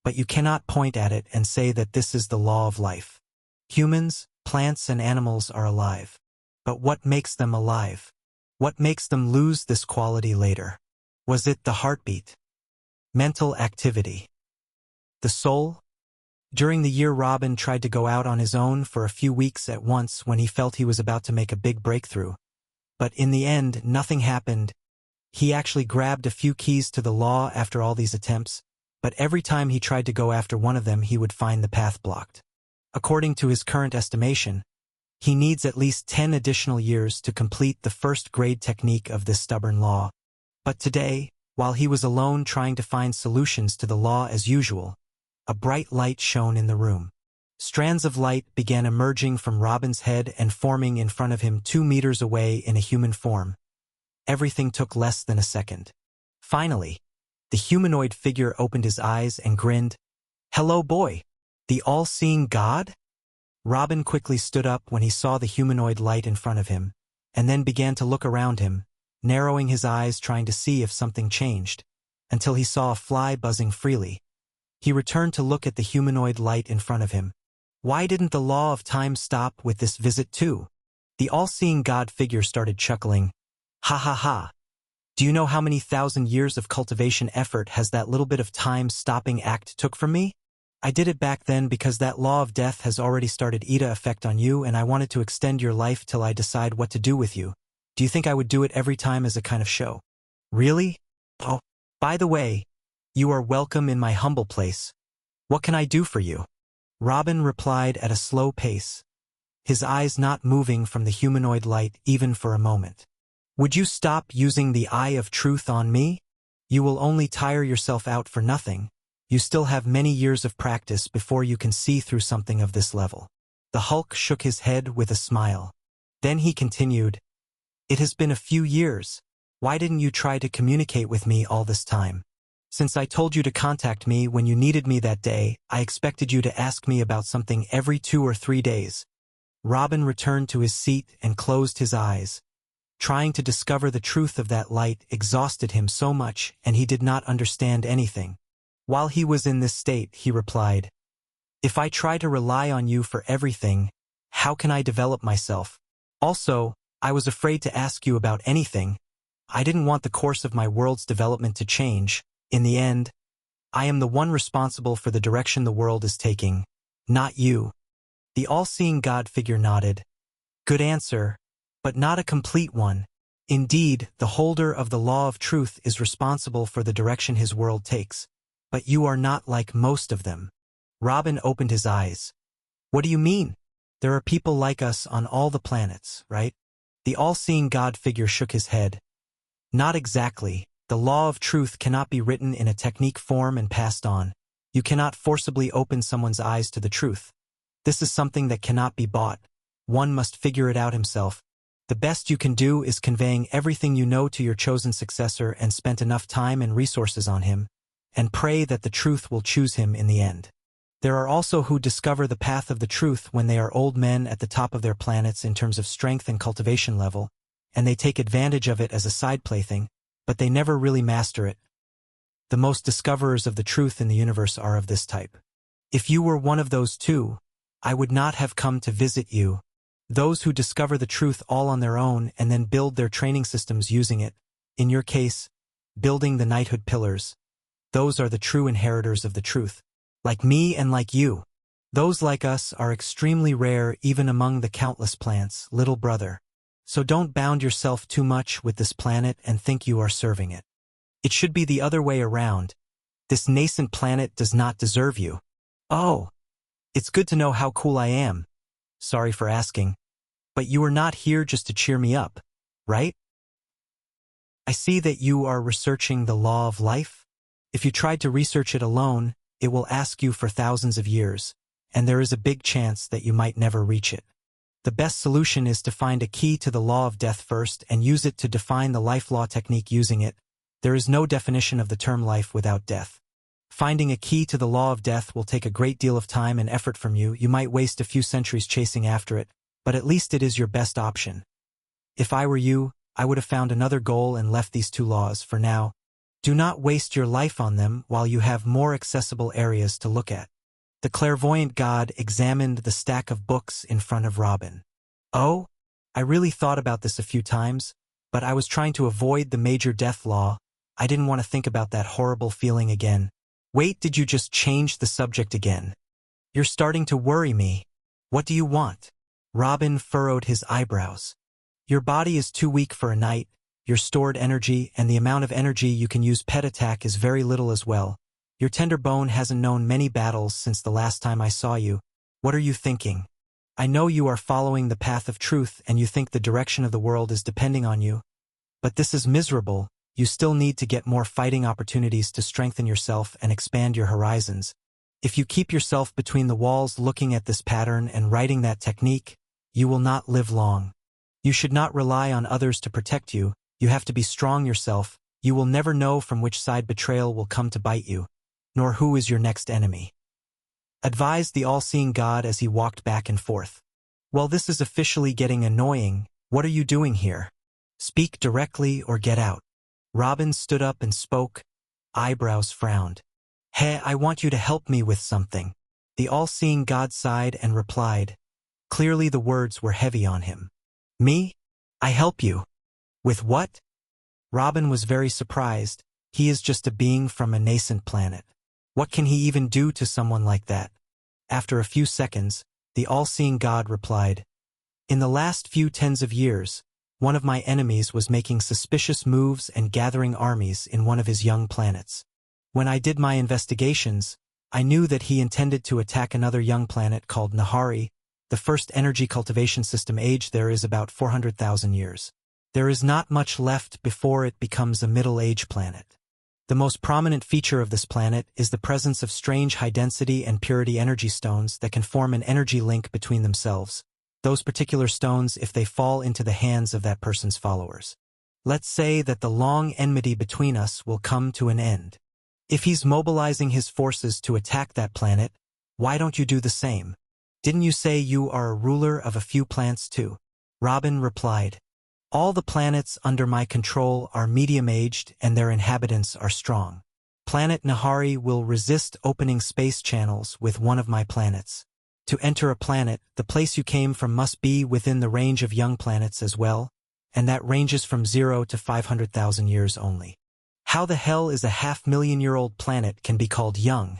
A: but you cannot point at it and say that this is the law of life. Humans, plants, and animals are alive. But what makes them alive? What makes them lose this quality later? Was it the heartbeat? Mental activity? The soul? During the year, Robin tried to go out on his own for a few weeks at once when he felt he was about to make a big breakthrough. But in the end, nothing happened. He actually grabbed a few keys to the law after all these attempts, but every time he tried to go after one of them, he would find the path blocked. According to his current estimation, he needs at least 10 additional years to complete the first-grade technique of this stubborn law. But today, while he was alone trying to find solutions to the law as usual, a bright light shone in the room. Strands of light began emerging from Robin's head and forming in front of him 2 meters away in a human form. Everything took less than a second. Finally, the humanoid figure opened his eyes and grinned. "Hello, boy. The all-seeing God?" Robin quickly stood up when he saw the humanoid light in front of him, and then began to look around him, narrowing his eyes trying to see if something changed, until he saw a fly buzzing freely. He returned to look at the humanoid light in front of him. Why didn't the law of time stop with this visit too? The all-seeing God figure started chuckling. "Ha ha ha. Do you know how many thousand years of cultivation effort has that little bit of time-stopping act took from me? I did it back then because that law of death has already started Ida effect on you, and I wanted to extend your life till I decide what to do with you. Do you think I would do it every time as a kind of show?" "Really? Oh, by the way, you are welcome in my humble place. What can I do for you?" Robin replied at a slow pace, his eyes not moving from the humanoid light even for a moment. "Would you stop using the eye of truth on me? You will only tire yourself out for nothing. You still have many years of practice before you can see through something of this level." The Hulk shook his head with a smile. Then he continued, "It has been a few years. Why didn't you try to communicate with me all this time? Since I told you to contact me when you needed me that day, I expected you to ask me about something every 2 or 3 days. Robin returned to his seat and closed his eyes. Trying to discover the truth of that light exhausted him so much, and he did not understand anything. While he was in this state, he replied, "If I try to rely on you for everything, how can I develop myself? Also, I was afraid to ask you about anything. I didn't want the course of my world's development to change. In the end, I am the one responsible for the direction the world is taking, not you." The all-seeing God figure nodded. "Good answer, but not a complete one. Indeed, the holder of the law of truth is responsible for the direction his world takes, but you are not like most of them." Robin opened his eyes. "What do you mean? There are people like us on all the planets, right?" The all-seeing God figure shook his head. "Not exactly. The law of truth cannot be written in a technique form and passed on. You cannot forcibly open someone's eyes to the truth. This is something that cannot be bought. One must figure it out himself. The best you can do is conveying everything you know to your chosen successor and spent enough time and resources on him, and pray that the truth will choose him in the end. There are also who discover the path of the truth when they are old men at the top of their planets in terms of strength and cultivation level, and they take advantage of it as a side plaything, but they never really master it. The most discoverers of the truth in the universe are of this type. If you were one of those too, I would not have come to visit you. Those who discover the truth all on their own and then build their training systems using it, in your case, building the knighthood pillars, those are the true inheritors of the truth. Like me and like you. Those like us are extremely rare even among the countless plants, little brother. So don't bound yourself too much with this planet and think you are serving it. It should be the other way around. This nascent planet does not deserve you. Oh, it's good to know how cool I am. Sorry for asking. But you are not here just to cheer me up, right? I see that you are researching the law of life. If you tried to research it alone, it will ask you for thousands of years, and there is a big chance that you might never reach it. The best solution is to find a key to the law of death first and use it to define the life law technique using it. There is no definition of the term life without death. Finding a key to the law of death will take a great deal of time and effort from you. You might waste a few centuries chasing after it, but at least it is your best option. If I were you, I would have found another goal and left these two laws for now. Do not waste your life on them while you have more accessible areas to look at. The clairvoyant god examined the stack of books in front of Robin. Oh, I really thought about this a few times, but I was trying to avoid the major death law. I didn't want to think about that horrible feeling again. Wait, did you just change the subject again? You're starting to worry me. What do you want? Robin furrowed his eyebrows. Your body is too weak for a night. Your stored energy and the amount of energy you can use pet attack is very little as well. Your tender bone hasn't known many battles since the last time I saw you. What are you thinking? I know you are following the path of truth and you think the direction of the world is depending on you. But this is miserable. You still need to get more fighting opportunities to strengthen yourself and expand your horizons. If you keep yourself between the walls looking at this pattern and writing that technique, you will not live long. You should not rely on others to protect you. You have to be strong yourself. You will never know from which side betrayal will come to bite you, nor who is your next enemy. Advised the all-seeing God as he walked back and forth. Well, this is officially getting annoying. What are you doing here? Speak directly or get out. Robin stood up and spoke. Eyebrows frowned. Hey, I want you to help me with something. The all-seeing God sighed and replied. Clearly the words were heavy on him. Me? I help you. With what? Robin was very surprised. He is just a being from a nascent planet. What can he even do to someone like that? After a few seconds, the all-seeing God replied. In the last few tens of years, one of my enemies was making suspicious moves and gathering armies in one of his young planets. When I did my investigations, I knew that he intended to attack another young planet called Nahari. The first energy cultivation system age there is about 400,000 years. There is not much left before it becomes a middle-age planet. The most prominent feature of this planet is the presence of strange high-density and purity energy stones that can form an energy link between themselves. Those particular stones if they fall into the hands of that person's followers. Let's say that the long enmity between us will come to an end. If he's mobilizing his forces to attack that planet, why don't you do the same? Didn't you say you are a ruler of a few planets too? Robin replied. All the planets under my control are medium-aged and their inhabitants are strong. Planet Nahari will resist opening space channels with one of my planets. To enter a planet, the place you came from must be within the range of young planets as well, and that ranges from 0 to 500,000 years only. How the hell is a 500,000-year-old planet can be called young?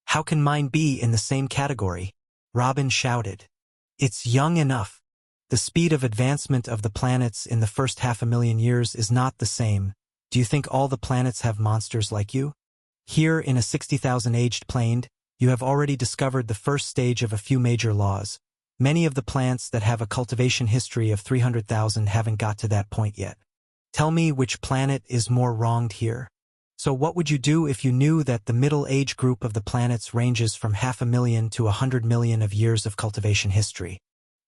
A: How can mine be in the same category? Robin shouted. It's young enough. The speed of advancement of the planets in the first 500,000 years is not the same. Do you think all the planets have monsters like you? Here in a 60,000-aged plane, you have already discovered the first stage of a few major laws. Many of the plants that have a cultivation history of 300,000 haven't got to that point yet. Tell me which planet is more wronged here. So what would you do if you knew that the middle age group of the planets ranges from 500,000 to 100 million of years of cultivation history?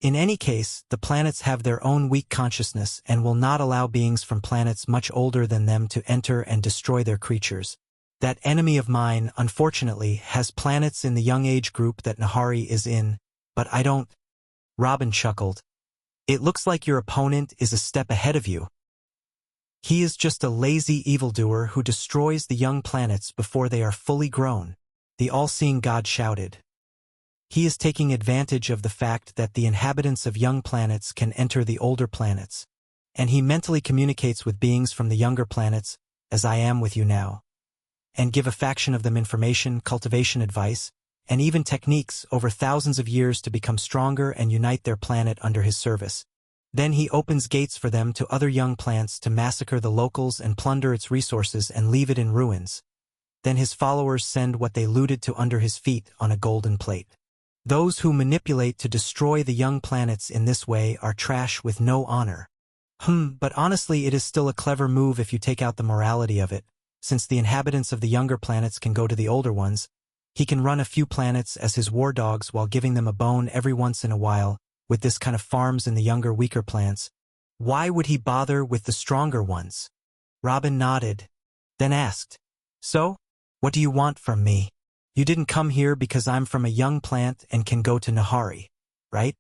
A: In any case, the planets have their own weak consciousness and will not allow beings from planets much older than them to enter and destroy their creatures. That enemy of mine, unfortunately, has planets in the young age group that Nahari is in, but I don't. Robin chuckled. It looks like your opponent is a step ahead of you. He is just a lazy evildoer who destroys the young planets before they are fully grown, the all-seeing god shouted. He is taking advantage of the fact that the inhabitants of young planets can enter the older planets, and he mentally communicates with beings from the younger planets, as I am with you now, and give a faction of them information, cultivation advice, and even techniques over thousands of years to become stronger and unite their planet under his service. Then he opens gates for them to other young plants to massacre the locals and plunder its resources and leave it in ruins. Then his followers send what they looted to under his feet on a golden plate. Those who manipulate to destroy the young planets in this way are trash with no honor. But honestly it is still a clever move if you take out the morality of it. Since the inhabitants of the younger planets can go to the older ones, he can run a few planets as his war dogs while giving them a bone every once in a while. With this kind of farms in the younger, weaker plants, why would he bother with the stronger ones? Robin nodded, then asked, So, what do you want from me? You didn't come here because I'm from a young plant and can go to Nahari, right?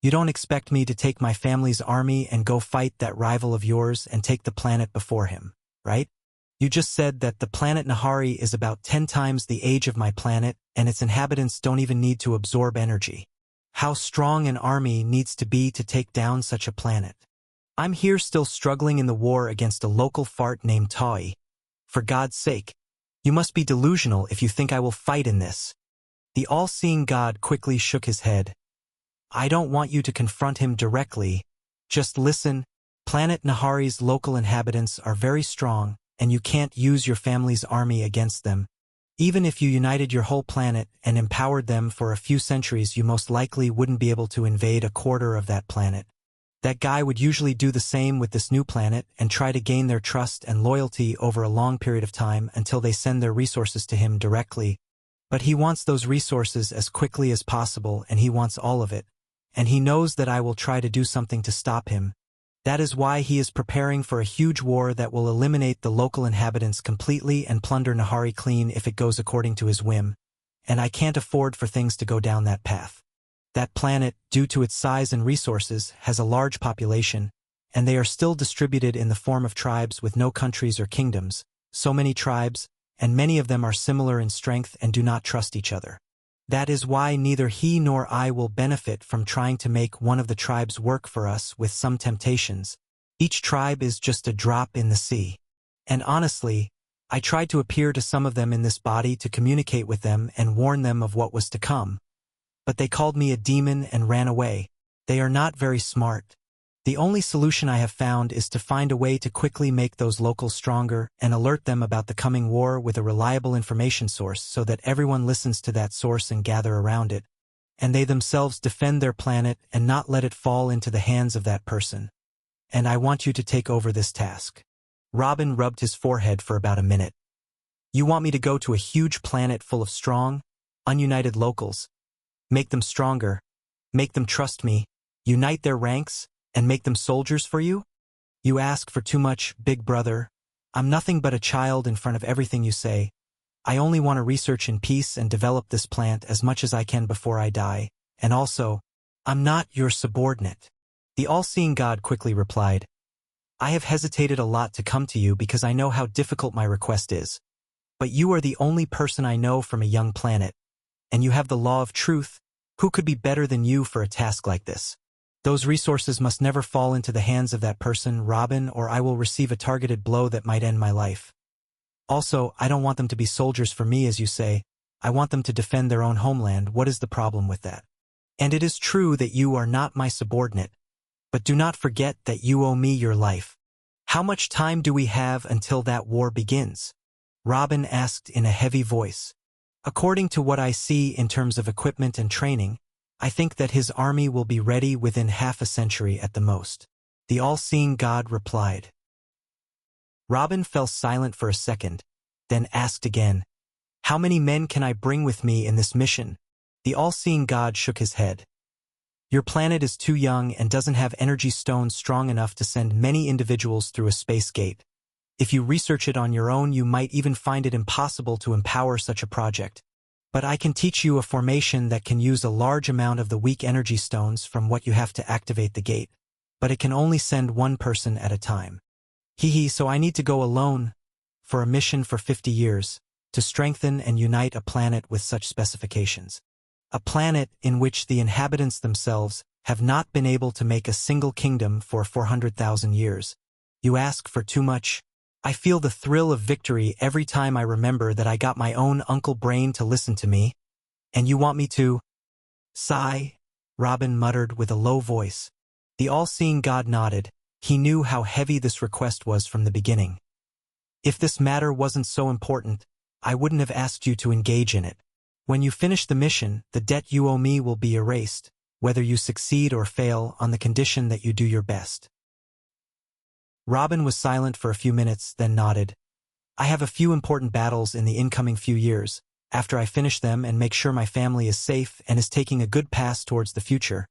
A: You don't expect me to take my family's army and go fight that rival of yours and take the planet before him, right? You just said that the planet Nahari is about 10 times the age of my planet and its inhabitants don't even need to absorb energy. How strong an army needs to be to take down such a planet. I'm here still struggling in the war against a local fart named Taui. For God's sake, you must be delusional if you think I will fight in this. The all-seeing god quickly shook his head. I don't want you to confront him directly. Just listen. Planet Nahari's local inhabitants are very strong, and you can't use your family's army against them. Even if you united your whole planet and empowered them for a few centuries, you most likely wouldn't be able to invade a quarter of that planet. That guy would usually do the same with this new planet and try to gain their trust and loyalty over a long period of time until they send their resources to him directly. But he wants those resources as quickly as possible, and he wants all of it. And he knows that I will try to do something to stop him. That is why he is preparing for a huge war that will eliminate the local inhabitants completely and plunder Nahari clean if it goes according to his whim. And I can't afford for things to go down that path. That planet, due to its size and resources, has a large population, and they are still distributed in the form of tribes with no countries or kingdoms, so many tribes, and many of them are similar in strength and do not trust each other. That is why neither he nor I will benefit from trying to make one of the tribes work for us with some temptations. Each tribe is just a drop in the sea. And honestly, I tried to appear to some of them in this body to communicate with them and warn them of what was to come. But they called me a demon and ran away. They are not very smart. The only solution I have found is to find a way to quickly make those locals stronger and alert them about the coming war with a reliable information source so that everyone listens to that source and gather around it, and they themselves defend their planet and not let it fall into the hands of that person. And I want you to take over this task. Robin rubbed his forehead for about a minute. You want me to go to a huge planet full of strong, ununited locals, make them stronger, make them trust me, unite their ranks, and make them soldiers for you? You ask for too much, big brother. I'm nothing but a child in front of everything you say. I only want to research in peace and develop this plant as much as I can before I die. And also, I'm not your subordinate. The all-seeing god quickly replied, I have hesitated a lot to come to you because I know how difficult my request is. But you are the only person I know from a young planet. And you have the law of truth. Who could be better than you for a task like this? Those resources must never fall into the hands of that person, Robin, or I will receive a targeted blow that might end my life. Also, I don't want them to be soldiers for me, as you say. I want them to defend their own homeland. What is the problem with that? And it is true that you are not my subordinate, but do not forget that you owe me your life. How much time do we have until that war begins? Robin asked in a heavy voice. According to what I see in terms of equipment and training, I think that his army will be ready within half a century at the most. The all-seeing god replied. Robin fell silent for a second, then asked again, "How many men can I bring with me in this mission?" The all-seeing god shook his head. "Your planet is too young and doesn't have energy stones strong enough to send many individuals through a space gate. If you research it on your own, you might even find it impossible to empower such a project. But I can teach you a formation that can use a large amount of the weak energy stones from what you have to activate the gate. But it can only send one person at a time. So I need to go alone for a mission for 50 years, to strengthen and unite a planet with such specifications. A planet in which the inhabitants themselves have not been able to make a single kingdom for 400,000 years. You ask for too much. I feel the thrill of victory every time I remember that I got my own Uncle Brain to listen to me. And you want me to sigh?" Robin muttered with a low voice. The all-seeing god nodded. He knew how heavy this request was from the beginning. "If this matter wasn't so important, I wouldn't have asked you to engage in it. When you finish the mission, the debt you owe me will be erased, whether you succeed or fail, on the condition that you do your best." Robin was silent for a few minutes, then nodded. "I have a few important battles in the incoming few years. After I finish them and make sure my family is safe and is taking a good path towards the future,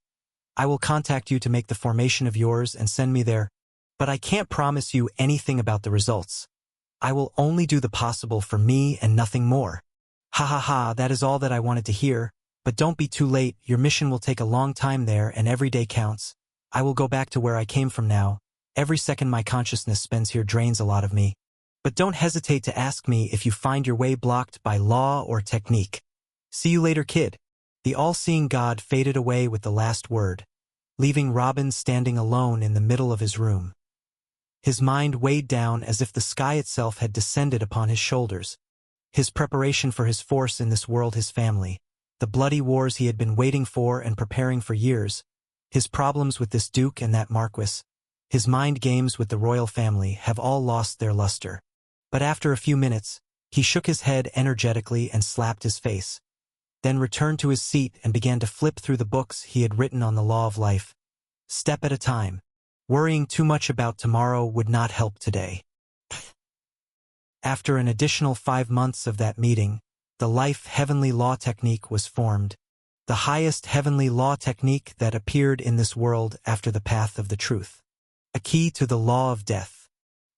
A: I will contact you to make the formation of yours and send me there. But I can't promise you anything about the results. I will only do the possible for me and nothing more." "Ha ha ha, that is all that I wanted to hear. But don't be too late, your mission will take a long time there and every day counts. I will go back to where I came from now. Every second my consciousness spends here drains a lot of me. But don't hesitate to ask me if you find your way blocked by law or technique. See you later, kid." The all-seeing god faded away with the last word, leaving Robin standing alone in the middle of his room. His mind weighed down as if the sky itself had descended upon his shoulders. His preparation for his force in this world, his family, the bloody wars he had been waiting for and preparing for years, his problems with this duke and that marquis, his mind games with the royal family have all lost their luster. But after a few minutes, he shook his head energetically and slapped his face, then returned to his seat and began to flip through the books he had written on the law of life. Step at a time. Worrying too much about tomorrow would not help today. After an additional 5 months of that meeting, the Life Heavenly Law Technique was formed, the highest heavenly law technique that appeared in this world after the path of the truth. A key to the law of death.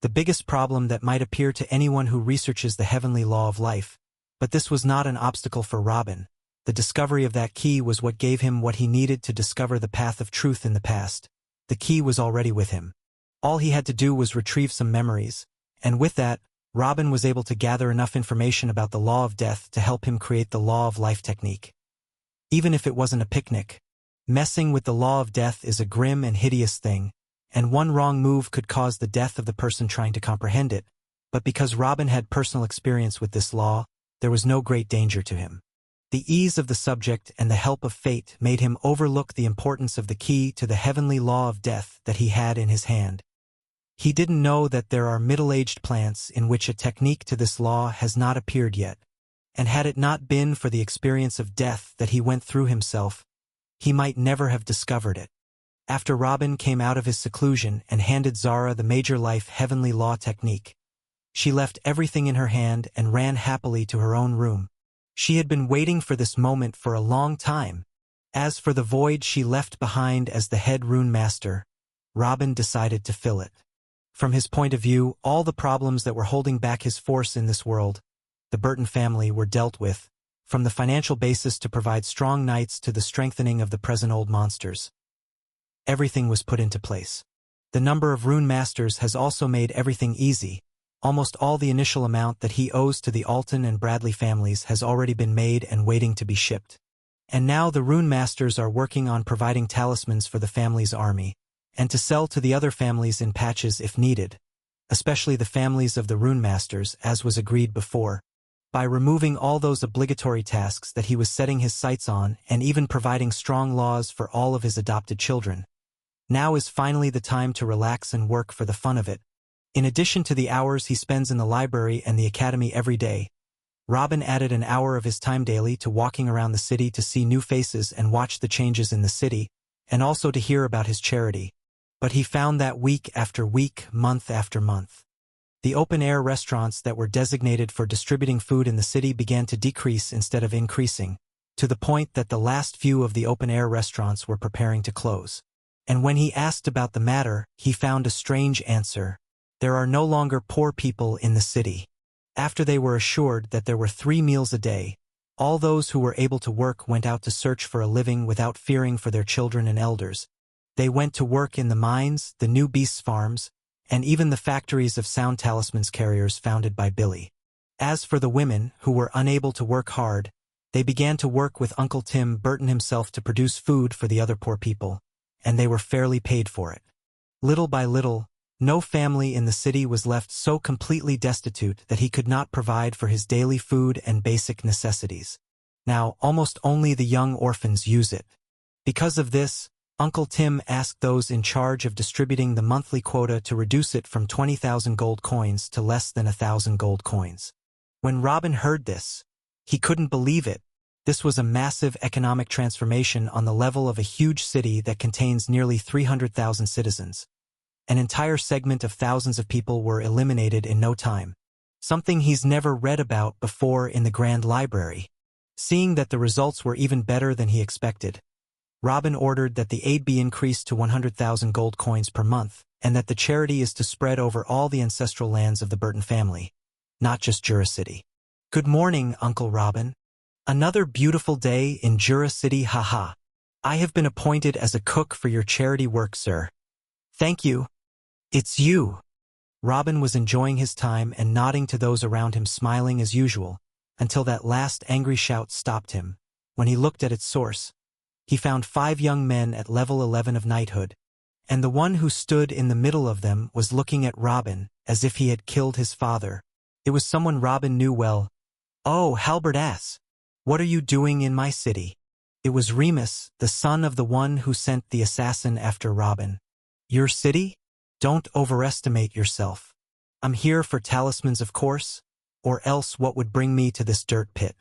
A: The biggest problem that might appear to anyone who researches the heavenly law of life. But this was not an obstacle for Robin. The discovery of that key was what gave him what he needed to discover the path of truth in the past. The key was already with him. All he had to do was retrieve some memories, and with that, Robin was able to gather enough information about the law of death to help him create the law of life technique. Even if it wasn't a picnic, messing with the law of death is a grim and hideous thing, and one wrong move could cause the death of the person trying to comprehend it. But because Robin had personal experience with this law, there was no great danger to him. The ease of the subject and the help of fate made him overlook the importance of the key to the heavenly law of death that he had in his hand. He didn't know that there are middle-aged plants in which a technique to this law has not appeared yet, and had it not been for the experience of death that he went through himself, he might never have discovered it. After Robin came out of his seclusion and handed Zara the Major Life Heavenly Law Technique, she left everything in her hand and ran happily to her own room. She had been waiting for this moment for a long time. As for the void she left behind as the head rune master, Robin decided to fill it. From his point of view, all the problems that were holding back his force in this world, the Burton family, were dealt with, from the financial basis to provide strong knights to the strengthening of the present old monsters. Everything was put into place. The number of rune masters has also made everything easy. Almost all the initial amount that he owes to the Alton and Bradley families has already been made and waiting to be shipped. And now the rune masters are working on providing talismans for the family's army, and to sell to the other families in patches if needed, especially the families of the rune masters, as was agreed before, by removing all those obligatory tasks that he was setting his sights on and even providing strong laws for all of his adopted children. Now is finally the time to relax and work for the fun of it. In addition to the hours he spends in the library and the academy every day, Robin added an hour of his time daily to walking around the city to see new faces and watch the changes in the city, and also to hear about his charity. But he found that week after week, month after month, The open-air restaurants that were designated for distributing food in the city began to decrease instead of increasing, to the point that the last few of the open-air restaurants were preparing to close. And when he asked about the matter, he found a strange answer. There are no longer poor people in the city. After they were assured that there were 3 meals a day, all those who were able to work went out to search for a living without fearing for their children and elders. They went to work in the mines, the New Beasts farms, and even the factories of Sound Talismans carriers founded by Billy. As for the women, who were unable to work hard, they began to work with Uncle Tim Burton himself to produce food for the other poor people, and they were fairly paid for it. Little by little, no family in the city was left so completely destitute that he could not provide for his daily food and basic necessities. Now, almost only the young orphans use it. Because of this, Uncle Tim asked those in charge of distributing the monthly quota to reduce it from 20,000 gold coins to less than 1,000 gold coins. When Robin heard this, he couldn't believe it. This was a massive economic transformation on the level of a huge city that contains nearly 300,000 citizens. An entire segment of thousands of people were eliminated in no time. Something he's never read about before in the Grand Library. Seeing that the results were even better than he expected, Robin ordered that the aid be increased to 100,000 gold coins per month, and that the charity is to spread over all the ancestral lands of the Burton family, not just Jura City. Good morning, Uncle Robin. Another beautiful day in Jura City, haha. I have been appointed as a cook for your charity work, sir. Thank you. It's you. Robin was enjoying his time and nodding to those around him, smiling as usual, until that last angry shout stopped him. When he looked at its source, he found 5 young men at level 11 of knighthood, and the one who stood in the middle of them was looking at Robin as if he had killed his father. It was someone Robin knew well. Oh, Halbert Ass, what are you doing in my city? It was Remus, the son of the one who sent the assassin after Robin. Your city? Don't overestimate yourself. I'm here for talismans, of course, or else what would bring me to this dirt pit?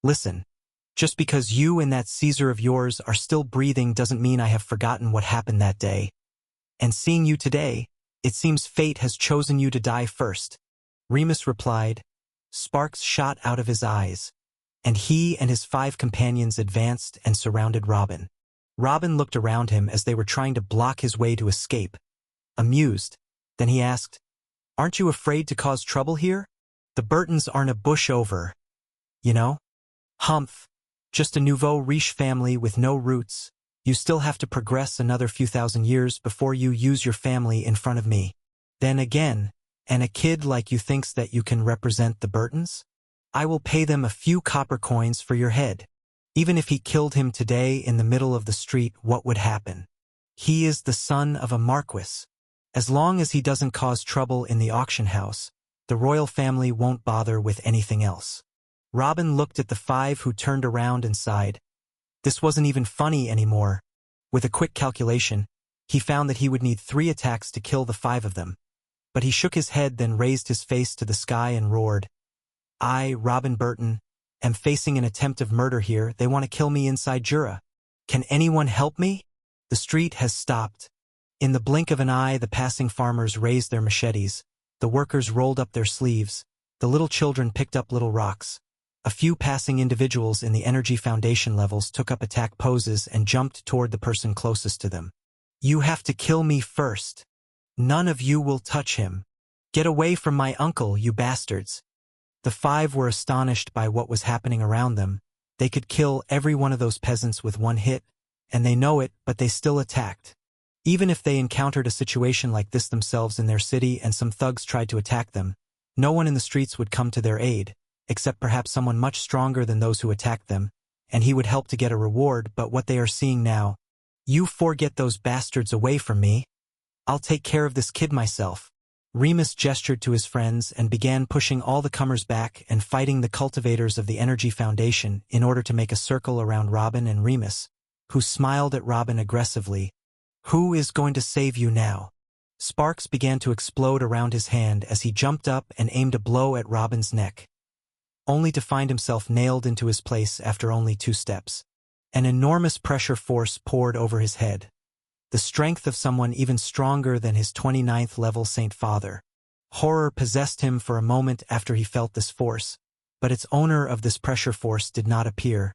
A: Listen, just because you and that Caesar of yours are still breathing doesn't mean I have forgotten what happened that day. And seeing you today, it seems fate has chosen you to die first. Remus replied. Sparks shot out of his eyes, and he and his 5 companions advanced and surrounded Robin. Robin looked around him as they were trying to block his way to escape, amused. Then he asked, Aren't you afraid to cause trouble here? The Burtons aren't a bush over, you know? Humph. Just a nouveau riche family with no roots. You still have to progress another few thousand years before you use your family in front of me. Then again, and a kid like you thinks that you can represent the Burtons? I will pay them a few copper coins for your head. Even if he killed him today in the middle of the street, what would happen? He is the son of a marquis. As long as he doesn't cause trouble in the auction house, the royal family won't bother with anything else. Robin looked at the 5 who turned around and sighed. This wasn't even funny anymore. With a quick calculation, he found that he would need 3 attacks to kill the 5 of them. But he shook his head, then raised his face to the sky and roared. I, Robin Burton, am facing an attempt of murder here. They want to kill me inside Jura. Can anyone help me? The street has stopped. In the blink of an eye, the passing farmers raised their machetes. The workers rolled up their sleeves. The little children picked up little rocks. A few passing individuals in the energy foundation levels took up attack poses and jumped toward the person closest to them. You have to kill me first. None of you will touch him. Get away from my uncle, you bastards. The 5 were astonished by what was happening around them. They could kill every one of those peasants with 1 hit, and they know it, but they still attacked. Even if they encountered a situation like this themselves in their city and some thugs tried to attack them, no one in the streets would come to their aid, except perhaps someone much stronger than those who attacked them, and he would help to get a reward. But what they are seeing now, you 4 get those bastards away from me. I'll take care of this kid myself. Remus gestured to his friends and began pushing all the comers back and fighting the cultivators of the Energy Foundation in order to make a circle around Robin and Remus, who smiled at Robin aggressively. Who is going to save you now? Sparks began to explode around his hand as he jumped up and aimed a blow at Robin's neck, only to find himself nailed into his place after only 2 steps. An enormous pressure force poured over his head, the strength of someone even stronger than his 29th level Saint Father. Horror possessed him for a moment after he felt this force, but its owner of this pressure force did not appear.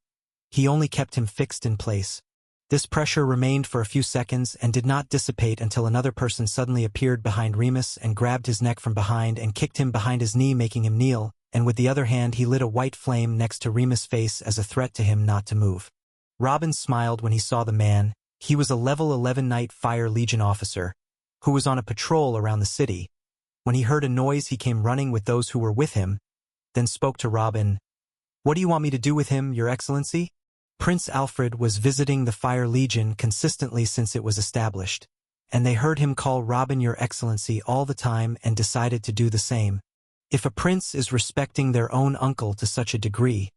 A: He only kept him fixed in place. This pressure remained for a few seconds and did not dissipate until another person suddenly appeared behind Remus and grabbed his neck from behind and kicked him behind his knee, making him kneel, and with the other hand he lit a white flame next to Remus' face as a threat to him not to move. Robin smiled when he saw the man. He was a level 11 Night Fire Legion officer, who was on a patrol around the city. When he heard a noise he came running with those who were with him, then spoke to Robin. "What do you want me to do with him, Your Excellency?" Prince Alfred was visiting the Fire Legion consistently since it was established, and they heard him call Robin Your Excellency all the time and decided to do the same. If a prince is respecting their own uncle to such a degree,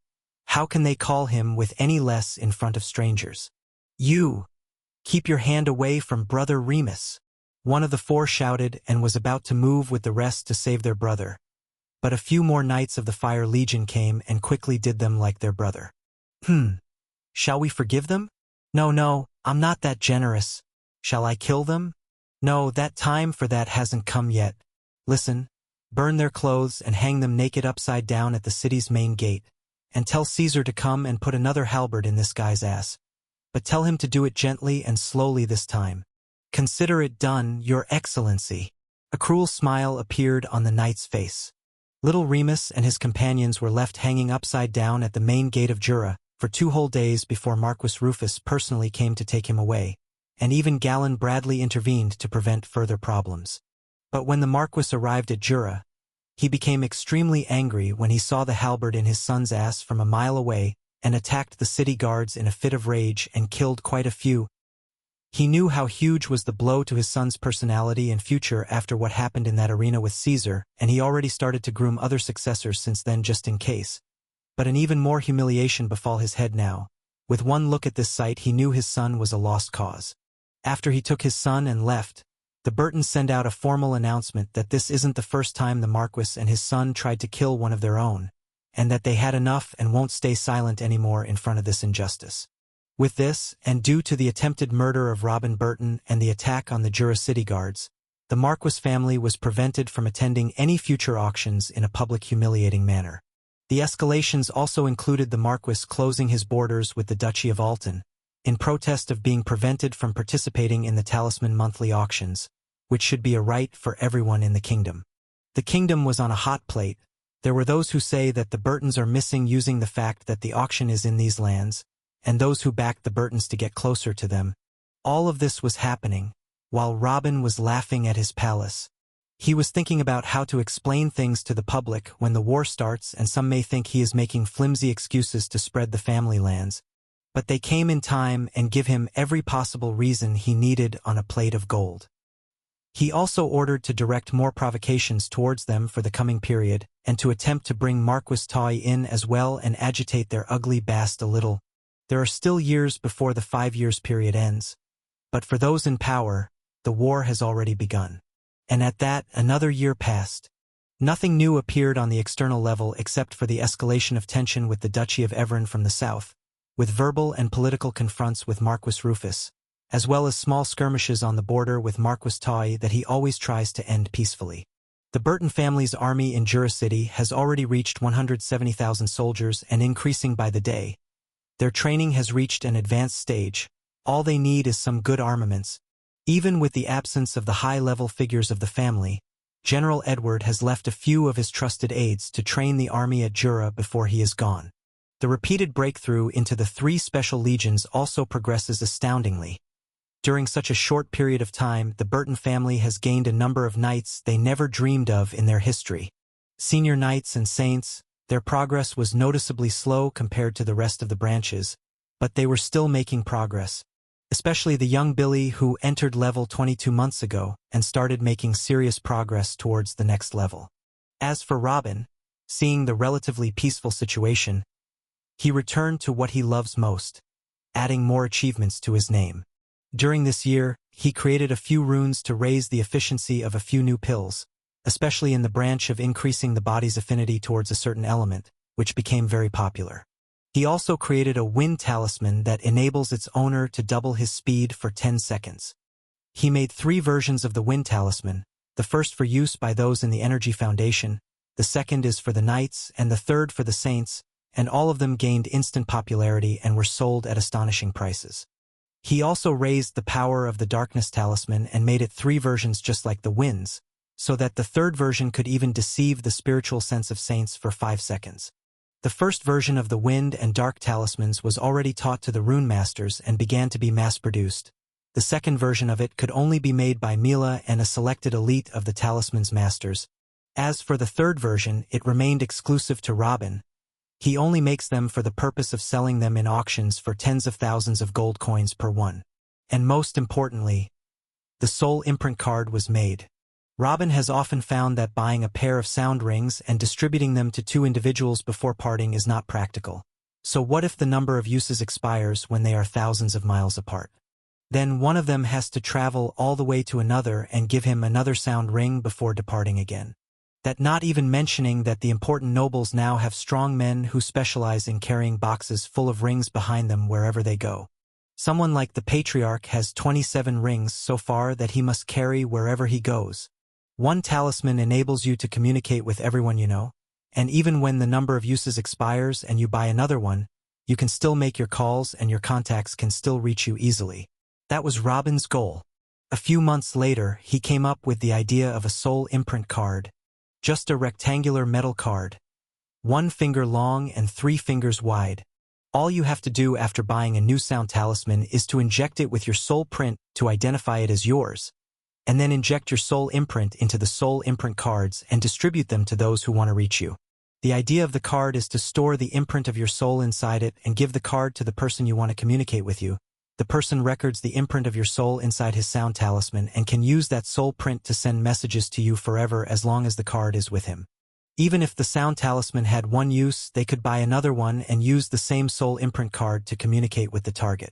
A: how can they call him with any less in front of strangers? "You! Keep your hand away from Brother Remus!" One of the four shouted and was about to move with the rest to save their brother. But a few more knights of the Fire Legion came and quickly did them like their brother. Shall we forgive them? No, I'm not that generous. Shall I kill them? No, that time for that hasn't come yet. Listen, burn their clothes and hang them naked upside down at the city's main gate, and tell Caesar to come and put another halberd in this guy's ass. But tell him to do it gently and slowly this time. Consider it done, Your Excellency. A cruel smile appeared on the knight's face. Little Remus and his companions were left hanging upside down at the main gate of Jura for 2 whole days before Marquis Rufus personally came to take him away, and even Galen Bradley intervened to prevent further problems. But when the Marquis arrived at Jura, he became extremely angry when he saw the halberd in his son's ass from a mile away and attacked the city guards in a fit of rage and killed quite a few. He knew how huge was the blow to his son's personality and future after what happened in that arena with Caesar, and he already started to groom other successors since then just in case. But an even more humiliation befall his head now. With one look at this sight he knew his son was a lost cause. After he took his son and left, the Burtons sent out a formal announcement that this isn't the first time the Marquis and his son tried to kill one of their own, and that they had enough and won't stay silent anymore in front of this injustice. With this, and due to the attempted murder of Robin Burton and the attack on the Jura city guards, the Marquis family was prevented from attending any future auctions in a public humiliating manner. The escalations also included the Marquis closing his borders with the Duchy of Alton, in protest of being prevented from participating in the Talisman monthly auctions, which should be a right for everyone in the kingdom. The kingdom was on a hot plate. There were those who say that the Burtons are missing using the fact that the auction is in these lands, and those who backed the Burtons to get closer to them. All of this was happening, while Robin was laughing at his palace. He was thinking about how to explain things to the public when the war starts, and some may think he is making flimsy excuses to spread the family lands. But they came in time and give him every possible reason he needed on a plate of gold. He also ordered to direct more provocations towards them for the coming period, and to attempt to bring Marquis Taui in as well and agitate their ugly bast a little. There are still years before the 5 years period ends. But for those in power, the war has already begun. And at that, another year passed. Nothing new appeared on the external level except for the escalation of tension with the Duchy of Evern from the south, with verbal and political confronts with Marquis Rufus, as well as small skirmishes on the border with Marquis Taui that he always tries to end peacefully. The Burton family's army in Jura City has already reached 170,000 soldiers and increasing by the day. Their training has reached an advanced stage. All they need is some good armaments. Even with the absence of the high-level figures of the family, General Edward has left a few of his trusted aides to train the army at Jura before he is gone. The repeated breakthrough into the 3 special legions also progresses astoundingly. During such a short period of time, the Burton family has gained a number of knights they never dreamed of in their history. Senior knights and saints, their progress was noticeably slow compared to the rest of the branches, but they were still making progress. Especially the young Billy who entered level 22 months ago and started making serious progress towards the next level. As for Robin, seeing the relatively peaceful situation, he returned to what he loves most, adding more achievements to his name. During this year, he created a few runes to raise the efficiency of a few new pills, especially in the branch of increasing the body's affinity towards a certain element, which became very popular. He also created a wind talisman that enables its owner to double his speed for 10 seconds. He made 3 versions of the wind talisman, the first for use by those in the Energy Foundation, the second is for the knights, and the third for the saints, and all of them gained instant popularity and were sold at astonishing prices. He also raised the power of the Darkness Talisman and made it 3 versions just like the winds, so that the third version could even deceive the spiritual sense of saints for 5 seconds. The first version of the Wind and Dark Talismans was already taught to the Rune Masters and began to be mass-produced. The second version of it could only be made by Mila and a selected elite of the Talisman's masters. As for the third version, it remained exclusive to Robin. He only makes them for the purpose of selling them in auctions for tens of thousands of gold coins per one. And most importantly, the Soul Imprint card was made. Robin has often found that buying a pair of sound rings and distributing them to 2 individuals before parting is not practical. So what if the number of uses expires when they are thousands of miles apart? Then one of them has to travel all the way to another and give him another sound ring before departing again. That not even mentioning that the important nobles now have strong men who specialize in carrying boxes full of rings behind them wherever they go. Someone like the Patriarch has 27 rings so far that he must carry wherever he goes. One talisman enables you to communicate with everyone you know, and even when the number of uses expires and you buy another one, you can still make your calls and your contacts can still reach you easily. That was Robin's goal. A few months later, he came up with the idea of a Soul Imprint card. Just a rectangular metal card, 1 finger long and 3 fingers wide. All you have to do after buying a new sound talisman is to inject it with your soul print to identify it as yours, and then inject your soul imprint into the Soul Imprint cards and distribute them to those who want to reach you. The idea of the card is to store the imprint of your soul inside it and give the card to the person you want to communicate with you. The person records the imprint of your soul inside his sound talisman and can use that soul print to send messages to you forever as long as the card is with him. Even if the sound talisman had one use, they could buy another one and use the same soul imprint card to communicate with the target.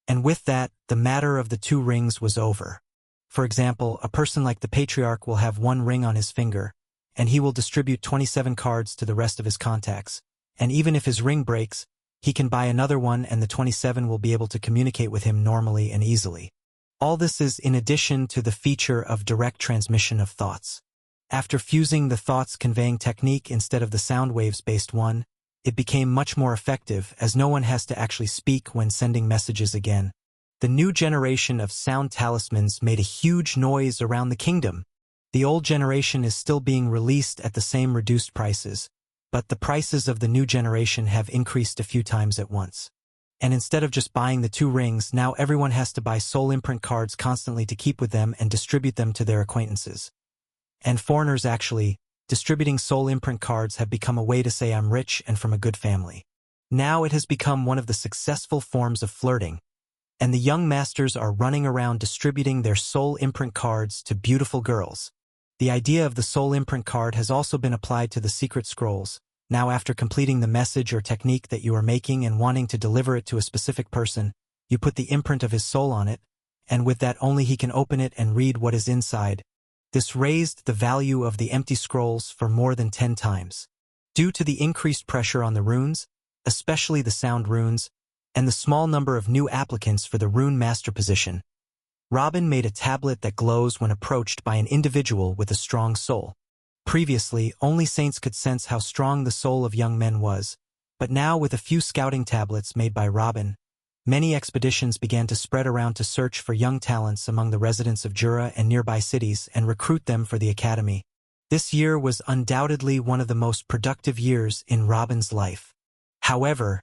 A: And with that, the matter of the 2 rings was over. For example, a person like the Patriarch will have 1 ring on his finger, and he will distribute 27 cards to the rest of his contacts. And even if his ring breaks, he can buy another one and the 27 will be able to communicate with him normally and easily. All this is in addition to the feature of direct transmission of thoughts. After fusing the thoughts conveying technique instead of the sound waves-based one, it became much more effective as no one has to actually speak when sending messages again. The new generation of sound talismans made a huge noise around the kingdom. The old generation is still being released at the same reduced prices, but the prices of the new generation have increased a few times at once. And instead of just buying the 2 rings, now everyone has to buy soul imprint cards constantly to keep with them and distribute them to their acquaintances. And foreigners actually, distributing soul imprint cards have become a way to say I'm rich and from a good family. Now it has become one of the successful forms of flirting, and the young masters are running around distributing their soul imprint cards to beautiful girls. The idea of the soul imprint card has also been applied to the secret scrolls. Now after completing the message or technique that you are making and wanting to deliver it to a specific person, you put the imprint of his soul on it, and with that only he can open it and read what is inside. This raised the value of the empty scrolls for more than 10 times. Due to the increased pressure on the runes, especially the sound runes, and the small number of new applicants for the rune master position, Robin made a tablet that glows when approached by an individual with a strong soul. Previously, only saints could sense how strong the soul of young men was, but now with a few scouting tablets made by Robin, many expeditions began to spread around to search for young talents among the residents of Jura and nearby cities and recruit them for the academy. This year was undoubtedly one of the most productive years in Robin's life. However,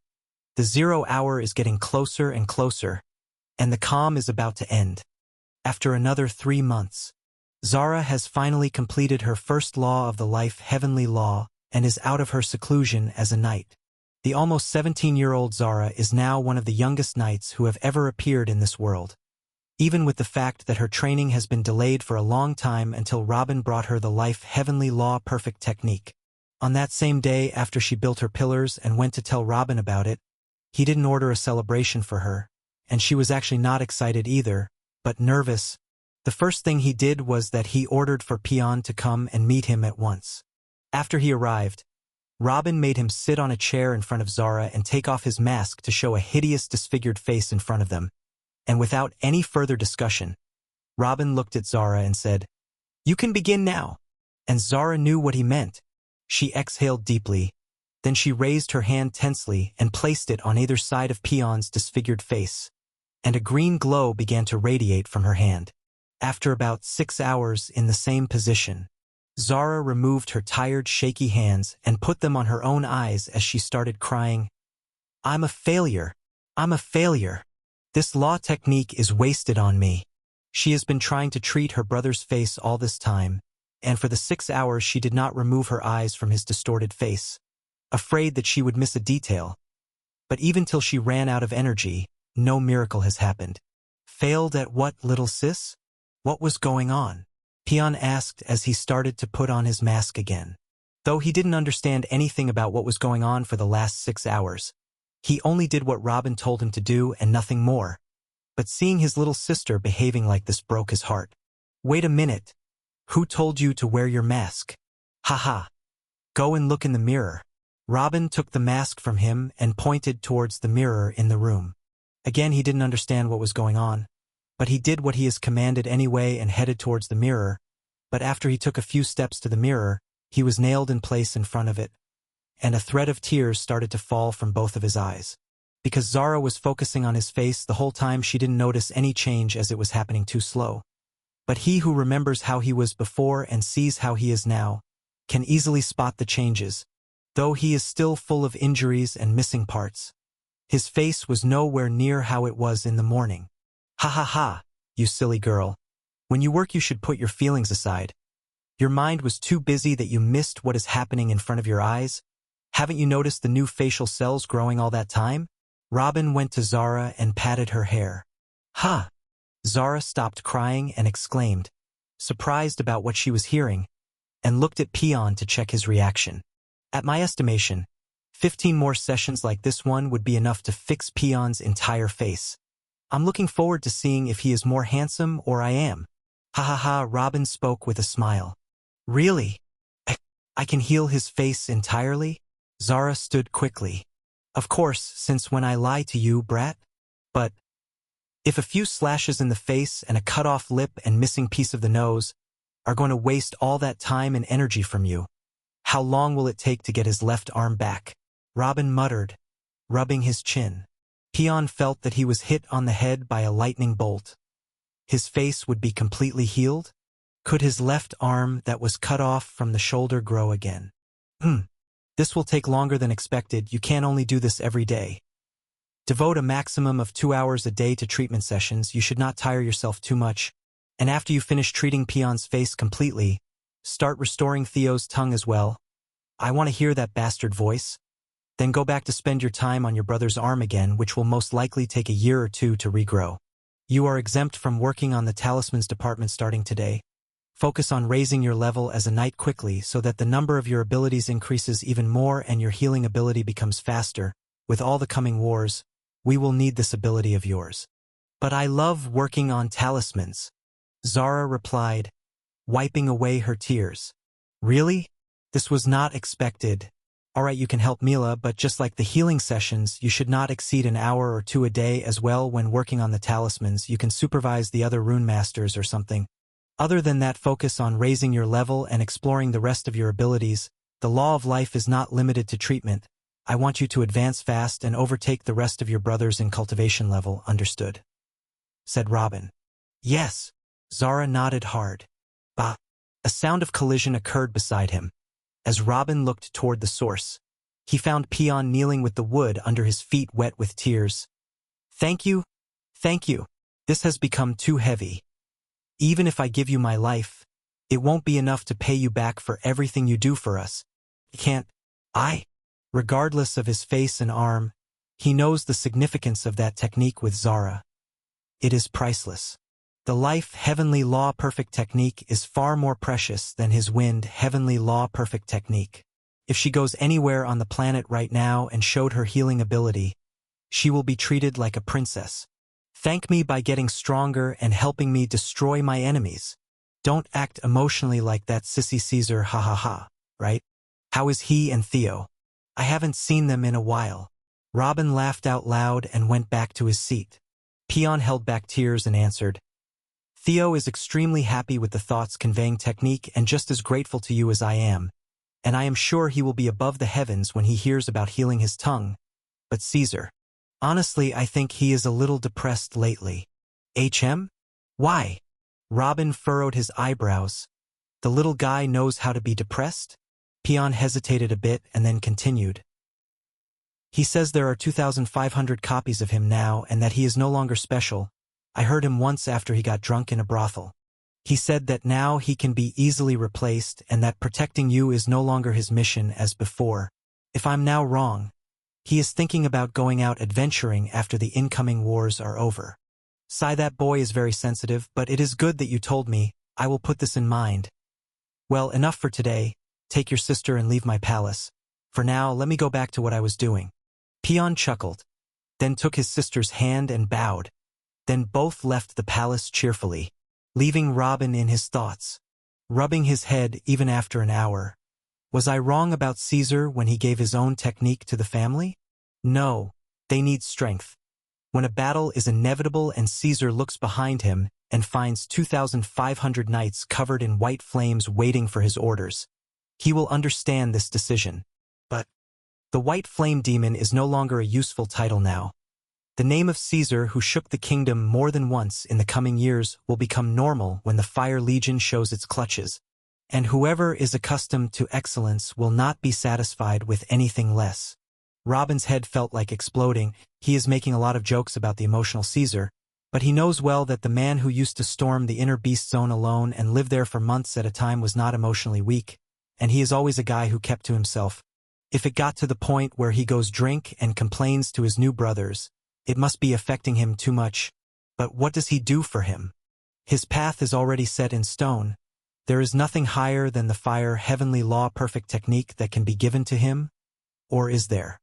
A: the 0 hour is getting closer and closer, and the calm is about to end. After another 3 months, Zara has finally completed her first law of the life heavenly law and is out of her seclusion as a knight. The almost 17-year-old Zara is now one of the youngest knights who have ever appeared in this world, even with the fact that her training has been delayed for a long time until Robin brought her the life heavenly law perfect technique. On that same day after she built her pillars and went to tell Robin about it, he didn't order a celebration for her, and she was actually not excited either, but nervous. The first thing he did was that he ordered for Pion to come and meet him at once. After he arrived, Robin made him sit on a chair in front of Zara and take off his mask to show a hideous disfigured face in front of them. And without any further discussion, Robin looked at Zara and said, You can begin now. And Zara knew what he meant. She exhaled deeply. Then she raised her hand tensely and placed it on either side of Peon's disfigured face. And a green glow began to radiate from her hand. After about 6 hours in the same position, Zara removed her tired, shaky hands and put them on her own eyes as she started crying. I'm a failure. I'm a failure. This law technique is wasted on me. She has been trying to treat her brother's face all this time, and for the 6 hours she did not remove her eyes from his distorted face, afraid that she would miss a detail. But even till she ran out of energy, no miracle has happened. Failed at what, little sis? What was going on? Peon asked as he started to put on his mask again. Though he didn't understand anything about what was going on for the last 6 hours, he only did what Robin told him to do and nothing more. But seeing his little sister behaving like this broke his heart. Wait a minute. Who told you to wear your mask? Ha. Go and look in the mirror. Robin took the mask from him and pointed towards the mirror in the room. Again, he didn't understand what was going on, but he did what he is commanded anyway and headed towards the mirror. But after he took a few steps to the mirror, he was nailed in place in front of it, and a thread of tears started to fall from both of his eyes. Because Zara was focusing on his face the whole time, she didn't notice any change as it was happening too slow. But he who remembers how he was before and sees how he is now can easily spot the changes, though he is still full of injuries and missing parts. His face was nowhere near how it was in the morning. Ha, you silly girl. When you work, you should put your feelings aside. Your mind was too busy that you missed what is happening in front of your eyes. Haven't you noticed the new facial cells growing all that time? Robin went to Zara and patted her hair. Ha! Zara stopped crying and exclaimed, surprised about what she was hearing, and looked at Peon to check his reaction. At my estimation, 15 more sessions like this one would be enough to fix Peon's entire face. I'm looking forward to seeing if he is more handsome or I am. Ha, Robin spoke with a smile. Really? I can heal his face entirely? Zara stood quickly. Of course, since when I lie to you, brat? But if a few slashes in the face and a cut-off lip and missing piece of the nose are going to waste all that time and energy from you, how long will it take to get his left arm back? Robin muttered, rubbing his chin. Peon felt that he was hit on the head by a lightning bolt. His face would be completely healed? Could his left arm that was cut off from the shoulder grow again? This will take longer than expected. You can't only do this every day. Devote a maximum of 2 hours a day to treatment sessions. You should not tire yourself too much. And after you finish treating Peon's face completely, start restoring Theo's tongue as well. I want to hear that bastard voice. Then go back to spend your time on your brother's arm again, which will most likely take a year or 2 to regrow. You are exempt from working on the talismans department starting today. Focus on raising your level as a knight quickly so that the number of your abilities increases even more and your healing ability becomes faster. With all the coming wars, we will need this ability of yours. But I love working on talismans, Zara replied, wiping away her tears. Really? This was not expected. Alright, you can help Mila, but just like the healing sessions, you should not exceed an hour or 2 a day as well when working on the talismans. You can supervise the other rune masters or something. Other than that, focus on raising your level and exploring the rest of your abilities. The law of life is not limited to treatment. I want you to advance fast and overtake the rest of your brothers in cultivation level, understood? Said Robin. Yes. Zara nodded hard. Bah! A sound of collision occurred beside him. As Robin looked toward the source, he found Peon kneeling with the wood under his feet wet with tears. Thank you. Thank you. This has become too heavy. Even if I give you my life, it won't be enough to pay you back for everything you do for us. Can't I? Regardless of his face and arm, he knows the significance of that technique with Zara. It is priceless. The life heavenly law perfect technique is far more precious than his wind heavenly law perfect technique. If she goes anywhere on the planet right now and showed her healing ability, she will be treated like a princess. Thank me by getting stronger and helping me destroy my enemies. Don't act emotionally like that sissy Caesar, ha, right? How is he and Theo? I haven't seen them in a while. Robin laughed out loud and went back to his seat. Peon held back tears and answered, Theo is extremely happy with the thoughts conveying technique and just as grateful to you as I am, and I am sure he will be above the heavens when he hears about healing his tongue. But Caesar, honestly, I think he is a little depressed lately. HM? Why? Robin furrowed his eyebrows. The little guy knows how to be depressed? Peon hesitated a bit and then continued. He says there are 2,500 copies of him now and that he is no longer special. I heard him once after he got drunk in a brothel. He said that now he can be easily replaced and that protecting you is no longer his mission as before. If I'm now wrong, he is thinking about going out adventuring after the incoming wars are over. Sigh, that boy is very sensitive, but it is good that you told me. I will put this in mind. Well, enough for today. Take your sister and leave my palace. For now, let me go back to what I was doing. Peon chuckled, then took his sister's hand and bowed. Then both left the palace cheerfully, leaving Robin in his thoughts, rubbing his head even after an hour. Was I wrong about Caesar when he gave his own technique to the family? No, they need strength. When a battle is inevitable and Caesar looks behind him and finds 2,500 knights covered in white flames waiting for his orders, he will understand this decision. But the White Flame Demon is no longer a useful title now. The name of Caesar, who shook the kingdom more than once in the coming years, will become normal when the Fire Legion shows its clutches, and whoever is accustomed to excellence will not be satisfied with anything less. Robin's head felt like exploding. He is making a lot of jokes about the emotional Caesar, but he knows well that the man who used to storm the inner beast zone alone and live there for months at a time was not emotionally weak, and he is always a guy who kept to himself. If it got to the point where he goes drink and complains to his new brothers, it must be affecting him too much. But what does he do for him? His path is already set in stone. There is nothing higher than the fire heavenly law perfect technique that can be given to him, or is there?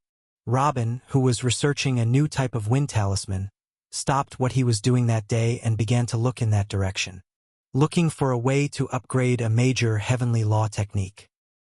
A: Robin, who was researching a new type of wind talisman, stopped what he was doing that day and began to look in that direction, looking for a way to upgrade a major heavenly law technique.